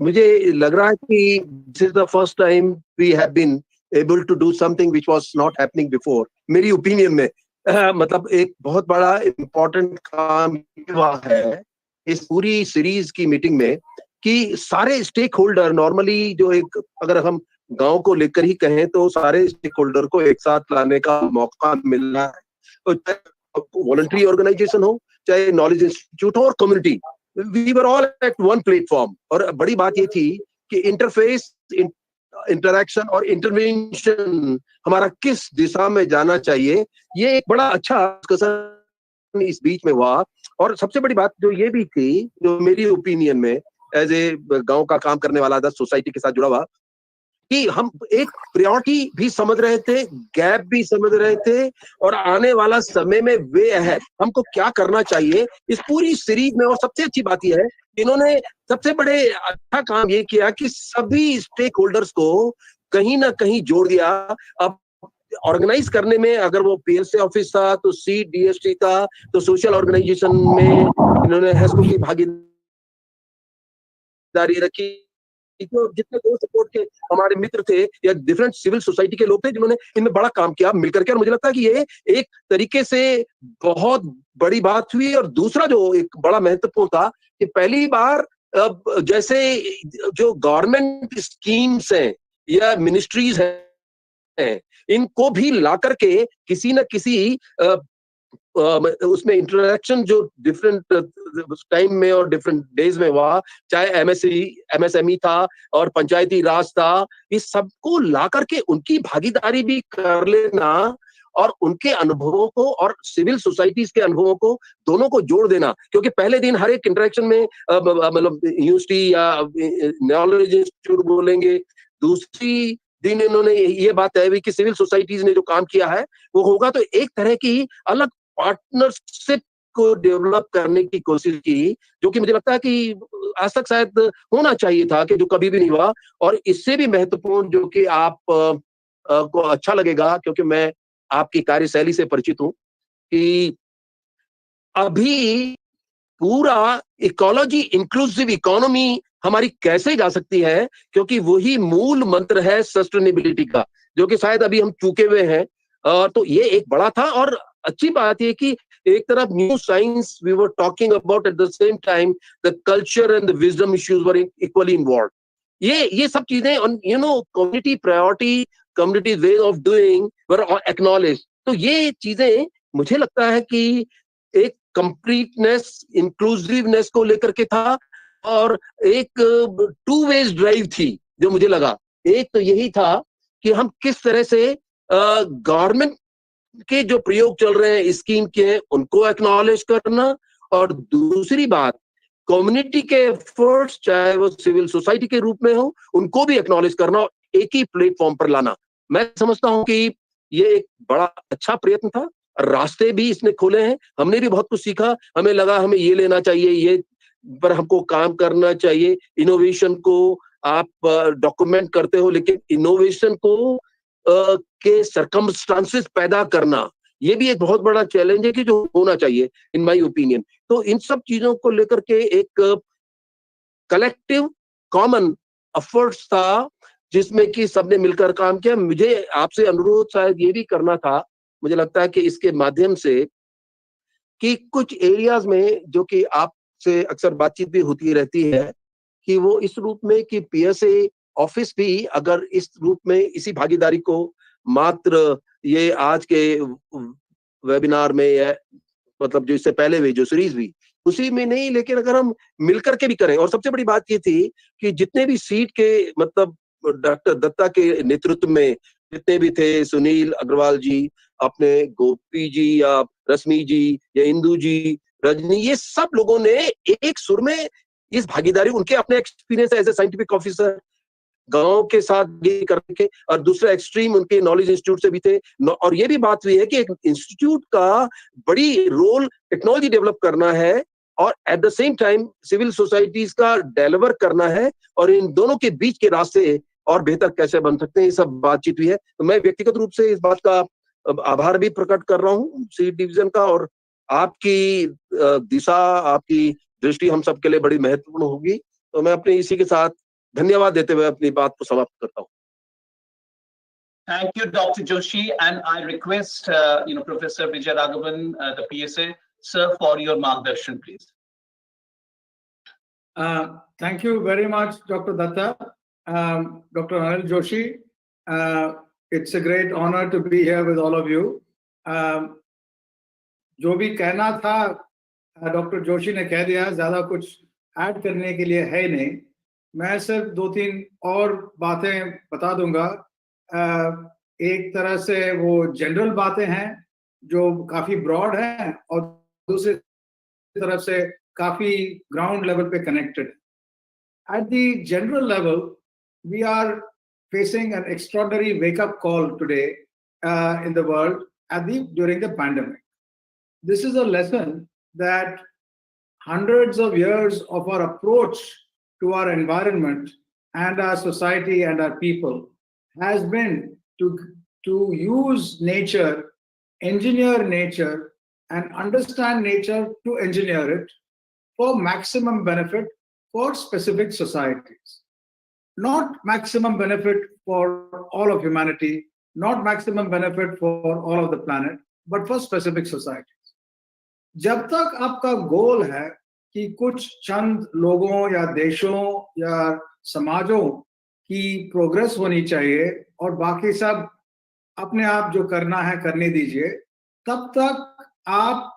मुझे लग रहा है कि this is the first time we have been able to do something which was not happening before. मेरी ओपिनियन में मतलब एक बहुत बड़ा इम्पोर्टेंट काम हुआ है इस पूरी सीरीज की मीटिंग में कि सारे स्टेक होल्डर, नॉर्मली जो एक अगर हम गांव को लेकर ही कहें तो सारे स्टेक होल्डर को एक साथ लाने का मौका मिल रहा है, चाहे वॉलंटरी ऑर्गेनाइजेशन हो, चाहे नॉलेज इंस्टीट्यूट हो और community. We were all at one platform. और बड़ी बात ये थी कि इंटरफेस, इंटरैक्शन और इंटरवेंशन हमारा किस दिशा में जाना चाहिए, ये एक बड़ा अच्छा डिस्कशन इस बीच में हुआ. और सबसे बड़ी बात जो ये भी थी, जो मेरी ओपिनियन में एज ए गांव का काम करने वाला था, सोसाइटी के साथ जुड़ा हुआ, कि हम एक प्रायोरिटी भी समझ रहे थे, गैप भी समझ रहे थे, और आने वाला समय में वे अहेड हमको क्या करना चाहिए इस पूरी सीरीज में. और सबसे अच्छी बात यह है, इन्होंने सबसे बड़े अच्छा काम ये किया कि सभी स्टेक होल्डर्स को कहीं ना कहीं जोड़ दिया. अब ऑर्गेनाइज करने में अगर वो पीएलसी ऑफिस था, तो CDST था, तो सोशल ऑर्गेनाइजेशन में इन्होंने हेस्को की भागीदारी रखी. तो जितने दो सपोर्ट के हमारे मित्र थे या डिफरेंट सिविल सोसाइटी के लोग थे जिन्होंने इनमें बड़ा काम किया मिलकर के. और मुझे लगता है कि ये एक तरीके से बहुत बड़ी बात हुई. और दूसरा जो एक बड़ा महत्वपूर्ण था कि पहली बार जैसे जो गवर्नमेंट स्कीम्स हैं या मिनिस्ट्रीज हैं, इनको भी ला करके किसी न किसी उसमें इंटरेक्शन जो डिफरेंट टाइम में और डिफरेंट डेज में हुआ, चाहे MSME था और पंचायती राज था, इस सबको ला करके उनकी भागीदारी भी कर लेना और उनके अनुभवों को और सिविल सोसाइटीज के अनुभवों को दोनों को जोड़ देना. क्योंकि पहले दिन हर एक इंटरेक्शन में मतलब यूनिवर्सिटी या नॉलेज इंस्टीट्यूट बोलेंगे, दूसरी दिन इन्होंने ये बात तय हुई कि सिविल सोसाइटीज ने जो काम किया है वो होगा. तो एक तरह की अलग पार्टनरशिप को डेवलप करने की कोशिश की, जो कि मुझे लगता है कि आज तक शायद होना चाहिए था, कि जो कभी भी नहीं हुआ. और इससे भी महत्वपूर्ण जो कि आप को अच्छा लगेगा, क्योंकि मैं आपकी कार्यशैली से परिचित हूं, कि अभी पूरा इकोलॉजी इंक्लूसिव इकोनॉमी हमारी कैसे जा सकती है, क्योंकि वही मूल मंत्र है सस्टेनेबिलिटी का, जो कि शायद अभी हम चूके हुए हैं. तो ये एक बड़ा था. और अच्छी बात है कि एक तरफ new science we were talking about, at the same time the culture and the wisdom issues were equally involve. ये सब चीजें community priority, community way of doing were acknowledge. तो ये चीजें मुझे लगता है कि एक कंप्लीटनेस, इंक्लूसिवनेस को लेकर के था, और एक 2 वेज ड्राइव थी जो मुझे लगा. एक तो यही था कि हम किस तरह से गवर्नमेंट के जो प्रयोग चल रहे हैं स्कीम के, उनको एक्नॉलेज करना, और दूसरी बात कम्युनिटी के एफर्ट्स, चाहे वो सिविल सोसाइटी के रूप में हो, उनको भी एक्नॉलेज करना और एक ही प्लेटफॉर्म पर लाना. मैं समझता हूं कि ये एक बड़ा अच्छा प्रयत्न था. रास्ते भी इसने खोले हैं, हमने भी बहुत कुछ सीखा. हमें लगा हमें ये लेना चाहिए, ये पर हमको काम करना चाहिए, इनोवेशन को आप डॉक्यूमेंट करते हो, लेकिन इनोवेशन को के सर्कमस्टांसेस पैदा करना, ये भी एक बहुत बड़ा चैलेंज है कि जो होना चाहिए इन माय ओपिनियन। तो इन सब चीजों को लेकर के एक कलेक्टिव कॉमन एफर्ट्स था जिसमें कि सबने मिलकर काम किया। मुझे आपसे अनुरोध शायद ये भी करना था, मुझे लगता है कि इसके माध्यम से कि कुछ एरियाज में जो कि आपसे अक्सर बातचीत भी होती रहती है कि वो इस रूप में कि पीएसए ऑफिस भी अगर इस रूप में इसी भागीदारी को मात्र ये आज के वेबिनार में या मतलब जो इससे पहले भी जो सीरीज भी उसी में नहीं, लेकिन अगर हम मिलकर के भी करें। और सबसे बड़ी बात ये थी कि जितने भी सीट के मतलब डॉक्टर दत्ता के नेतृत्व में जितने भी थे, सुनील अग्रवाल जी, अपने गोपी जी या रश्मि जी या इंदू जी, रजनी, ये सब लोगों ने एक सुर में इस भागीदारी, उनके अपने experience as a scientific officer गांव के साथ करके, और दूसरा एक्सट्रीम उनके नॉलेज इंस्टीट्यूट से भी थे। और ये भी बात हुई है कि एक इंस्टीट्यूट का बड़ी रोल टेक्नोलॉजी डेवलप करना है और at the same time civil societies का डिलीवर करना है, और इन दोनों के बीच के रास्ते और बेहतर कैसे बन सकते हैं, ये सब बातचीत हुई है। तो मैं व्यक्तिगत रूप से इस बात का आभार भी प्रकट कर रहा हूँ सी डिवीजन का, और आपकी दिशा, आपकी दृष्टि हम सबके लिए बड़ी महत्वपूर्ण होगी। तो मैं अपने इसी के साथ धन्यवाद देते हुए अपनी बात को समाप्त करता हूँ। Thank you, Dr. Joshi, and I request, Professor Vijay Raghavan, the PSA, sir, for your margdarshan, please. Thank you very much, Dr. Datta. Dr. Anil Joshi, it's a great honor to be here with all of you. जो भी कहना था doctor Joshi ने कह दिया, ज्यादा कुछ add करने के लिए है नहीं। मैं सिर्फ 2-3 और बातें बता दूंगा। एक तरह से वो जनरल बातें हैं जो काफी ब्रॉड हैं, और दूसरी तरफ से काफी ग्राउंड लेवल पे connected. At the general level we are facing an extraordinary wake-up call today in the world during the pandemic. This is a lesson that hundreds of years of our approach to our environment and our society and our people has been to use nature, engineer nature, and understand nature to engineer it for maximum benefit for specific societies. Not maximum benefit for all of humanity, not maximum benefit for all of the planet, but for specific societies. जब तक आपका गोल है कि कुछ चंद लोगों या देशों या समाजों की प्रोग्रेस होनी चाहिए और बाकी सब अपने आप जो करना है करने दीजिए, तब तक आप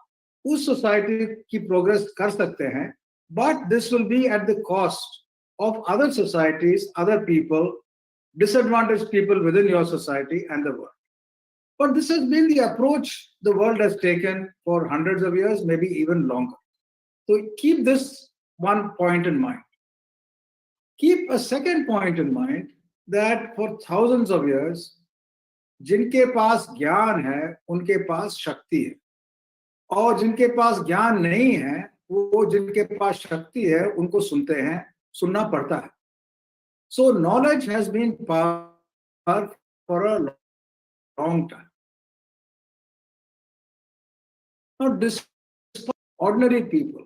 उस सोसाइटी की प्रोग्रेस कर सकते हैं, but this will be at the cost of other societies, other people, disadvantaged people within your society and the world. But this has been the approach the world has taken for hundreds of years, maybe even longer. So keep this one point in mind. Keep a second point in mind that for thousands of years, जिनके पास ज्ञान है, उनके पास शक्ति है, और जिनके पास ज्ञान नहीं है, वो जिनके पास शक्ति है, उनको सुनते हैं, सुनना पड़ता है। So knowledge has been power for a long time. Now, despite ordinary people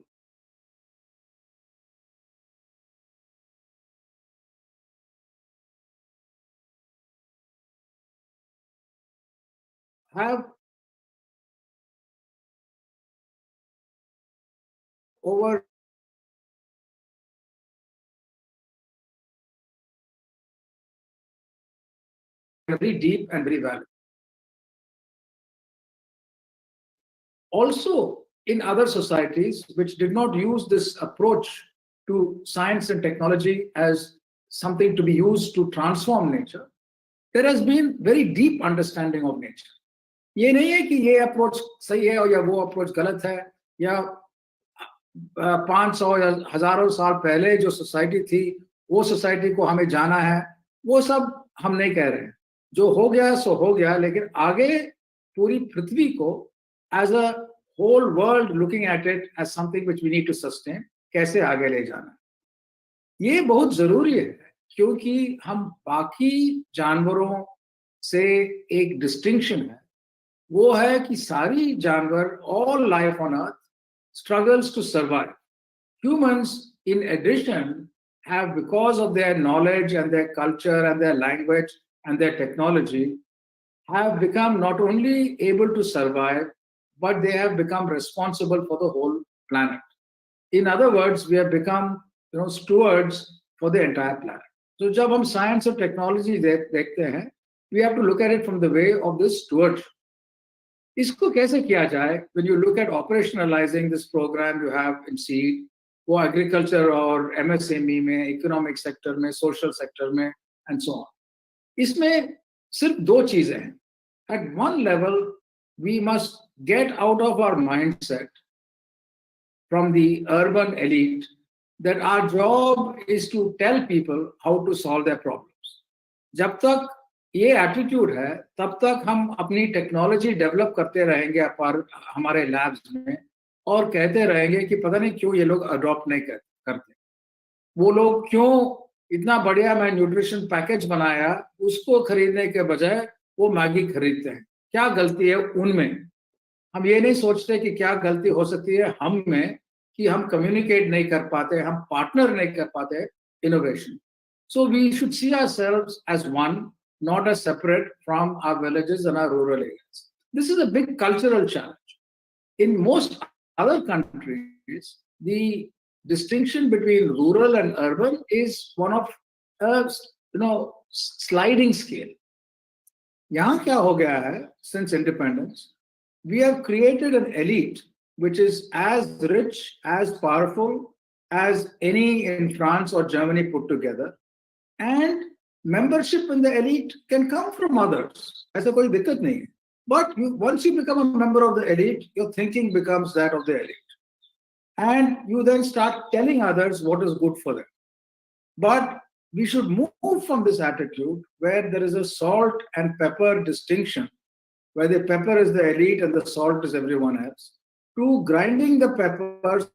have over very deep and very valuable. Also, in other societies which did not use this approach to science and technology as something to be used to transform nature, there has been very deep understanding of nature. ये नहीं है कि ये approach सही है और या वो अप्रोच गलत है, या 500 या हजारों साल पहले जो सोसाइटी थी वो सोसाइटी को हमें जाना है, वो सब हम नहीं कह रहे हैं। जो हो गया सो हो गया, लेकिन आगे पूरी पृथ्वी को as a whole world looking at it as something which we need to sustain, कैसे आगे ले जाना, ये बहुत जरूरी है। क्योंकि हम बाकी जानवरों से एक डिस्टिंक्शन है, वो है कि सारी जानवर, all life on earth struggles to survive. Humans, in addition, have, because of their knowledge and their culture and their language and their technology, have become not only able to survive, but they have become responsible for the whole planet. In other words, we have become, stewards for the entire planet. So जब हम science और technology देखते हैं, we have to look at it from the way of this stewardship. इसको कैसे किया जाए? When you look at operationalizing this program you have in seed, वो agriculture और MSME में, economic sector में, social sector में, and so on. इसमें सिर्फ दो चीजें हैं. At one level, we must get out of our mindset from the urban elite that our job is to tell people how to solve their problems. जब तक ये attitude है, तब तक हम अपनी टेक्नोलॉजी डेवलप करते रहेंगे हमारे लैब्स में और कहते रहेंगे कि पता नहीं क्यों ये लोग अडॉप्ट नहीं करते. वो लोग क्यों इतना बढ़िया मैं न्यूट्रिशन पैकेज बनाया, उसको खरीदने के बजाय वो मैगी खरीदते हैं. क्या गलती है उनमें? हम ये नहीं सोचते कि क्या गलती हो सकती है हम में कि हम कम्युनिकेट नहीं कर पाते, हम पार्टनर नहीं कर पाते innovation. So we should see ourselves as one, not as separate from our villages and our rural areas. This is a big cultural challenge. In most other countries, the distinction between rural and urban is one of a sliding scale. यहाँ क्या हो गया है? Since independence, we have created an elite which is as rich, as powerful as any in France or Germany put together, and membership in the elite can come from others. ऐसा कोई दिक्कत नहीं है. But once you become a member of the elite, your thinking becomes that of the elite, and you then start telling others what is good for them. But we should move from this attitude where there is a salt and pepper distinction, where the pepper is the elite and the salt is everyone else, to grinding the peppers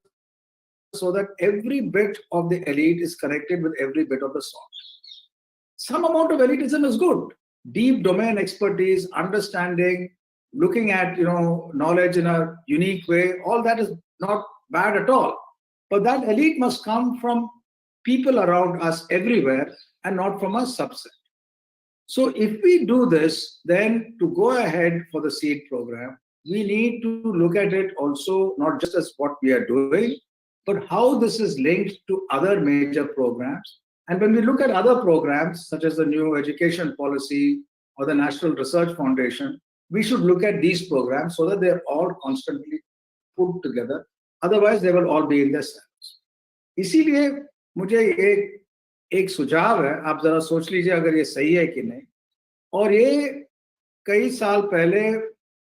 so that every bit of the elite is connected with every bit of the salt. Some amount of elitism is good. Deep domain expertise, understanding, looking at knowledge in a unique way, all that is not bad at all. But that elite must come from people around us everywhere and not from a subset. So if we do this, then to go ahead for the seed program, we need to look at it also not just as what we are doing, but how this is linked to other major programs. And when we look at other programs, such as the new education policy or the National Research Foundation, we should look at these programs so that they're all constantly put together. Otherwise, they will all be in their cells. इसीलिए मुझे एक सुझाव है, आप जरा सोच लीजिए अगर ये सही है कि नहीं. और ये कई साल पहले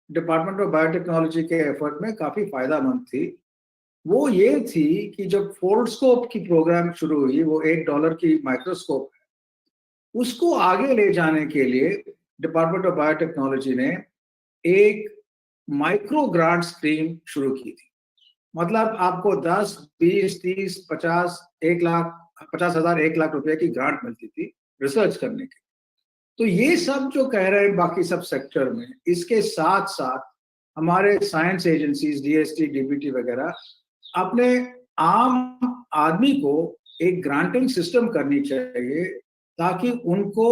डिपार्टमेंट ऑफ बायोटेक्नोलॉजी के एफर्ट में काफी फायदामंद थी. वो ये थी कि जब फोल्डस्कोप की प्रोग्राम शुरू हुई, वो $1 की माइक्रोस्कोप है, उसको आगे ले जाने के लिए डिपार्टमेंट ऑफ बायोटेक्नोलॉजी ने एक माइक्रो ग्रांट स्कीम शुरू की थी. मतलब आपको 10, 20, 30, 50, 1 लाख, 50,000, 1 लाख रुपए की ग्रांट मिलती थी रिसर्च करने के. तो ये सब जो कह रहे हैं बाकी सब सेक्टर में, इसके साथ साथ हमारे साइंस एजेंसीज, DST, DBT वगैरह अपने आम आदमी को एक ग्रांटिंग सिस्टम करनी चाहिए ताकि उनको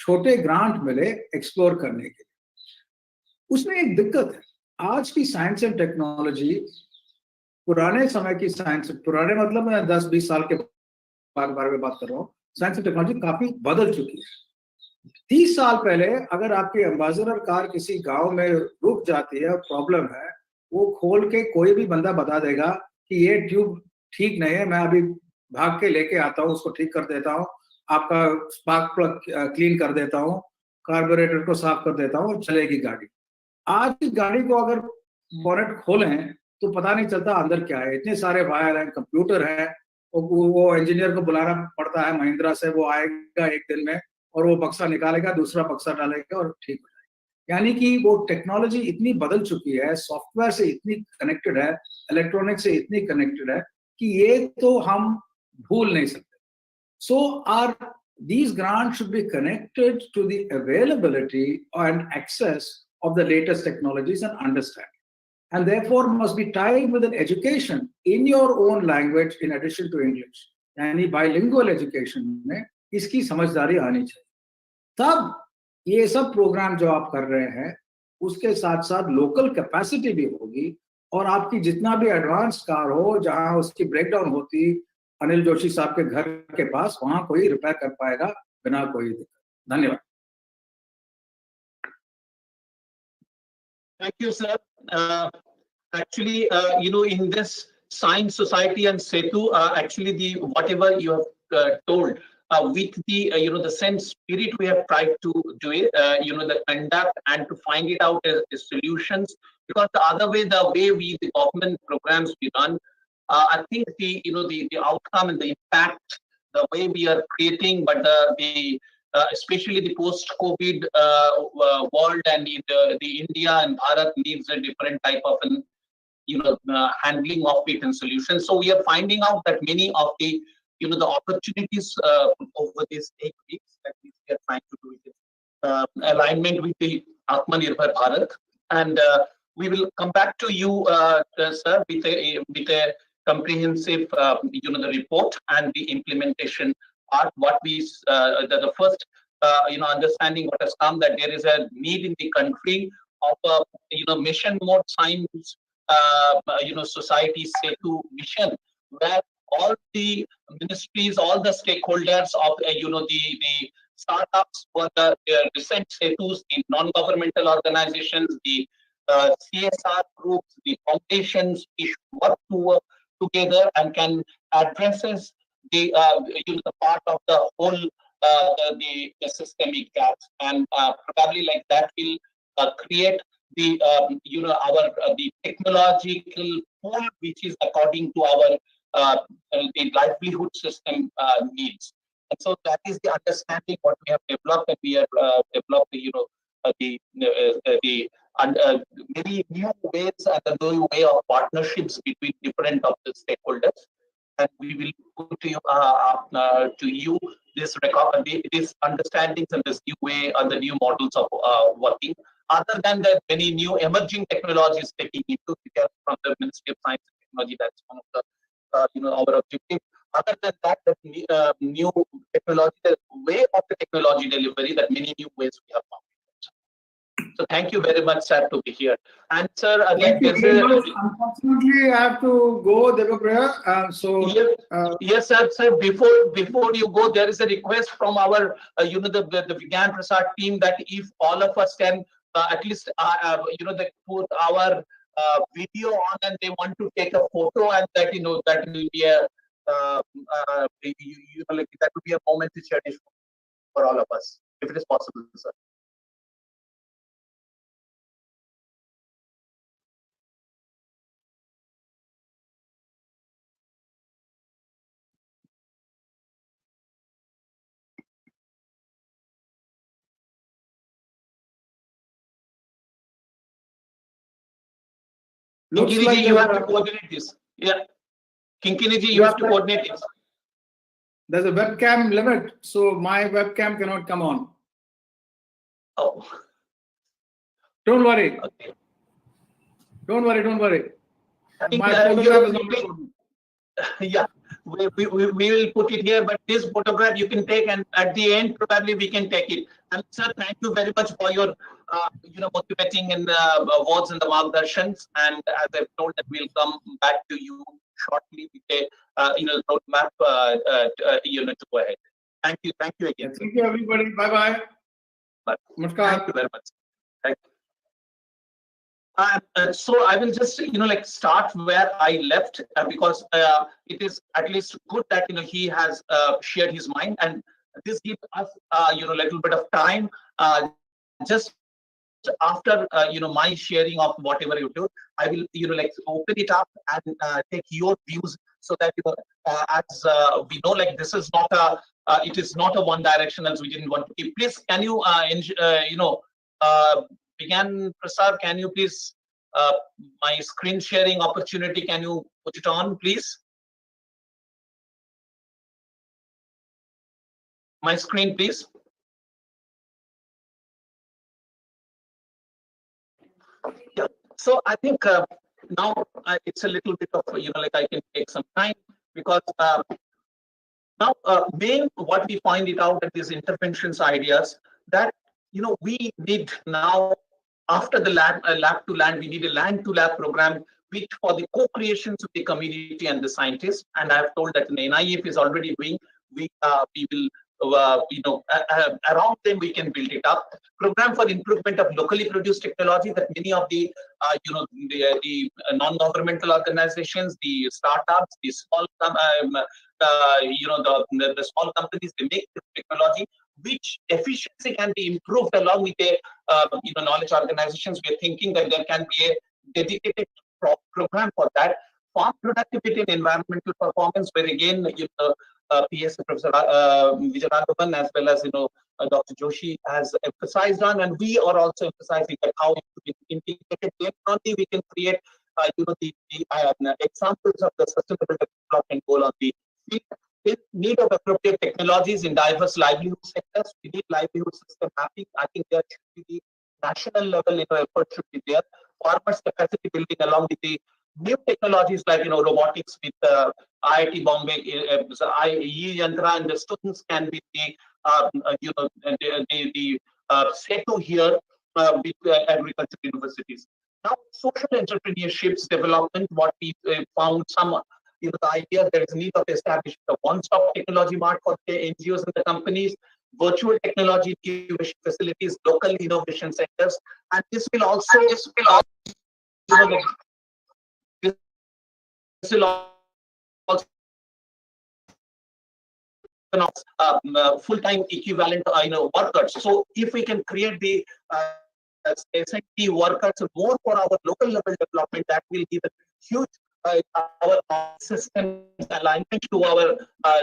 छोटे ग्रांट मिले एक्सप्लोर करने के लिए. उसमें एक दिक्कत है, आज की साइंस एंड टेक्नोलॉजी पुराने समय की साइंस, पुराने मतलब मैं 10-20 साल के बारे में बात कर रहा हूँ, साइंस एंड टेक्नोलॉजी काफी बदल चुकी है. 30 साल पहले अगर आपकी एम्बेसडर कार किसी गांव में रुक जाती है और प्रॉब्लम है, वो खोल के कोई भी बंदा बता देगा कि ये ट्यूब ठीक नहीं है, मैं अभी भाग के लेके आता हूँ, उसको ठीक कर देता हूँ, आपका स्पार्क प्लग क्लीन कर देता हूँ, कार्बोरेटर को साफ कर देता हूँ, चलेगी गाड़ी. आज की गाड़ी को अगर बोनेट खोलें तो पता नहीं चलता अंदर क्या है. इतने सारे वायर हैं, कंप्यूटर है, वो इंजीनियर को बुलाना पड़ता है महिंद्रा से, वो आएगा एक दिन में और वो बक्सा निकालेगा, दूसरा बक्सा डालेगा और ठीक हो जाएगा. यानी कि वो टेक्नोलॉजी इतनी बदल चुकी है, सॉफ्टवेयर से इतनी कनेक्टेड है, इलेक्ट्रॉनिक से इतनी कनेक्टेड है कि ये तो हम भूल नहीं सकते. So these grants should be connected to the availability and access of the latest technologies and understanding, and therefore must be tied with an education in your own language in addition to English. यानी bilingual education में इसकी समझदारी आनी चाहिए. तब ये सब programme जो आप कर रहे हैं उसके साथ साथ लोकल कैपेसिटी भी होगी, और आपकी जितना भी एडवांस कार हो जहां उसकी ब्रेकडाउन होती अनिल जोशी साहब के घर के पास, वहां कोई रिपेयर कर पाएगा बिना कोई दिक्कत. धन्यवाद. Thank you, sir. Actually, in this Science Society and Setu, actually the whatever you have told, with the the same spirit we have tried to do it, the conduct and to find it out as solutions. Because the other way, the government programs we run, I think the outcome and the impact, the way we are creating, but especially the post-COVID world and the India and Bharat needs a different type of handling of it and solutions. So we are finding out that many of the the opportunities over these 8 weeks that we are trying to do it alignment with the Aatmanirbhar Bharat, and we will come back to you, sir, with a comprehensive the report and the implementation part. What we the first understanding what has come, that there is a need in the country of a mission mode science society Setu mission, where all the ministries, all the stakeholders of the startups, for the recent Setus, the non-governmental organizations, the CSR groups, the foundations, we should work together and can addresses the the part of the whole the systemic gaps, and probably like that will create the the technological pool which is according to our the livelihood system needs. And so that is the understanding what we have developed, and we have developed the very new ways and the new way of partnerships between different of the stakeholders. And we will put to you this understandings and this new way and the new models of working. Other than that, many new emerging technologies taking into from the Ministry of Science and Technology. That's one of the our objective. Other than that, the new technology, the way of the technology delivery, that many new ways we have found. So thank you very much, sir, to be here. And sir, again, unfortunately, I have to go, Devapriya. Yes, sir. Before you go, there is a request from our the Vigyan Prasar team that if all of us can at least they put our video on and they want to take a photo, and that that will be a like that would be a moment to cherish for all of us, if it is possible, sir. Looks like you have to coordinate this. Yeah. Kinkiniji, you have to coordinate this. There's a webcam limit, so my webcam cannot come on. Oh. Don't worry. Okay. Don't worry. My photograph is not. Yeah, we will put it here, but this photograph you can take, and at the end probably we can take it. And sir, thank you very much for your motivating and words and the margdarshans. And as I've told, that we'll come back to you shortly with a roadmap to go ahead. Thank you again. Thank you, everybody. Bye. Thank you very much. Thank you. So I will just start where I left, because it is at least good that he has shared his mind, and this gives us little bit of time just after my sharing of whatever you do. I will open it up and take your views, so that as we know, this is not a it is not a one direction, as we didn't want to keep. Please, can you Vigyan Prasar, can you please, my screen sharing opportunity, can you put it on, please? My screen, please. Yeah. So I think now it's a little bit of, like I can take some time because now main what we find it out at these interventions ideas that, we need now after the lab to land, we need a land to lab program which for the co-creations of the community and the scientists. And I have told that the NIF is already doing. We will around them we can build it up. Program for improvement of locally produced technology that many of the the non-governmental organizations, the startups, the small the small companies, they make the technology which efficiency can be improved along with the knowledge organizations. We are thinking that there can be a dedicated program for that. Farm productivity and environmental performance, where again, PS Professor Vigyan as well as Dr. Joshi has emphasized on, and we are also emphasizing that how it could be integrated. Then only we can create the examples of the sustainable development goal on the field. We need of appropriate technologies in diverse livelihood sectors. We need livelihood system mapping. I think there should be the national level effort should be there. Farmers capacity building along with the new technologies like robotics with IIT Bombay, Yantra, and the students can be the Setu here with agriculture universities. Now, social entrepreneurships development, what we found some the idea there is need of establishing a one-stop technology mart for the NGOs and the companies, virtual technology incubation facilities, local innovation centers, and this will also full-time equivalent workers. So if we can create the SNT workers more for our local level development, that will give a huge our systems alignment to our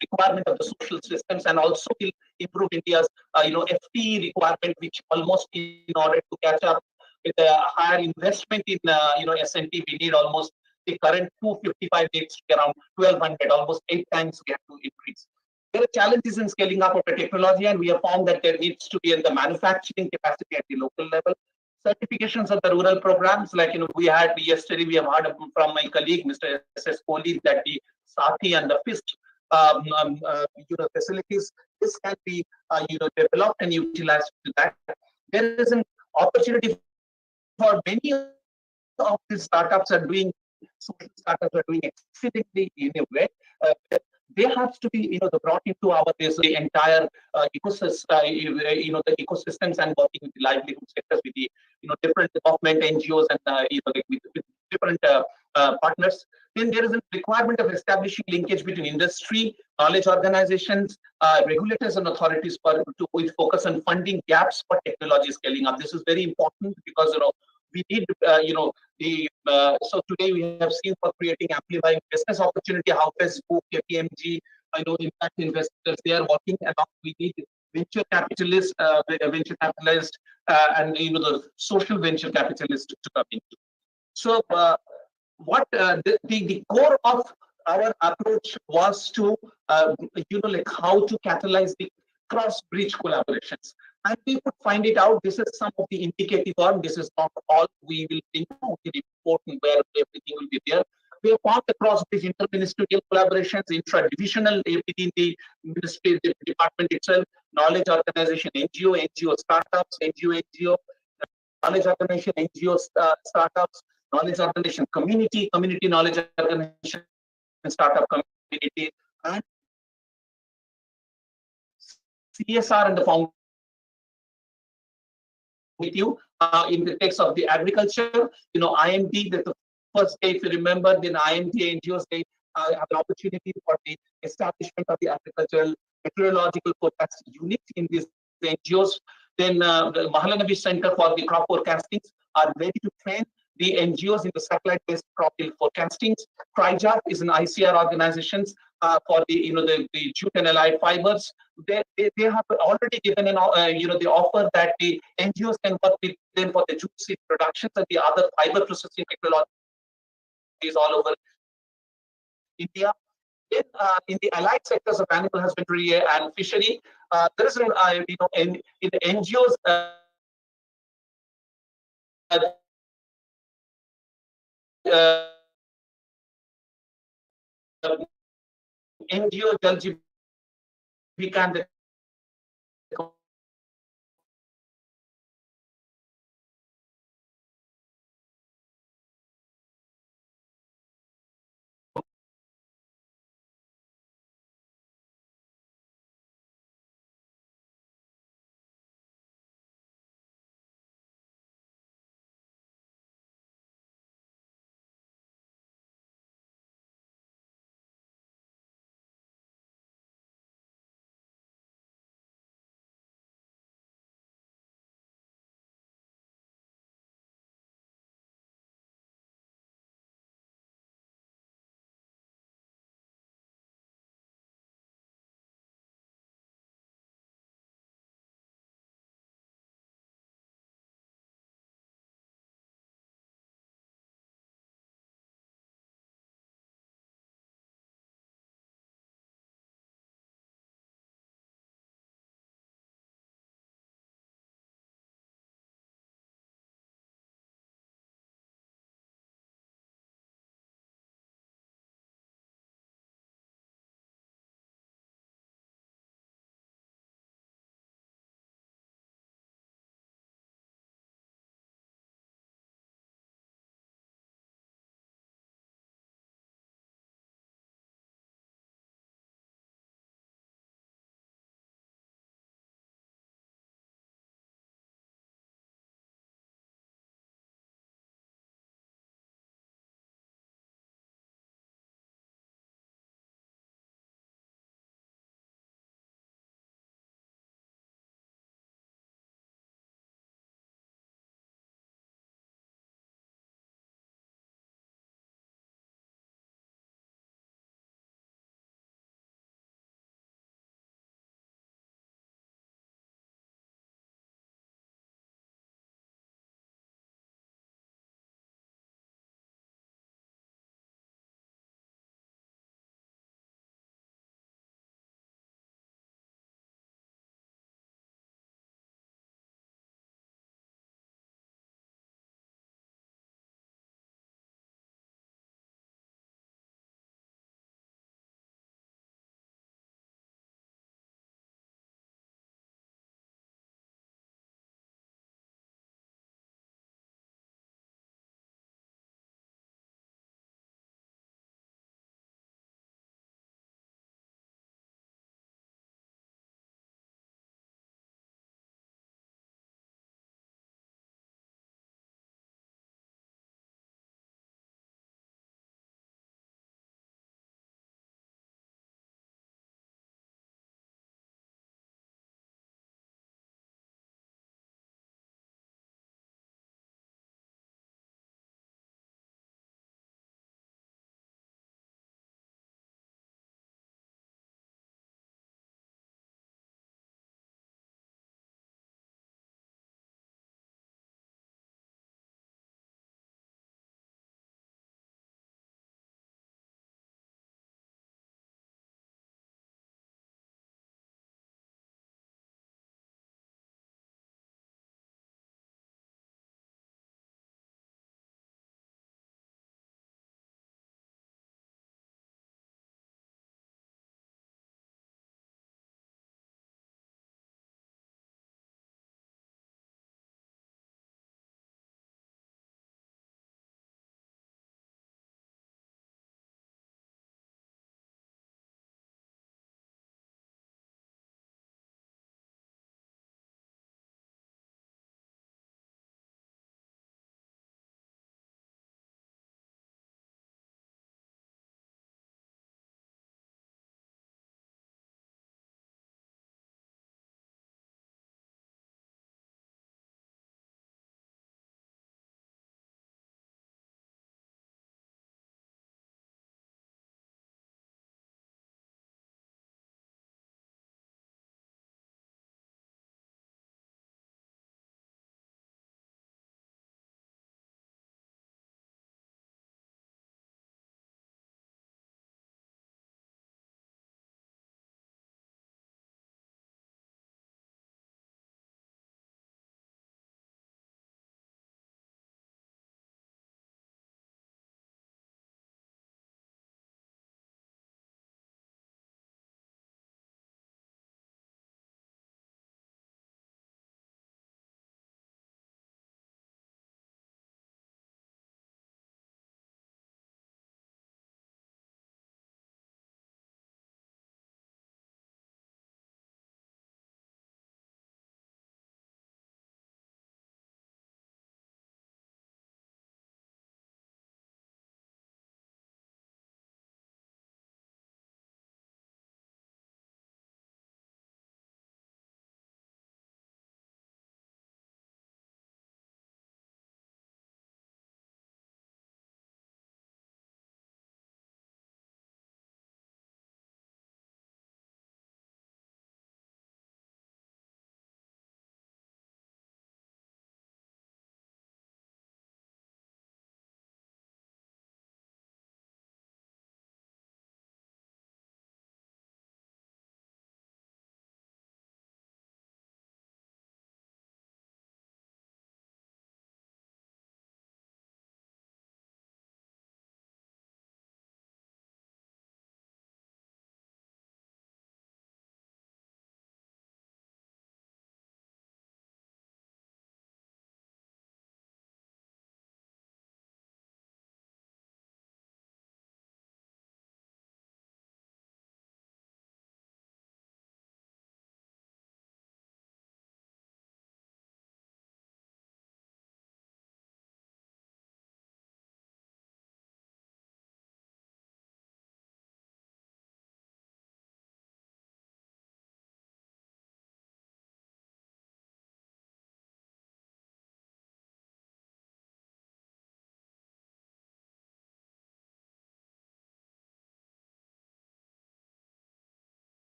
requirement of the social systems, and also will improve India's FTE requirement, which almost in order to catch up with the higher investment in SNT, we need almost the current 255 needs to be around 1200, almost 8 times we have to increase. There are challenges in scaling up of the technology, and we have found that there needs to be in the manufacturing capacity at the local level. Certifications of the rural programs, like we had yesterday, we have heard from my colleague, Mr. S.S. Kohli, that the Sati and the FIST facilities, this can be developed and utilized to that. There is an opportunity for many of these startups are doing, social startups are doing exceedingly in a way. They have to be brought into our the entire ecosystem, the ecosystems, and working with the livelihood sectors with the different government NGOs and with different partners. Then there is a requirement of establishing linkage between industry, knowledge organizations, regulators, and authorities with focus on funding gaps for technology scaling up. This is very important because we need so today we have seen for creating amplifying business opportunity how Facebook, KPMG, impact investors, they are working along. We need venture capitalists, and the social venture capitalists to come into. So what the core of our approach was to like how to catalyze the cross-bridge collaborations. And we could find it out. This is some of the indicative form. This is not all. We will think of the report where everything will be there. We have found across these interministerial collaborations, intra-divisional within the ministry, the department itself, knowledge organization, NGO startups, NGO, knowledge organization, NGO startups, knowledge organization, community knowledge organization, startup community, and CSR and the foundation. With you in the text of the agriculture, IMD, the first day, if you remember, then IMD NGOs, they have an opportunity for the establishment of the agricultural meteorological forecast unit in these NGOs. Then the Mahalanabi Center for the crop forecastings are ready to train the NGOs in the satellite-based crop yield forecastings. TriJAR is an ICR organizations for the the jute and allied fibers. They have already given an the offer that the NGOs can work with them for the jute seed productions and the other fiber processing technologies all over India. in the allied sectors of animal husbandry and fishery, there is, in the NGOs, NGO Jal Jeevan